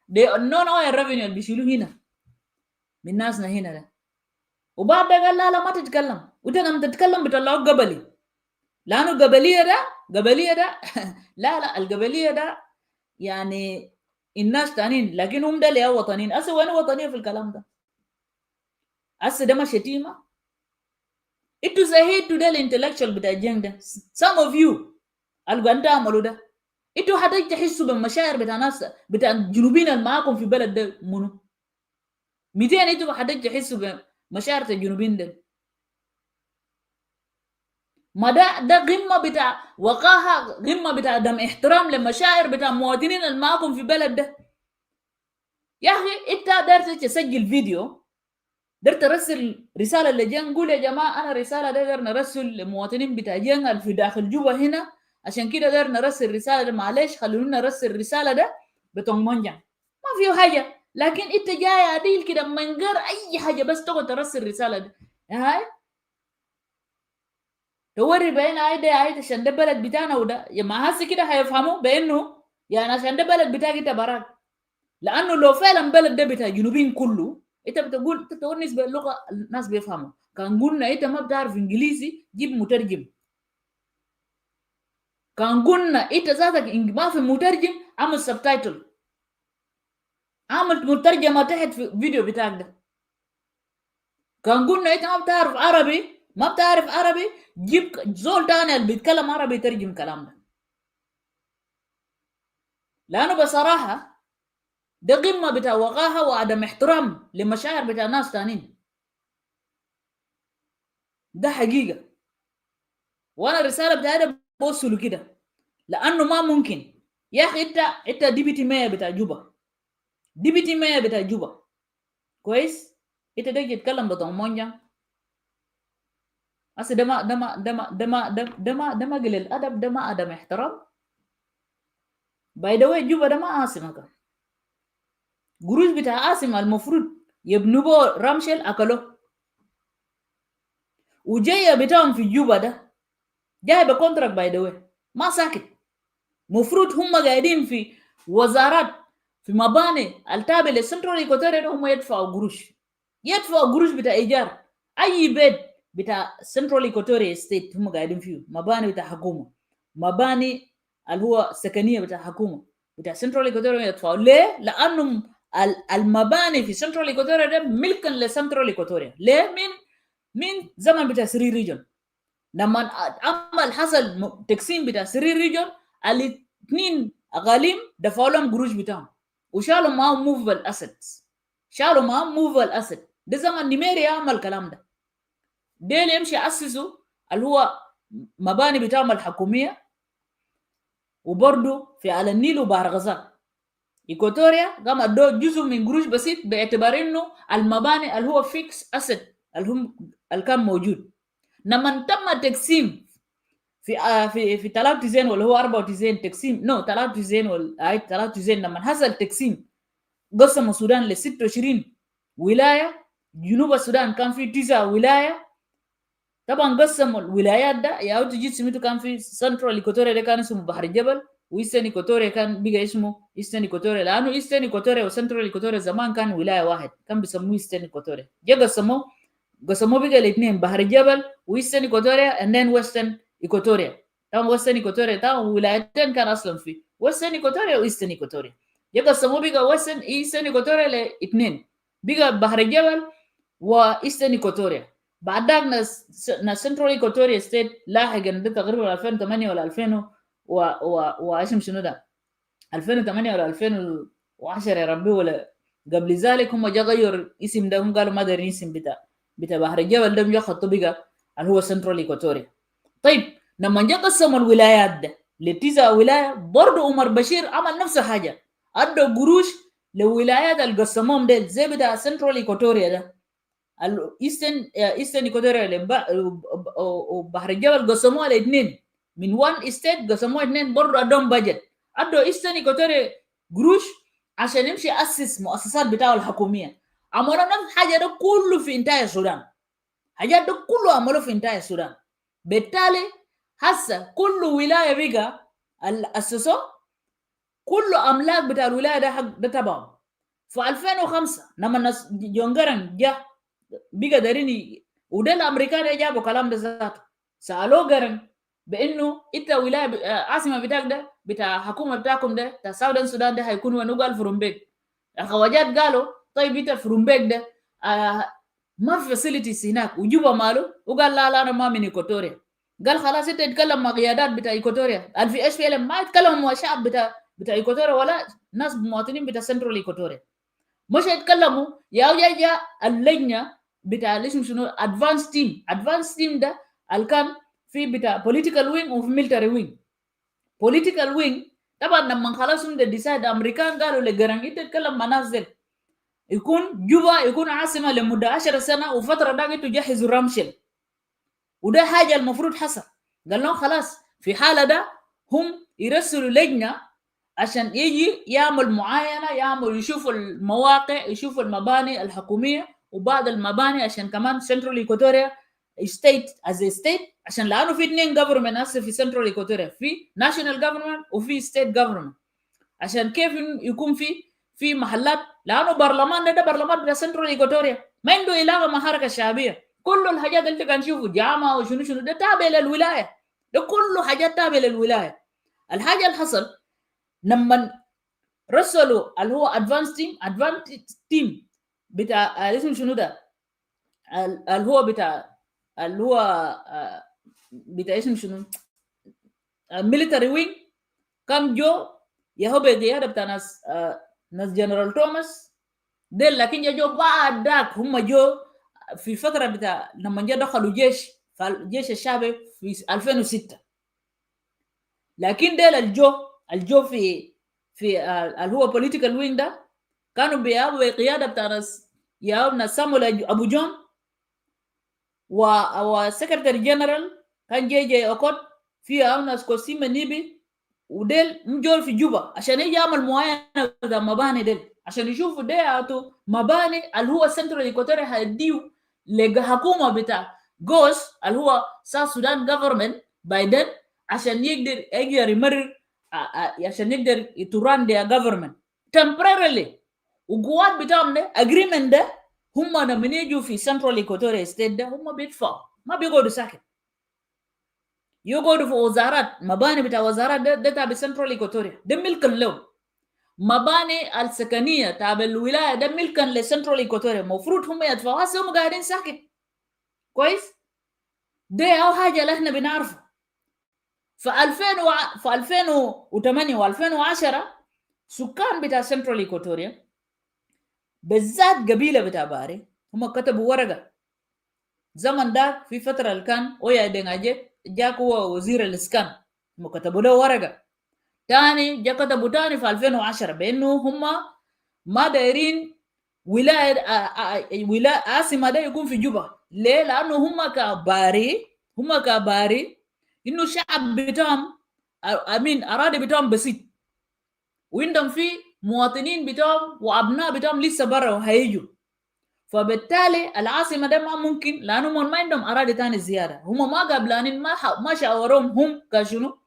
Speaker 1: ده نون أويل ريفينيو اللي بيشيلوه هنا من ناسنا هنا ده وبعد ده قال لا ما تتكلم وانت لما تتكلم بيطلعوك قبلي لانه القبليه ده لا القبليه ده يعني الناس تانيين لكن هم ده اللي وطنيين أسا وين وطنيه في الكلام ده أسا ده ما شتيمه انتوا زهيتوا ده الانتلكشوال بتاع الجنگ ده some of you اللي انت عملوا ده انتوا حتى تحسوا بالمشاعر بتاع ناس بتاع الجنوبيين اللي معاكم في بلد ده منو 200 انتوا حتى تحسوا بمشاعر الجنوبيين ده ما ده قمه بتاع وقاحه قمه بتاع دم احترام للمشاعر بتاع المواطنين اللي معاكم في بلد ده يا اخي انت دارت تسجل فيديو درت ارسل رساله لجان قول يا جماعه انا رساله ده دار نرسل للمواطنين بتاع جان في داخل جوبا هنا عشان كده دار نرسل رساله ده معلش خلونا نرسل الرساله ده بتونجان ما فيه حاجه لكن انت جاي عديل كده من غير اي حاجه بس تقعد ترسل الرساله دي هاي توري بين عايده عشان ده بلد بتاعنا وده يا ما هسه كده هيفهموا بانه يعني عشان ده بلد بتاعك انت براك لانه لو فعلا بلد ده بتاع جنوبين كله انت بتقول تتونس باللغه الناس بيفهموا كان قلنا انت ما بتعرف انجليزي جيب مترجم كان قلنا انت ذاتك ما في مترجم عمل سبتايتل عمل مترجمه تحت في الفيديو بتاعك ده كان قلنا انت ما بتعرف عربي جيب زول تاني اللي بيتكلم عربي يترجم كلام ده لانه بصراحه ده قمه بتاع وقاحه وعدم احترام لمشاعر بتاع ناس تانيين ده حقيقه وانا الرساله بتاعتي بوصله كده لانه ما ممكن يا اخي انت ديبيتي مية بتاع جوبا ديبيتي مية بتاع جوبا كويس انت تيجي تتكلم بطمانجا اصل ده ما قليل الادب ده ما عدم احترام باي ذا واي جوبا ده ما عاصمه قروش بتاع عاصمه المفروض يبنوا رامشل اكلوه وجايه بتاعهم في جوبا ده جاي بكونتراكت باي ذا واي ما ساكت مفروض هم قاعدين في وزارات في مباني التابع للسنترال ايكواتوريا هم يدفعوا قروش بتاع ايجار اي بيت بتاع سنترال ايكواتوريا ستيت هم قاعدين فيه مباني بتاع حكومه مباني اللي هو سكنيه بتاع حكومه بتاع سنترال ايكواتوريا يدفعوا ليه؟ لانه المباني في سنترال ايكواتوريا ده ملكا لسنترال ايكواتوريا ليه؟ من زمن بتاع سري ريجن لما عمل حصل تقسيم بتاع سري ريجن الاثنين اقاليم دفعوا لهم قروش بتاعهم وشالوا معاهم موفبل اسيت ده زمن نيميري عمل الكلام ده ديل يمشي اسسوا اللي هو مباني بتاعهم الحكوميه وبرضه في على النيل وبحر غزال ايكواتوريا قام ادوا جزء من قروش بسيط باعتبار انه المباني اللي هو فيكس اسيت اللي كان موجود لما تم تقسيم في 3 زين ولا هو 4 زين تقسيم 3 زين ولا 3 زين لما حصل تقسيم قسموا السودان ل 26 ولايه جنوب السودان كان في 9 ولايه طبعا قسموا الولايات ده يا تجي سميته كان في سنترال ايكواتوريا ده كان اسمه بحر الجبل وإيسترن ايكواتوريا كان بقى اسمه إيسترن ايكواتوريا لانه إيسترن ايكواتوريا وسنترال ايكواتوريا زمان كان ولايه واحد كان بيسموه إيسترن ايكواتوريا جا قسموه بقى الاثنين بحر الجبل وإيسترن ايكواتوريا and then ويسترن ايكواتوريا طبعا ويسترن ايكواتوريا طبعا ولايتين كان اصلا في ويسترن ايكواتوريا وايسترن ايكواتوريا جا قسموه بقى ويسترن ايسترن ايكواتوريا لاثنين بقى بحر الجبل وايسترن ايكواتوريا بعد ذاك ناس سنترال ايكواتوريا ستيت لاحقا ده تقريبا 2008 ولا 2000 واسم شنو ده 2008 ولا 2010 يا ربي ولا قبل ذلك هم جا غيروا اسم ده هم قالوا ما دارين اسم بتاع بحر الجبل ده جا خطوا بقى اللي هو سنترال ايكواتوريا طيب لما جا قسموا الولايات ده ل9 ولايه برضه عمر بشير عمل نفس الحاجه ادوا قروش للولايات اللي قسموهم ده زي بتاع سنترال ايكواتوريا ده ايسترن ايكواتوريا وبحر الجبل قسموها لاثنين من وان ستيت قسموها اثنين برضه ادوهم بجت ادوا ايسترن ايكواتوريا قروش عشان يمشي اسس مؤسسات بتاعه الحكوميه عملوا نفس الحاجه ده كله في انتاج السودان حاجات ده كله عملوه في انتاج السودان بالتالي هسه كل ولايه بقى اسسوا كل املاك بتاع الولايه ده تبعهم في 2005 لما الناس جونجرن جه بقى دارين وده الامريكان جابوا كلام ده ذاته سالوه قرن بانه انت ولايه عاصمه بتاعك ده بتاع حكومه بتاعكم ده بتاع ساودان السودان ده هيكون وين قال فرومبيك الخواجات قالوا طيب انت فرومبيك ده ما في فاسيلتيز هناك وجوبا ماله وقال لا انا ما من ايكواتوريا قال خلاص انت تتكلم مع قيادات بتاع ايكوتوريا. في SPLM ما يتكلموا مع الشعب بتاع ايكوتوريا ولا ناس مواطنين بتاع سنترال ايكوتوريا. مش يتكلموا يا اللجنه بتاع الاسم شنو ادفانس تيم ده اللي كان في بتاع بوليتيكال وينج وفي ميلتري وينج. بوليتيكال وينج طبعا لما خلاص هم ديسايد امريكان قالوا لجرانج انت تتكلم مع ناس دي يكون جوبا يكون عاصمه لمده 10 سنه وفتره ده تجهزوا رامشل، وده حاجه المفروض حصل. قال لهم خلاص في حاله ده هم يرسلوا لجنه عشان يجي يعمل معاينه، يشوفوا المواقع، يشوفوا المباني الحكوميه وبعض المباني عشان كمان سنترال ايكوتوريا ستيت از ستيت، عشان لانه في اثنين جفرمنت هسه في سنترال ايكوتوريا، في ناشونال جفرمنت وفي ستيت جفرمنت. عشان كيف يكون في محلات، لانه برلمان ده برلمان بتاع سنترال ايكوتوريا ما عنده علاقه مع حركه الشعبيه. كل الحاجات اللي كان نشوفه جامعه وشنو ده تابع للولايه، ده كله حاجات تابع للولايه. الحاجه اللي حصل لما رسلوا اللي هو ادفانس تيم بتاع اسمه شنو ده اللي هو بتاع اسمه شنو ميليتري وينج، كم جو يهو بقياده بتاع ناس جنرال توماس ديل، لكن جو بعد ذاك هم جو في فتره بتاع لما جا دخلوا الجيش الشعبي في 2006. لكن ديل الجو في اللي هو بوليتيكال وينج ده كانوا بيابوا قياده بتاع ناس سامويل ابو جون وسكرتير جنرال كان جي اوكوت في ناس كوسيما نيبي، وديل مجول في جوبا عشان يجي يعمل معاينه بتاع مباني ديل عشان يشوفوا دياتو مباني اللي هو سنترال ايكوتوريا هيديو لحكومه بتاع جوس اللي هو ساوث سودان جفرمنت بايدن عشان يقدر يمرر عشان يقدر يتران their government temporarily. وقوات بتاعهم ده agreement ده هم لما يجوا في سنترال ايكوتوريا ستيت ده هم بيدفعوا، ما بيقعدوا ساكت، يقعدوا في وزارات، مباني بتاع وزارات ده تابع سنترال ايكوتوريا، ده ملكا لهم. مباني السكنيه تابع الولايه ده ملكا لسنترال ايكوتوريا، المفروض هم يدفعوا. هسه هم قاعدين ساكت كويس. ده او حاجه اللي احنا بنعرفه. في 2008 و2010 سكان بتاع سنترال ايكوتوريا بالذات قبيله بتاع باري هم كتبوا ورقه زمن ده في فتره اللي كان ويا دنجاجي جاك هو وزير الاسكان، هم كتبوا له ورقه تاني، جا كتبوا تاني في 2010 بانه هم ما دايرين ولايه عاصمه ده يكون في جوبا. ليه؟ لانه هم كباري انه الشعب بتاعهم اراضي بتاعهم بسيط، وعندهم في مواطنين بتاعهم وابناء بتاعهم لسه برا وهيجوا، فبالتالي العاصمه ده ما ممكن، لانهم ما عندهم اراضي تاني زياده، هم ما قابلانين، ما شاوروهم هم كشنو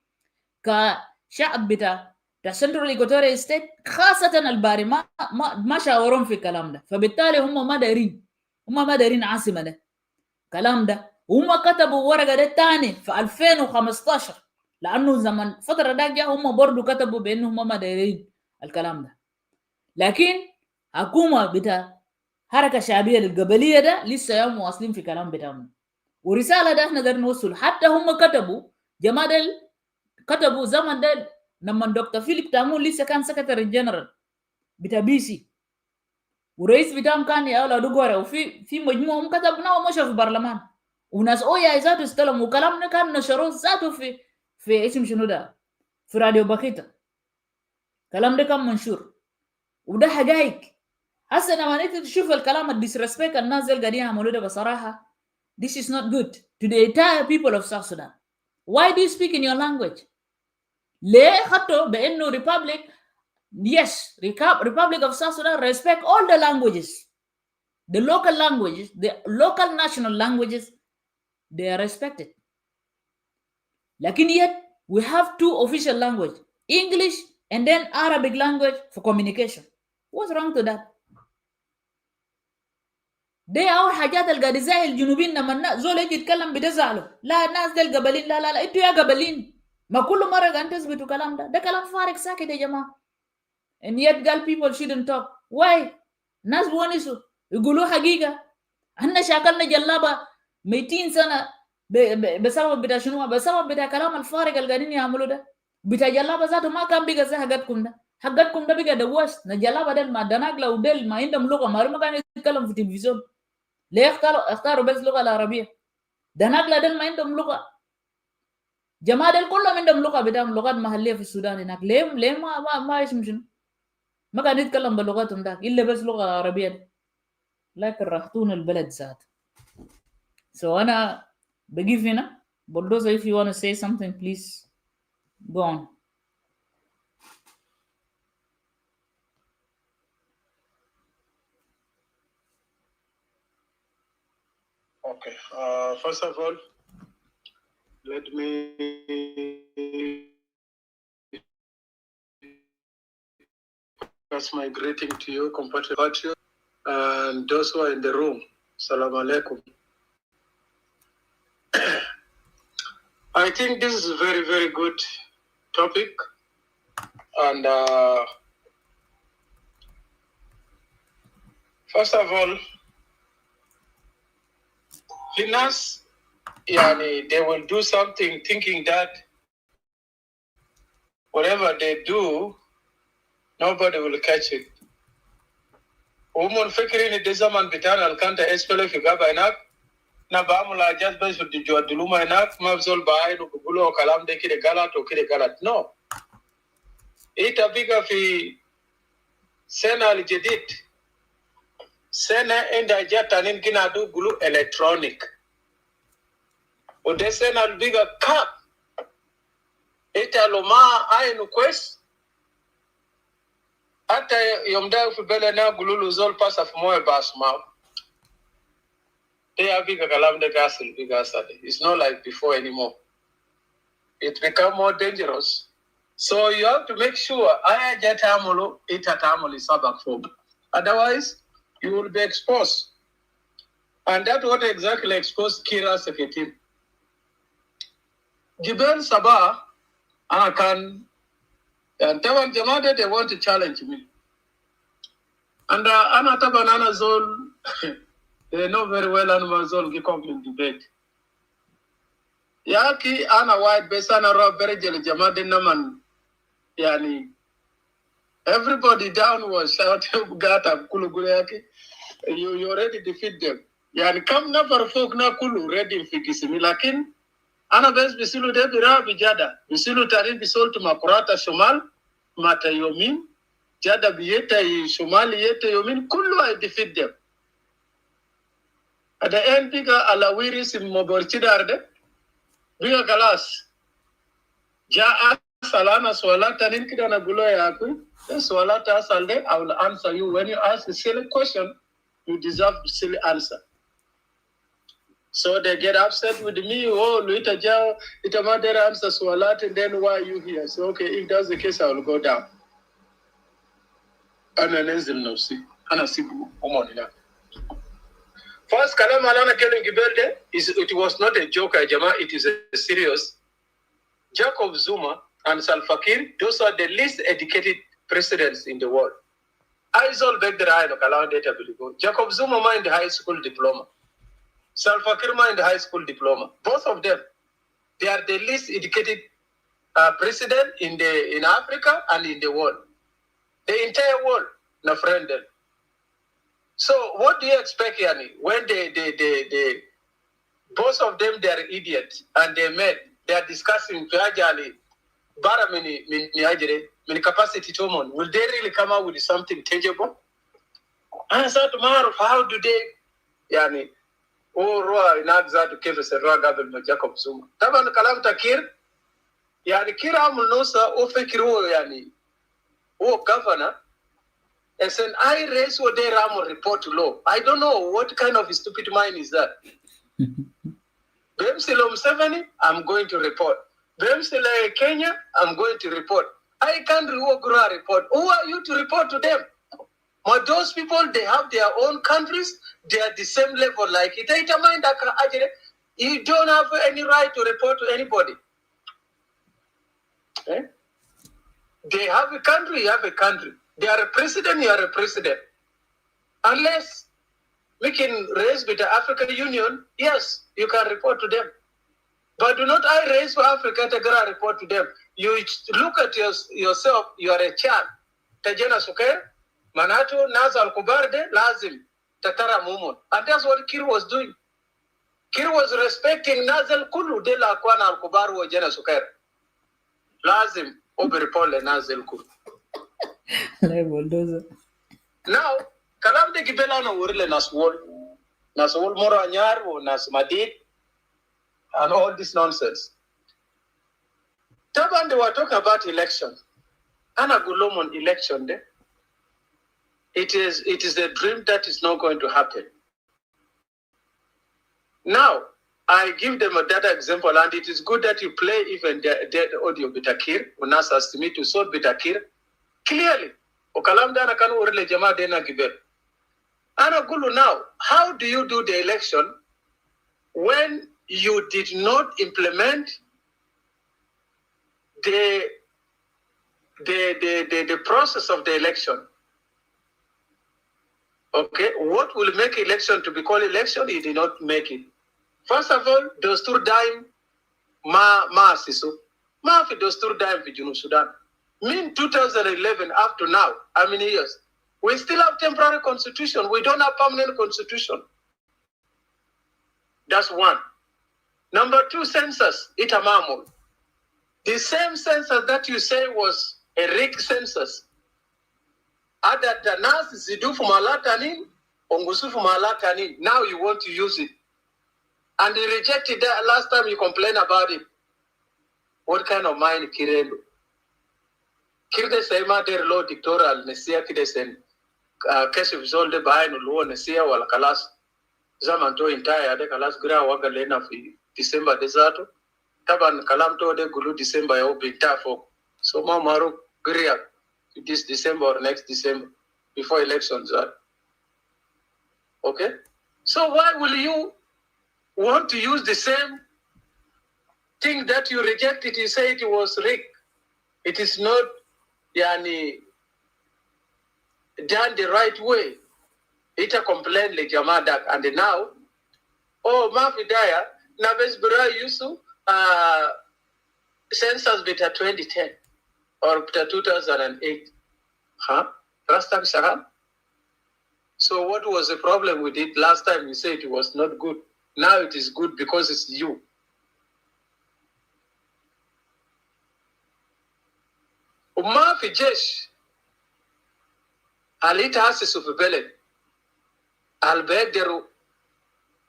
Speaker 1: كشعب بتاع سنترال ايكوتوريا ستيت، خاصه الباري ما شاوروهم في الكلام ده. فبالتالي هم ما دايرين عاصمه ده كلام ده. وهم كتبوا ورقه ده تاني في 2015 لانه زمن فتره ده جاء هم برضو كتبوا بانه هم ما دايرين الكلام ده. لكن حكومه بتاع حركه شعبيه للقبليه ده لسه يوم مواصلين في كلام بتاعهم. ورساله ده احنا نقدر نوصل، حتى هم كتبوا جماعه كتبوا زمن ده لما دكتور فيليب تامون لسه كان سكرتير جنرال بتاع BC ورئيس بتاعهم كان يا اولاد غورا، وفي مجموعه هم كتبناه ومشى في البرلمان، وناس اويا ذاته استلموا وكلامنا كان نشروه ذاته في اسم شنو ده في راديو باكيتا، كلام ده كان منشور وده حقائق. هسه لما انت تشوف الكلام الديسريسبكت الناس اللي قاعدين يعملوا ده بصراحه this is not good to the entire people of South Sudan. Why do you speak in your language? ليه خطوا بانه republic yes Republic of South Sudan respect all the languages, the local languages, the local national languages, they are respected. Lakin yet we have two official language, English and then Arabic language for communication. What's wrong to that? دي اول حاجات اللي قاعد يزعل الجنوبيين لما زول يجي يتكلم بتزعلوا. لا الناس دي القبلين، لا انتوا يا قبلين ما كل مره قاعد تثبتوا كلام ده كلام فارغ ساكت يا جماعه. and yet قال people shouldn't talk. why؟ ناس بونسوا يقولوا حقيقه. احنا شاكلنا جلابه 200 سنه بسبب بتاع شنو؟ بسبب بتاع كلام الفارغ اللي قاعدين يعملوا ده. بتاع جلابه ذاته ما كان بقى زي حقتكم ده. حقتكم ده بقى دواش. نجلابه ديل ما دناقله وديل ما عندهم لغه، ما كانوا يتكلموا في التلفزيون. ليه اختاروا بس اللغه العربيه؟ دناقله ديل ما عندهم لغه. جماعه ديل كلهم عندهم لغه بتاعهم، لغات محليه في السودان هناك. ليه ما اسم شنو؟ ما كانوا يتكلم بلغتهم ده الا بس لغه عربيه. لكن رحتونا البلد ذات. So أنا بجيب هنا. Bulldozer, if you want to say something, please go on.
Speaker 8: Okay. First of all, let me pass my greeting to you, compatriots, and those who are in the room. Assalamu alaikum. I think this is a very, very good topic. And first of all, Finas, they will do something thinking that whatever they do, nobody will catch it. فكرين الزمن بتاعنا الكانت اسفل في غابة هناك نبعمل حاجات بس في الدلومة هناك ما بزول بعين وبقولوا كلام ده كده غلط وكده غلط. No. بقى في سنة الجديد سنة عند حاجات تانين كنا بقولوا إلكترونيك وده سنة بقى كاب لو ما عين كويس حتى يوم ده في بلدنا بقولوا له زول باسا في مويه باسماء. It's not like before anymore. It become more dangerous. So you have to make sure otherwise you will be exposed. And that's what exactly exposed Kiir Sekretim. Jibel Sabah, Anakan, and Tawan Jamada, they want to challenge me. And Anatabanana Zone, they know very well Anamazon Gikom in debate. Yaki Ana White Besana Rob Berejel Jamade Naman Yani. Everybody down was shouting Gata Kuluguyaki. You already defeat them. Yani come never folk na Kulu ready fikisimi lakin Ana Bes Bisilu de Bira Bijada. Bisilu Tarin Bisol to Makurata Shomal, Mata Yomin, Jada Bieta Shomali Yeta Yomin, Kulu I defeat them. At the end, Biga Alawiris in Moborchidarde, Biga Galas, Ja Salana Swalata Ninkidana Guloyaku, Swalata Salde, I will answer you. When you ask a silly question, you deserve a silly answer. So they get upset with me, oh, Luita Jao, Itamada answer Swalata, and then why are you here? So, okay, if that's the case, I will go down. And then no see. And I see Omonina. First, Kalam Alana Kelen Gibelde, it was not a joke, Jama, it is a serious. Jacob Zuma and Salva Kiir, those are the least educated presidents in the world. I all beg the eye of Kalam data will Jacob Zuma mind the high school diploma. Salva Kiir mind the high school diploma. Both of them, they are the least educated president in Africa and in the world. The entire world, na friend. So what do you expect, Yani? When they both of them, they are idiots, and they met. They are discussing gradually. Bara mini capacity to mon. Will they really come out with something tangible? And so tomorrow, how do they, Yani? Oh, Roa inagza to give us a raw government Jacob Zuma. Taban kalam takir. Yani Kiir amul nosa ofekiru Yani. Oh, governor. As an I raise what they ram report to law. I don't know what kind of stupid mind is that. Bemsilo 70, I'm going to report. Bemsilo Kenya, I'm going to report. I can't report. Who are you to report to them? But those people, they have their own countries. They are the same level like it. You don't have any right to report to anybody. Eh? They have a country, you have a country. They are a president, you are a president. Unless we can raise with the African Union, yes, you can report to them. But do not I raise for Africa to get a report to them. You look at yourself, you are a child. Tajena Suker, Manato, Nazal Kubarde, Lazim, Tatara Mumun. And that's what Kiir was doing. Kiir was respecting Nazal Kulu de la Kwana Al Kubaru Jena Suker. Lazim, Oberipole Nazal Kulu. Now, Kalam de Gibela no Urle Naswol Moro Anyar or Nasmadid and all this nonsense. Taban, they were talking about election. Anna Gulomon election day. It is a dream that is not going to happen. Now, I give them a data example, and it is good that you play even the audio Bitakir, Unas asked me to solve Bitakir clearly. Okalamdana kan urele jama dena gibel. Anna Gulu, now, how do you do the election when you did not implement the process of the election? Okay, what will make election to be called election? He did not make it. First of all, Dostur Daim ma Sisu. Ma fi Dostur Daim fi Junub Sudan. Mean 2011 up to now, how many years? We still have temporary constitution. We don't have permanent constitution. That's one. Number two, census, itamamul. The same census that you say was a rigged census. Adatanas zidu fumalatanin, ongusu fumalatanin. Now you want to use it. And they rejected that last time you complained about it. What kind of mind Kirelu? Kirde Sema der law dictatorial Nesia Kidesen Kesif Zolde Bain Luo Nesia wala Kalas Zamanto entire de Kalas Gra Wagalena fi December Desato. Taban Kalamto de Gulu December ya Bintafo. So Mamaru Gria this December or next December before elections are. Okay? So why will you want to use the same thing that you rejected? You say it was rigged. It is not yani done the right way. It a complaint like Yamadak and now Mafidaya Naves Bura Yusu census beta 2010 or beta 2008. Huh? Rastak Shaham. So what was the problem with it? Last time you said it was not good. Now it is good because it's you. Uma fi jesh alita asisu fi beled albegderu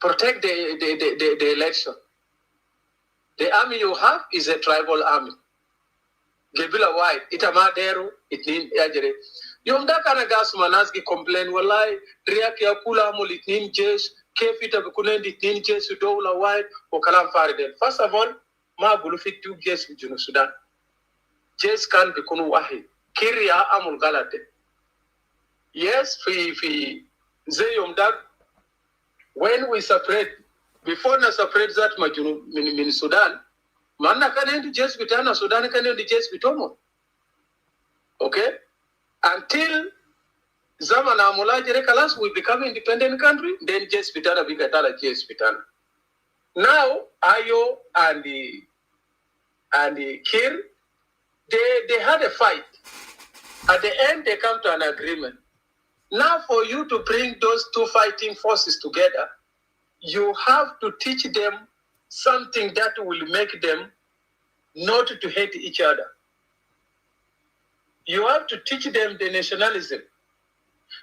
Speaker 8: protect the election. The army you have is a tribal army. Gebila white itama deru itnin yajere. Yom da kana gas manasgi complain walai riak ya kula mul itnin jesh kefita bikunen itnin jesh dowla white o kalam faridel. First of all, ma gulu fi two jesh fi Junub Sudan. Jesh kan bikunu wahi. Kiria amul galate. Yes, fi zayom da when we separate, before na separate that majunu min Sudan, manna kanendi jesh bitana Sudan kanendi jesh bitomo. Okay? Until Zamana Mulajere Kalas will become independent country, then jesh bitana bigatala jesh bitana. Now Ayo and the Kiir, they had a fight. At the end, they come to an agreement. Now, for you to bring those two fighting forces together, you have to teach them something that will make them not to hate each other. You have to teach them the nationalism.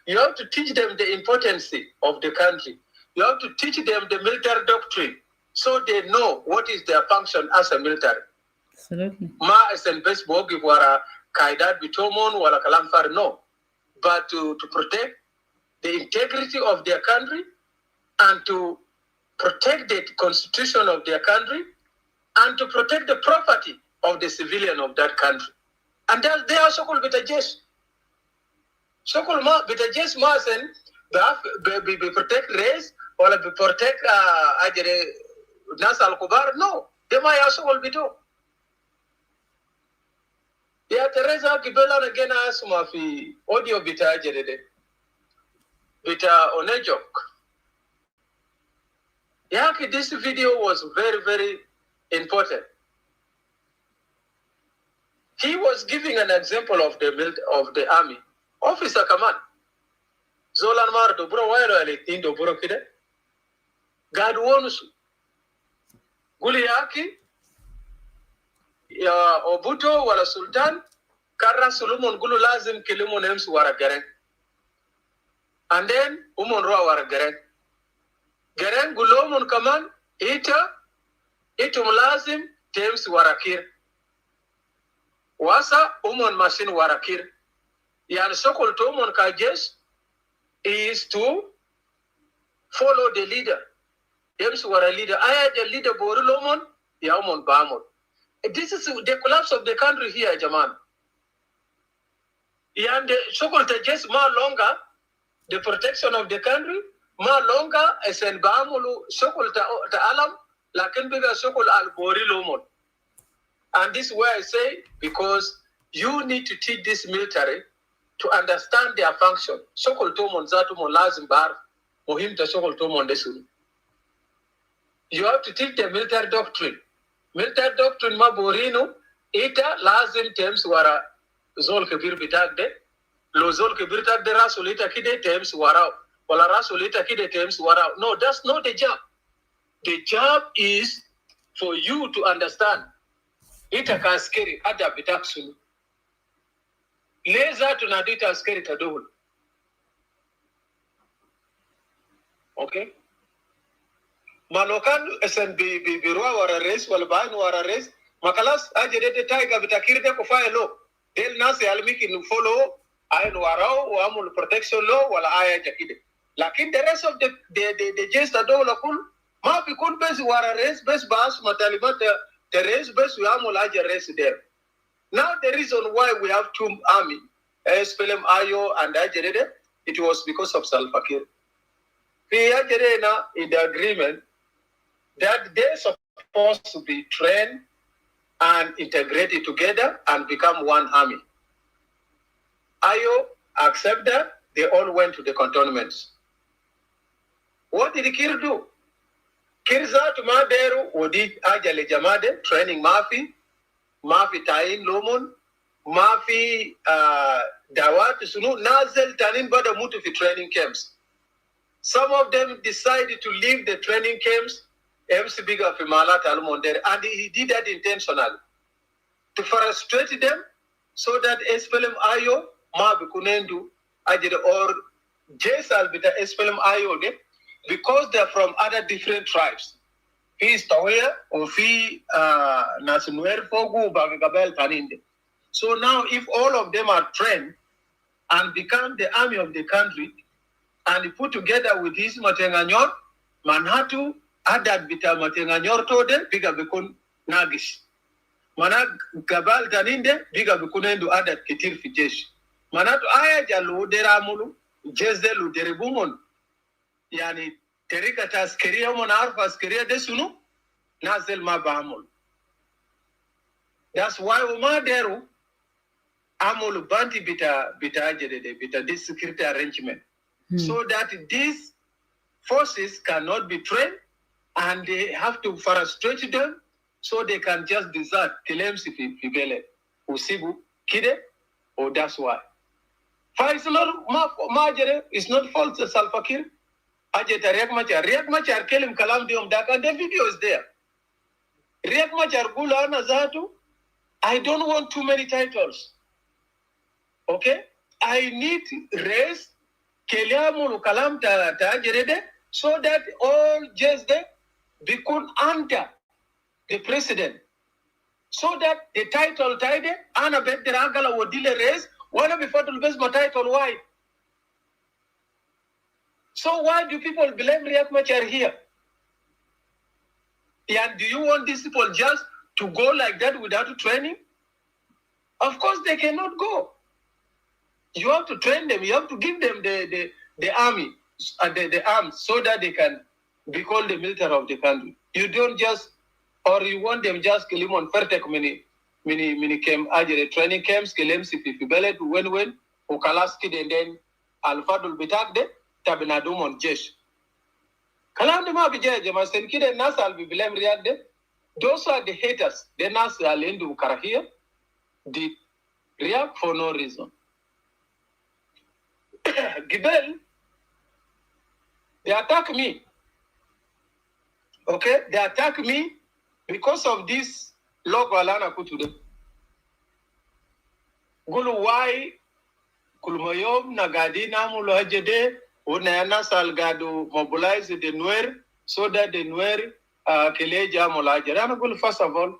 Speaker 8: You have to teach them the importance of the country. You have to teach them the military doctrine so they know what is their function as a military.
Speaker 1: Absolutely.
Speaker 8: Ma as in best bogi wara kaidat bitomon wala kalamfar no, but to protect the integrity of their country and to protect the constitution of their country and to protect the property of the civilian of that country. And they are so-called bitajesh. So-called bitajesh masen be protect race or be protect ajere nas al-kubar. No, they might also called bito. Yeah, Teresa Kibela again asuma fi audio bita ajere bita onejok. Yeah, this video was very, very important. He was giving an example of the army. Officer command. Zolan mar do bro wailo ale tindo bro kide. God wants guli yaki ya Obuto wala Sultan karra Solomon gulu lazim kilimu nems wara gereng. And then umon roa wara gereng. Gereng gulomon kaman itum lazim tems warakir. Wasa umon machine warakir. Yani sokol to umon kajes is to follow the leader. Tems wara leader. Aya the leader boru lomon ya umon bamon. This is the collapse of the country here, Jaman. And sokol tajes ma longer the protection of the country, ma longer as en bamulu sokol ta alam lakin biga sokol al bori lomon. And this is where I say, because you need to teach this military to understand their function. Sokol tomon zatu mon lazim bar mohim ta sokol tomon desu. You have to teach the military doctrine. Military doctrine ma borino ita lazim tems wara zol kebir bitagde. Lo zol kebir tagde rasulita kide tems wara wala rasulita kide tems wara. No, that's not the job. The job is for you to understand. Ita ka askeri ada bitaksunu. Leza tunadita askeri tadohul. Okay? Malokan esen biruwa wara res wala bain wara res makalas ajedete taiga bitakirde kufaya lo. Del nasi almiki nu follow ayin warao wa amul protection law wala aya jakide. Lakin the rest of the gist adola kul ma bikun bes wara res bes bas matalimat the res bes we amul aja res there. Now the reason why we have two army, Splm Ayo and Ajerede, it was because of Salva Kiir. In the agreement that they're supposed to be trained and integrated together and become one army. Ayo accept that, they all went to the cantonments. What did Kiir do? Kiir zatu maderu wodi ajale jamade, training Mafi Tain Lomon, Mafi Dawat Sunu, Nazel Tanin Bada Mutu fi training camps. Some of them decided to leave the training camps, MC Biga Fimala Talmonder, and he did that intentionally to frustrate them so that Splm Ayo, Ma Bikunendu, Ajid or Jesal Bita Splm Ayo, because they're from other different tribes. Fi Stawea or Fi Nasunwer Fogu Bagabel Paninde. So now, if all of them are trained and become the army of the country, and put together with his Matenganyor, Manhatu, Adat Bita Matenganyor Tode, Biga Bikun Nagish. Manat Gabal Taninde, Biga Bikunendu Adat Kitir Fijesh. Manatu Ayajalu Deramulu, Jezelu Deribumon, Yani Terikatas Keria Monarfas Keria Desunu, Nazel Mabamul. That's why Umaderu Amul Banti Bita Ajede, Bita this security arrangement. So that these forces cannot be trained and they have to frustrate them so they can just desert Kilemsi Pibele, Usibu, Kide, or that's why. Faisal Majere is not false Salva Kiir. Ajeta Riek Machar Kelim Kalam Diom Daka, the video is there. Riek Machar Gula Nazatu, I don't want too many titles. Okay? I need race. Keliamulu kalam ta Jerede, so that all just they become under the president. So that the title tied Anna Bet the Ragala would deal a race, one of the fatal best my title why. So why do people blame Riek Machar here? And do you want these people just to go like that without training? Of course they cannot go. You have to train them. You have to give them the army, the arms, so that they can be called the military of the country. You don't just, or you want them just kilimon fertek mini camp, ajere training camps, kilem si pipibele to when ukalaski then alfadul bitagde tabinadum on jesh. Kalam de ma bije jama sen kide nasal bi bilem riagde Those are the haters. Then as Alendu Karahia did react for no reason. Gibel, they attack me. Okay, they attack me because of this logo Alana put to them. Gulu why Kulmayom Nagadi Namulo Hajede Unayana Salgado mobilize the Nuer so that the Nuer Keleja Molaja. First of all,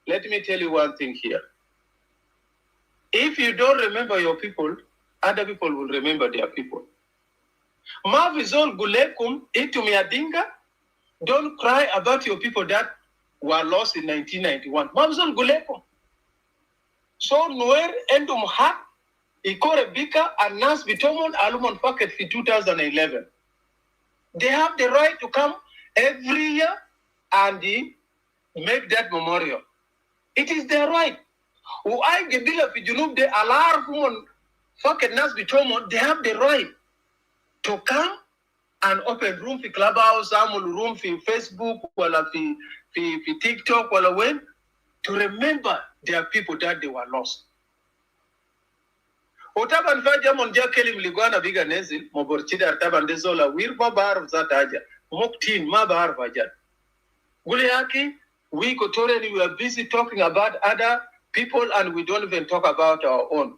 Speaker 8: let me tell you one thing here. If you don't remember your people, other people will remember their people. Mavizol Gulekum Itumiadinga, don't cry about your people that were lost in 1991. Mavizol Gulekum. So Nuer Endum Hat, Ikore Bika, and Nas Bitomon Alumon Packet for 2011. They have the right to come every year and make that memorial. It is their right. Why the bill of Junub, the alarm Packet Nas Bitomon, they have the right to come and open room for Clubhouse, room for Facebook, or for TikTok, or when, to remember their people that they were lost. Otaban faja monja kelim ligwana biga nezil moborchida taban dezola wir babar zataja muktin ma bahar faja. Guliaki we Kotoreni we are busy talking about other people and we don't even talk about our own.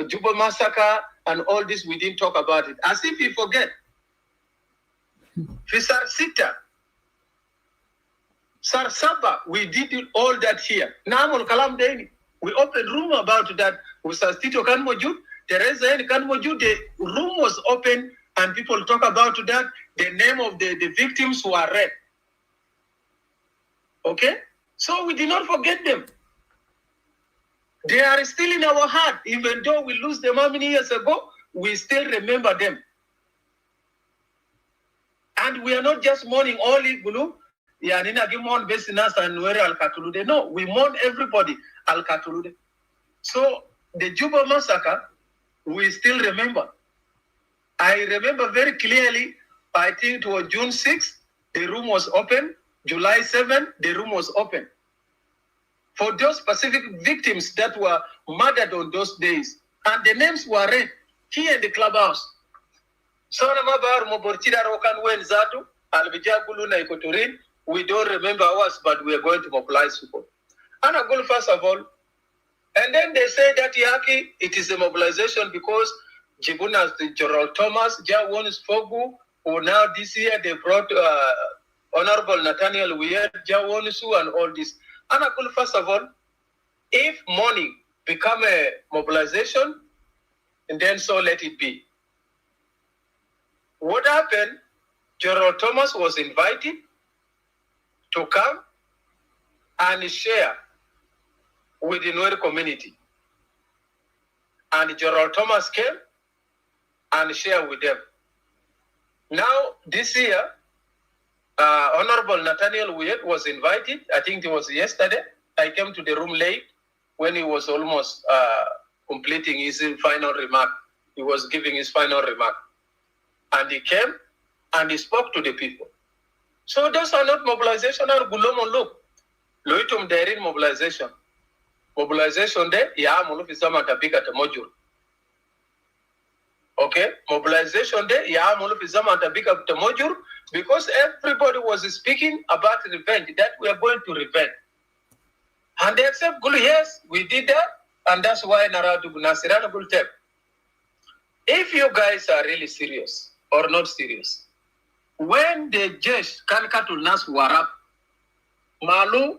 Speaker 8: Juba massacre and all this we didn't talk about it as if we forget. Fisar Sita, Sar Saba, we did all that here. Namol Kalam Deni, we opened room about that. Usas Tito Kanmoju, Teresa Kanmoju, the room was open and people talk about that. The name of the victims who are read. Okay? So we did not forget them. They are still in our heart. Even though we lose them how many years ago, we still remember them. And we are not just mourning only Gulu, Yanina Gimon Besinas and Nuere Al Katulude. No, we mourn everybody Al Katulude. So the Juba massacre, we still remember. I remember very clearly, I think it was June 6th, the room was open. July 7th, the room was open. For those specific victims that were murdered on those days. And the names were read here in the clubhouse. So we don't remember ours, but we are going to mobilize people. And I go first of all, and then they say that Yaki, it is a mobilization because Jibunas, the Gerald Thomas, Jawonis Fogu, who now this year they brought Honorable Nathaniel Weir, Jawonisu, and all this. And I go first of all, if money become a mobilization, and then so let it be. What happened? Gerald Thomas was invited to come and share with the Nuer community. And Gerald Thomas came and shared with them. Now, this year, Honorable Nathaniel Weir was invited. I think it was yesterday. I came to the room late when he was almost completing his final remark. He was giving his final remark. And he came and he spoke to the people. So those are not mobilization or gulomo look. Loitum there in mobilization. Mobilization there, yeah, mulufisama tapika temojur. Okay, mobilization there, yeah, mulufisama tapika temojur, because everybody was speaking about revenge, that we are going to revenge. And they accept, yes, we did that, and that's why Naradu Nasirana will tell. If you guys are really serious or not serious, when the judge can katul nas warap, malu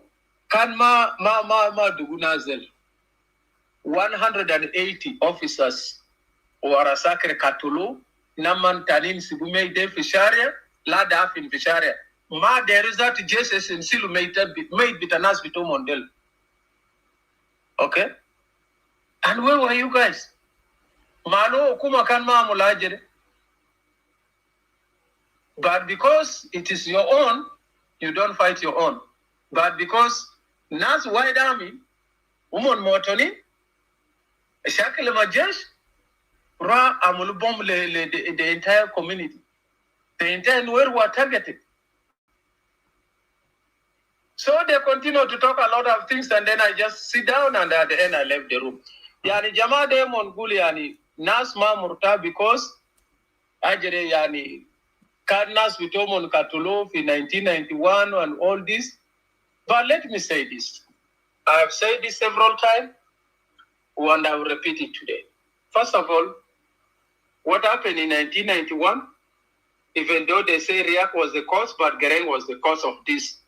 Speaker 8: kan ma dugunazel, 180 officers were sakre katulu, naman tanin sibume de fisharia, la dafin fisharia. Ma there is that Jesus in silu made bitanas bito mondel. Okay? And where were you guys? Malo kuma kan ma mulajere. But because it is your own, you don't fight your own. But because Nas White Army, Umon Motoni, Shakil Majesh, Ra Amulubom the entire community. The entire world were targeted. So they continue to talk a lot of things, and then I just sit down, and at the end I left the room. Yani Jama de Monguli yani Nasma Murta because Ajere yani Karnas Vitomon Katulov in 1991 and all this. But let me say this. I have said this several times, and I will repeat it today. First of all, what happened in 1991, even though they say Riak was the cause, but Gereng was the cause of this.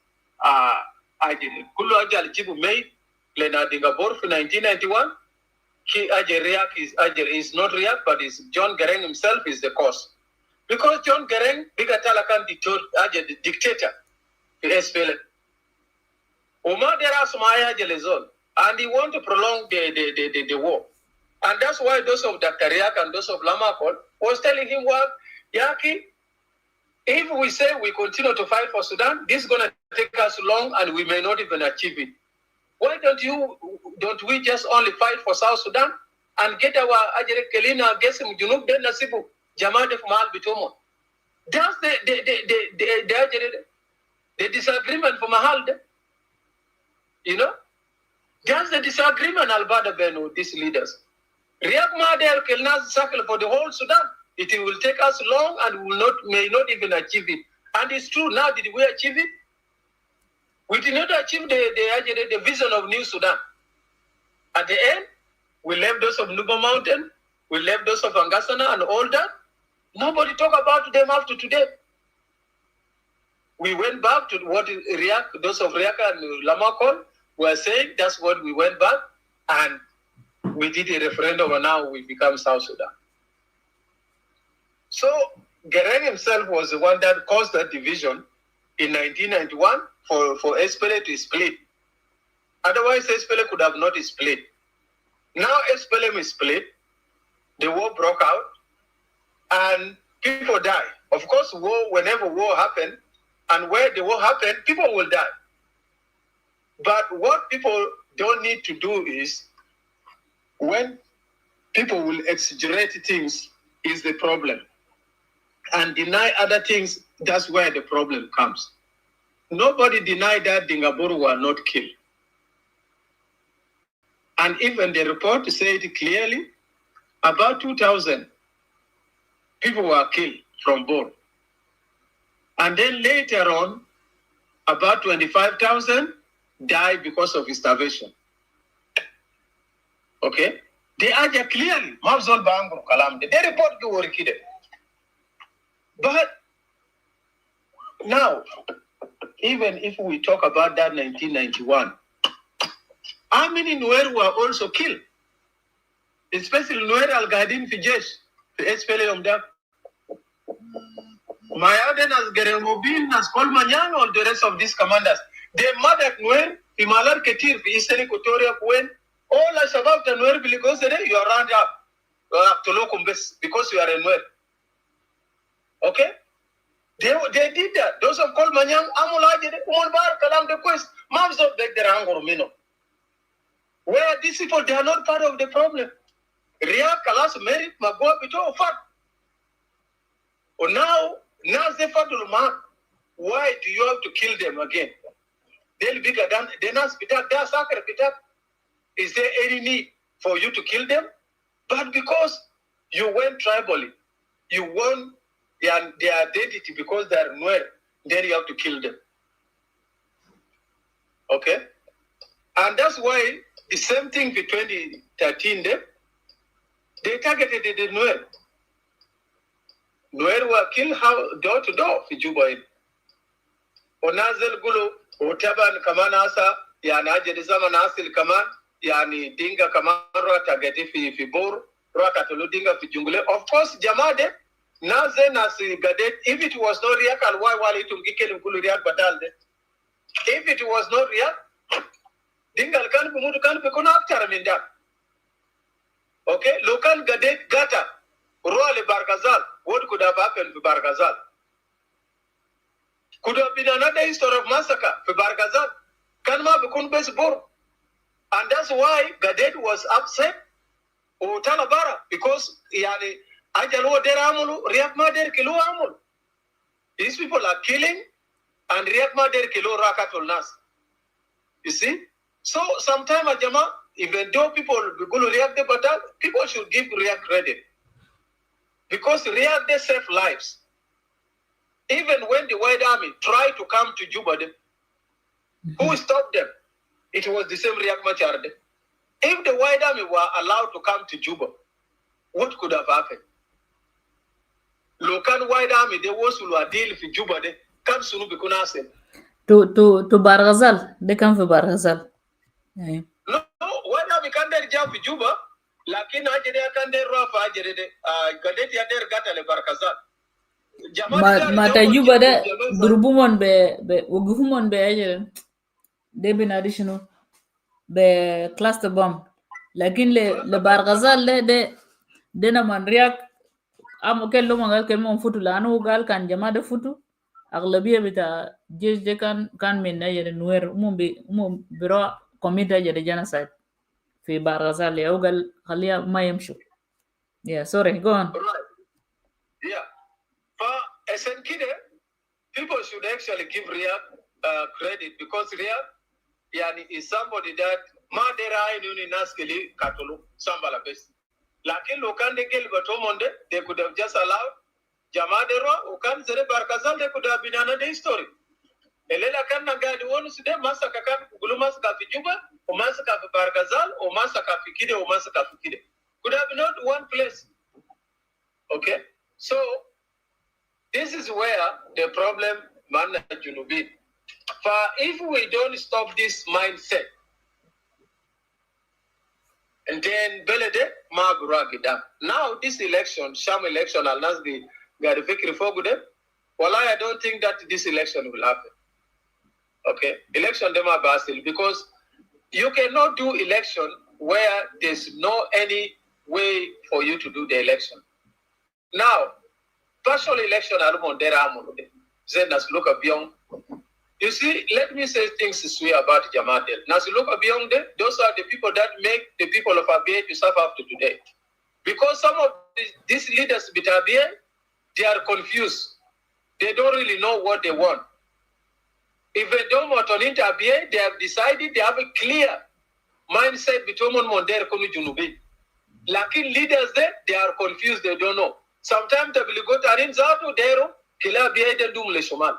Speaker 8: Kulu Ajal Chibu made Lena Dingabor for 1991. Riak is not Riak, but is John Gereng himself is the cause. Because John Gereng, Bigatalakan the dictator, the SPLM. Omar Deras Maya Jelezon, and he want to prolong the war. And that's why those of Dr. Riak and those of Lamakol was telling him, well, Yaki, if we say we continue to fight for Sudan, this is going to take us long and we may not even achieve it. Why don't we just only fight for South Sudan and get our Ajere Kelina, Gesim Junub, then Nasibu, Jamad of Mal Bitomo? That's the disagreement for Mahal. You know? That's the disagreement Albada Beno, these leaders. Riak Mader Kelnas circle for the whole Sudan. It will take us long and may not even achieve it. And it's true now, did we achieve it? We did not achieve the vision of New Sudan. At the end, we left those of Nuba Mountain, we left those of Angasana and all that. Nobody talk about them after today. We went back to what Riak, those of Riak and Lamakol were saying. That's what we went back, and we did a referendum, and now we become South Sudan. So Gereng himself was the one that caused that division in 1991 for SPLM to split. Otherwise, SPLM could have not split. Now SPLM is split, the war broke out, and people die. Of course, war, whenever war happens, and where the war happened, people will die. But what people don't need to do is, when people will exaggerate things, is the problem. And deny other things, that's where the problem comes. Nobody denied that Dingaburu were not killed. And even the report said clearly, about 2,000 people were killed from Bor. And then later on, about 25,000 died because of starvation. Okay? They are clearly, Mavzol Bangu Kalam, they report you were killed. But now, even if we talk about that 1991, how many Nuer were also killed? Especially Nuer Al-Gadin Fijesh, the SPLM there. Mayaden as Geremobin, as Kolmanyang, or the rest of these commanders. They murdered Nuer, Imalar Ketir, Eastern Equatoria, when all Al-Shabaab the Nuer because you are round up to Lokumbes because you are a Nuer. Okay? They did that. Those of Kolmanyang, Amulaji, Umanbar, Kalam, the quest, Moms of Begderang or Mino. Where these people, they are not part of the problem. Ria, Kalas, Merit, Magua, Pito, Fat. Now they Fatul Mark. Why do you have to kill them again? They'll be done. Is there any need for you to kill them? But because you went tribally, you want their identity because they are Nuer, then you have to kill them. Okay? And that's why the same thing for 2013, they targeted the Nuer. Nuer were killed door to door for Juba. Onazel Gulu, Otaban Kamanasa, Yana Jedizama Nasil Kaman, Yani Dinga Kamarua Tagati Fibor, Rakatulu Dinga Fijungle. Of course, Jamade, Naze Nasi Gadet, if it was not Riak, why Wali to Gikel Kuluria Batalde? If it was not Riak, Dingal can Pumukan Pekuna Taraminda. Okay, local Gadet Gata, Roale Bargazal, what could have happened to Bargazal? Could have been another history of massacre for Bargazal. Kanma Bekun Besbor. And that's why Gadet was upset or Talabara because Yani Ajalo Deramulu, Riakma Der Kilo Amul. These people are killing and Riakma Der Kilo Rakatul Nas. You see? So sometimes, Ajama, even though people will react, but people should give react credit. Because react, they save lives. Even when the White Army tried to come to Juba, who stopped them? It was the same Riek Machar. If the White Army were allowed to come to Juba, what could have happened? Local White Army, they was to deal with Juba, they come soon because
Speaker 1: to Barghazal, they come for Barghazal.
Speaker 8: No, White Army can't there jump to Juba, lakini ajere can't there rafa ajere gadeti ader gatale Barghazal.
Speaker 1: Mata Juba da durubumon be ugufumon be ajere. They been additional be cluster bomb. Lakin le Barghazal de na man Riek am kello mangal kelmo futu lanu gal kan jama de futu aglabiya bita jesh de kan min na yere nuer umum biro komita jere genocide fi Barghazal ya ugal khaliya ma yamshu. Yeah, sorry, go on.
Speaker 8: Right. Yeah. For SNKide, people should actually give Riek credit because Riek is somebody that Madera in Naskeli Katulu, Sambala best. Lakin Lokande Gel Batomonde, they could have just allowed Jamadero, Ukan Zere Barkazal, they could have been another story. Elela kan nagadi wonu sude masaka kan gulumas ka fi Juba, o masaka fi Barkazal, o masaka fi Kide, o masaka fi Kide. Could have not one place. Okay? So this is where the problem managed to be. For if we don't stop this mindset, and then Belede Maguragida. Now this election, Sham election, Al Nasdi Garifikri Fogude, well, I don't think that this election will happen. Okay? Election Dema Basil, because you cannot do election where there's no any way for you to do the election. Now, partial election Zenas look beyond. You see, let me say things this way about Jamadel. Now, look beyond them, those are the people that make the people of Abiy to suffer up to today. Because some of these leaders with Abiy, they are confused. They don't really know what they want. If they don't want to enter Abiy, they have decided they have a clear mindset between Mondere Kunu Junubi. Lakin leaders there, they are confused, they don't know. Sometimes they will go to Arin Zato, Dero, Kila Biede Dumle Shomal.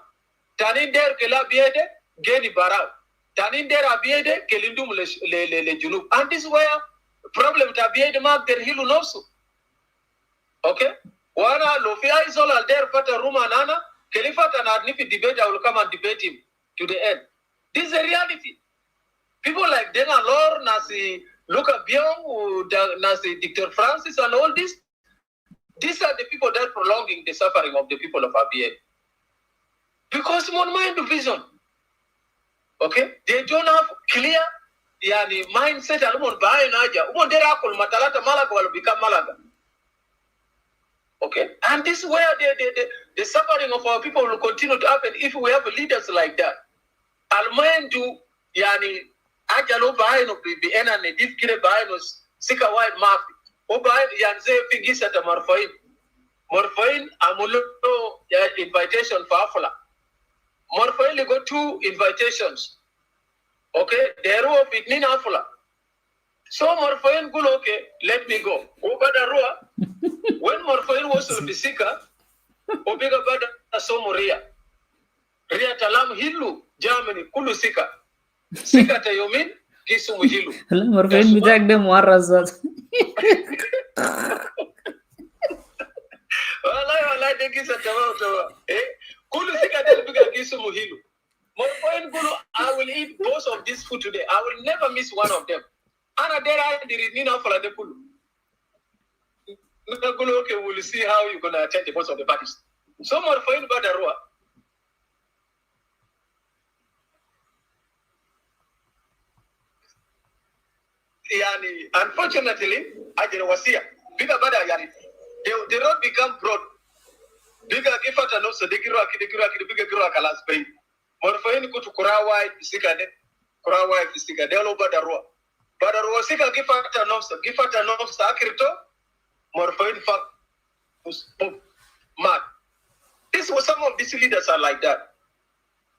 Speaker 8: Tanin der Kila Biede, Geni Barao. Tanin der Abiede, Kelindum Le Junub. And this is where the problem to Abiede Mark der Hilu Nosu. Okay? Wana Lofia is all there, Fata Ruma Nana, Kelifata and Adnifi debate, I will come and debate him to the end. This is a reality. People like Dena Lor, Nasi Luca Biong, Nasi Dictor Francis, and all this, these are the people that are prolonging the suffering of the people of Abiy. Because one mind vision. Okay? They don't have clear mindset and Malaga will become Malaga. Okay? And this is where the suffering of our people will continue to happen if we have leaders like that. Almaendu Ajalo Baino be enane difficult Bainos Sika White Mafi. Obain Yanze Figis at a Morphoin. Morphoin Amulo invitation for Afla. Morphoin got 2 invitations. Okay, the row of it Nina Afla. So Morphoin go okay, let me go. Obada when Morphoin was to be Sika, Obiga Bada Somoria. Ria Talam Hilu, Germany, Kulu Sika. Sika Tayomin, Kisumu Hilu.
Speaker 1: Morphoin Bijak de Muarazat.
Speaker 8: Wala de kisa tawa. Kulu sika del biga kisu muhilu. More point Gulu, I will eat both of this food today. I will never miss one of them. Ana dera diri nina for the Kulu. Gulu, okay, we'll see how you're gonna attend the both of the parties. So more point Badarua. Unfortunately, I didn't was here. Bigger bada yari. The road become broad. Bigger gifata no so the bigger giro kalas bay. Morfain kutu kurawa isikade. Kurawa isikade all over the road. But the road sika gifata no so akrito. Morfain fuck mad. This was some of these leaders are like that.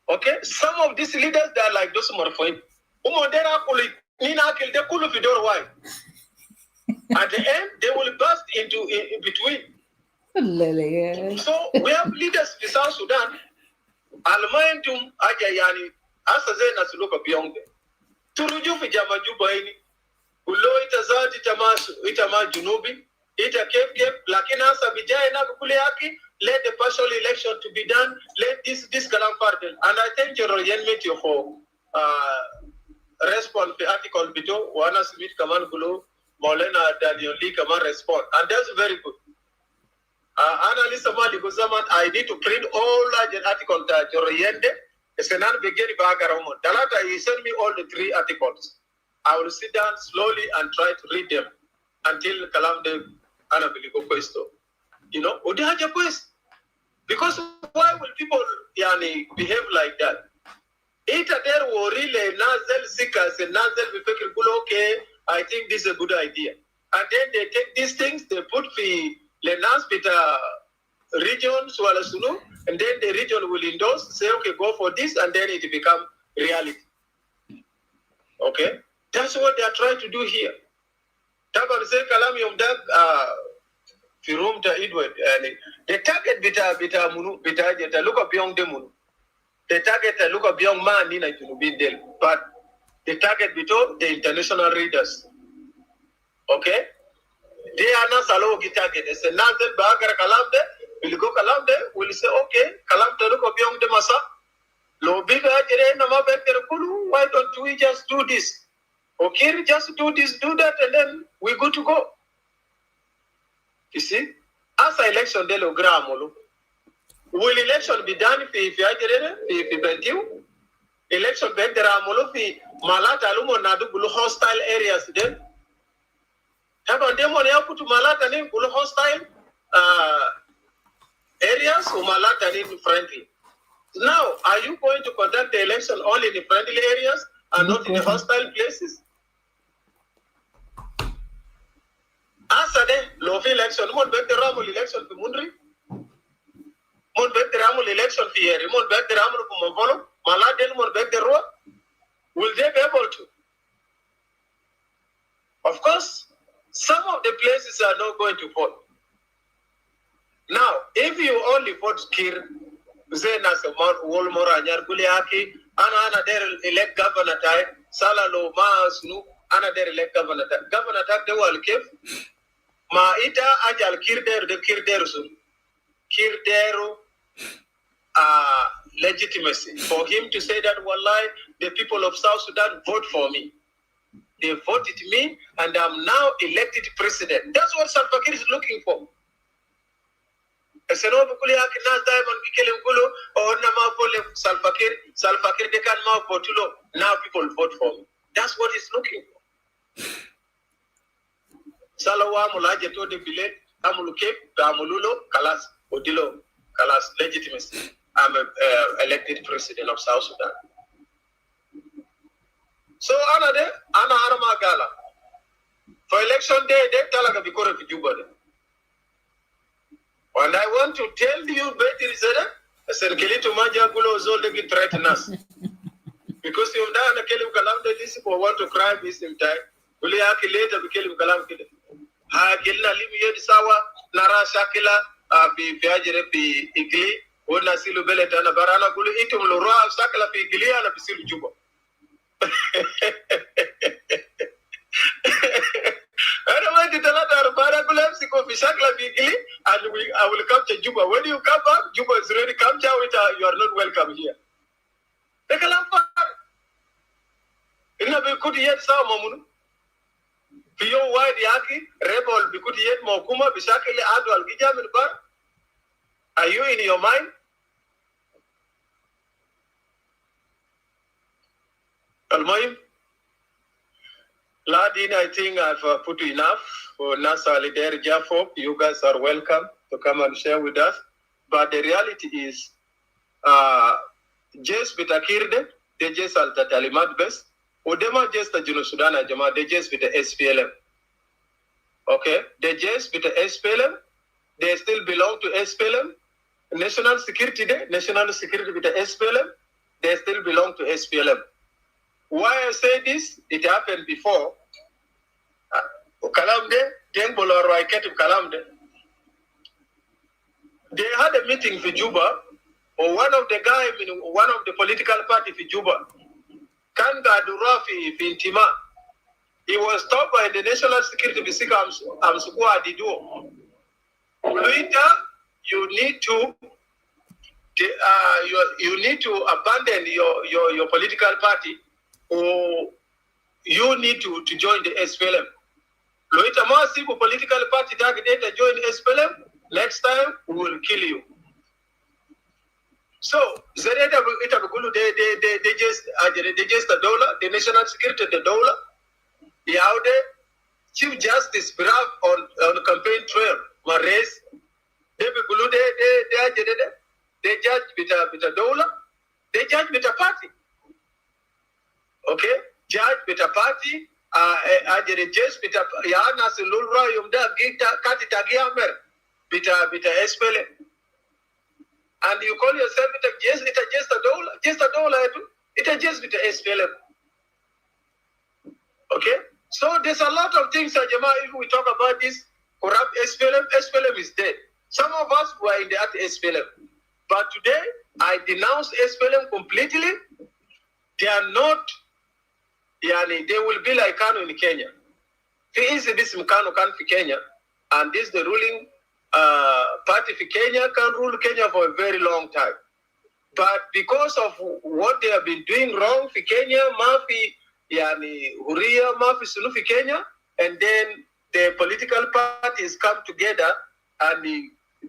Speaker 8: Okay? Some of these leaders they are like those Morfain. Umodera kuli nina kilde kulu fidor why. At the end, they will burst in between. So we have leaders in South Sudan. Almaentum aja yani asaze na suluka beyond. Turuju fi jama juba ini. Ulo itazati itama junubi. Ita kep lakini asa vijaya na kule haki. Let the partial election to be done. Let this kalam pardon. And I thank you Royan Metio for respond to article bito. Wana submit kaman kulu. Maulena Daniel Lee kaman respond. And that's very good. Analisa mali kuzaman, I need to print all large articles that Joroyende. Senan begin bagaromo. Dalata, he sent me all the 3 articles. I will sit down slowly and try to read them until Kalamde Anabiligo Questo. You know, Udahaja Quest. Because why will people behave like that? Ita there were really Nazel seekers and Nazel Bifekir Gulo, okay, I think this is a good idea. And then they take these things, they put the Lenas Peter region, Swalasunu, and then the region will endorse, say, okay, go for this, and then it become reality. Okay? That's what they are trying to do here. Taban say Kalamium Dag Firum ta Edward. The target bita munu bita look up beyond the moon. The target look up beyond man in a but the target bito the international readers. Okay? They are not salo target. They say Nazel Bagar Kalamde, will go Kalamde, will say, okay, Kalamde look up beyond the masa. Lo biga jere nama Kulu, why don't we just do this? Okay, just do this, do that, and then we're good to go. You see? As election de lo gramolo. Will election be done if Bentiu? Election be gramolo fi Malata Lumo Nadu Bulu hostile areas then. Have a demo to Malata name Bulu hostile areas or Malata name friendly. Now, are you going to conduct the election only in the friendly areas and not in the hostile places? Asade, Lofi election, Mon Bet the Ramul election to Mundri, Mon Bet the Ramul election to Yeri, Mon Bet the Ramul to Mavolo, Maladel Mon Bet the Roa. Will they be able to? Of course, some of the places are not going to vote. Now, if you only vote Kiir, Zenas Wolmora Nyarguliaki, Ana der elect governor type, Salalo Masnu, Ana der elect governor type. Governor type the wall cave. Ma ita ajal Kirderu de Kirderu. Kirderu legitimacy. For him to say that wallahi, the people of South Sudan vote for me. They voted me and I'm now elected president. That's what Salva Kiir is looking for. Salva Kiir they can now vote. Now people vote for me. That's what he's looking for. Salawa mulaje to de bilet amuluke amululo kalas odilo kalas legitimacy. I'm elected president of South Sudan. So ana magala. For election day, they talaga bikore fi Juba. And I want to tell you, Betty Zeda, Serkelito Maja Gulo Zolde threaten us. Because you know, Kelim Kalam, the Lisipo want to cry this in time. Will you later be Kelim Kalam? Ha Gilna Libya Sawa, Nara Shakila, Pi Fiajere Pi Igli, Una Silu Beletana Barana Gulu Itum Lura, Sakala Pi Igli, and a Pisil Juba. I don't want to tell her Baragula, Siko Fishakla Bigli, and I will come to Juba. When you come back, Juba is ready. Come down with her. You are not welcome here. Take a lamp. In a good yet, Samamunu. Pio Wide Yaki, Rebel, Bikut yet Mokuma, Bishakili Adwal Gijam Bar. Are you in your mind? Almoim? Ladin, I think I've put enough for NASA Solidarity Jafo. You guys are welcome to come and share with us. But the reality is, just with Akirde, they just are the Talimat best. Udema just the Juno Sudan, they just with the SPLM. Okay? They just with the SPLM. They still belong to SPLM. National Security Day, National Security with the SPLM. They still belong to SPLM. Why I say this? It happened before. Kalamde, Dengbolo Roiketu Kalamde. They had a meeting for Juba, or one of the political party for Juba, Kanga Durafi Fintima. He was stopped by the National Security Bisika Amsukwa Dido. Luita, you need to abandon your political party, or you need to join the SPLM. Luita Masibu political party target to join SPLM. Next time we will kill you. So they just the dollar, the national security the dollar. Yaude Chief Justice Brav on campaign trail. Mares they judge with a dollar. They judge with a party. Okay, judge with a party. Just with a Yana Silura Yumda Gita Katitagiamer with a SPLM. And you call yourself just a dollar, it's just with the SPLM. Okay? So there's a lot of things, Jama, if we talk about this corrupt SPLM is dead. Some of us were in the SPLM. But today, I denounce SPLM completely. They are not, they will be like Kanu in Kenya. This Mkano can for Kenya, and this the ruling party for Kenya can rule Kenya for a very long time. But because of what they have been doing wrong for Kenya, Mafi, Huria, Mafi Sulu for Kenya, and then the political parties come together and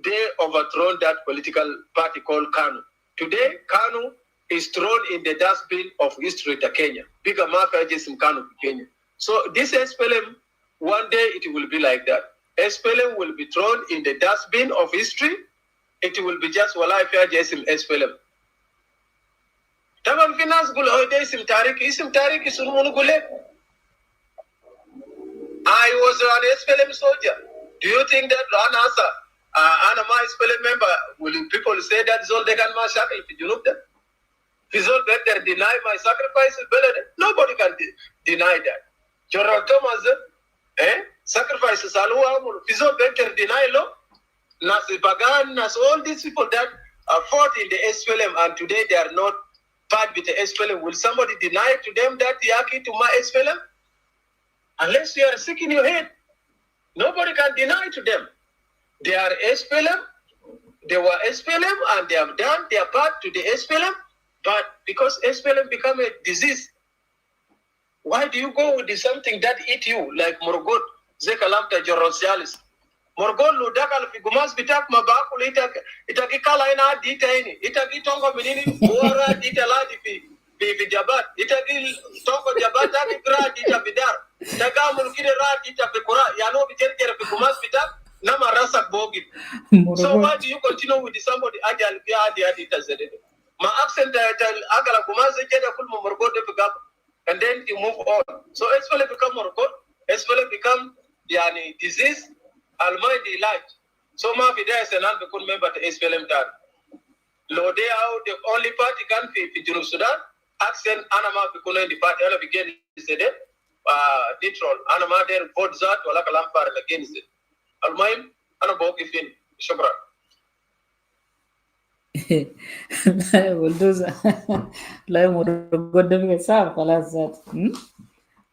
Speaker 8: they overthrown that political party called KANU. Today, KANU is thrown in the dustbin of history to Kenya. Bigger Mafia Jason KANU for Kenya. So this SPLM, one day it will be like that. SPLM will be thrown in the dustbin of history. It will be just Walafia Jasim SPLM. Taman finance gul hoide isim Tariq is Gule. I was an SPLM soldier. Do you think that Ranasa, Anama SPLM member, will people say that is all they can massacre if you look them? If all better deny my sacrifice, nobody can deny that. General Thomas, sacrifices Alua, Fizo better deny law. Nasi Bagan, Nas, all these people that fought in the SPLM and today they are not part with the SPLM. Will somebody deny to them that Yaki to my SPLM? Unless you are sick in your head, nobody can deny to them. They are SPLM, they were SPLM and they have done their part to the SPLM, but because SPLM become a disease, why do you go with something that eat you like Morgot, Zekalamta Jorosialis? Morgot Ludakal Figumas Bitak Mabakul Itakikala in our detaini, Itakitongo Minini, Wara Ditaladi Jabat, Itaki Toko Jabata Gra Dita Bidar, Tagamul Kidera Dita Pekura, Yano Bitek Figumas Bitak, Nama Rasak Bogi. So why do you continue with somebody Ajal Piadi Adita Zede? My accent Agala Kumaze Jeda Kulmo Morgot de Pegap, and then you move on. So SPLM become Morgot, SPLM become Yani disease. Almighty light. So Mafi there is an unbecome member to SPLM Tad. Lo they are the only party can fi Junub Sudan. Accent Anama Bikuna in the party and begin said neutral. Anama there votes that or like a lampard against it. Almighty Anaboki fin Shobra.
Speaker 1: bulldozer. لا مرقود ده بيصعب خلاص ذات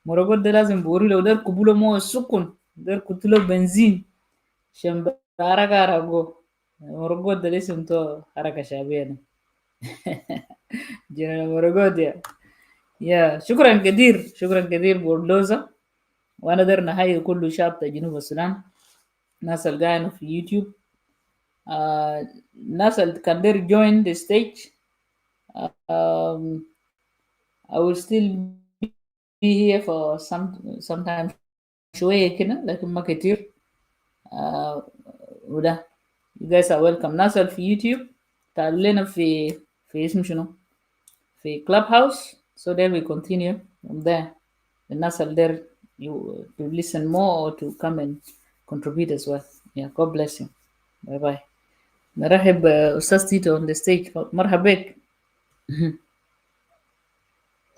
Speaker 1: مرقود ده لازم بوري لو دار كبوله مو السكن دار كتله بنزين عشان حركة حركو مرقود ده اسم تو حركة شعبية جنرال مرقود يا شكرا كثير بولدوزا وانا در نهاية كل شاب جنوب السودان ناس القاينة في يوتيوب ناس اللي كان دير join the stage. I will still be here for sometime شوية كده لكن ما كتير. وده you guys are welcome. ناس اللي في يوتيوب تعالوا لنا في اسم شنو في Clubhouse, so then we continue from there. الناس اللي there you to listen more or to come and contribute as well. Yeah, God bless you. Bye bye. نرحب أستاذ تيتو on the stage. مرحبا بك.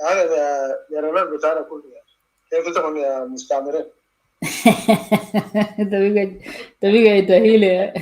Speaker 8: هذا يا رجال بتاعنا كله كيف تكون يا مستعمرين
Speaker 1: طبيعي طبيعي تهيلة.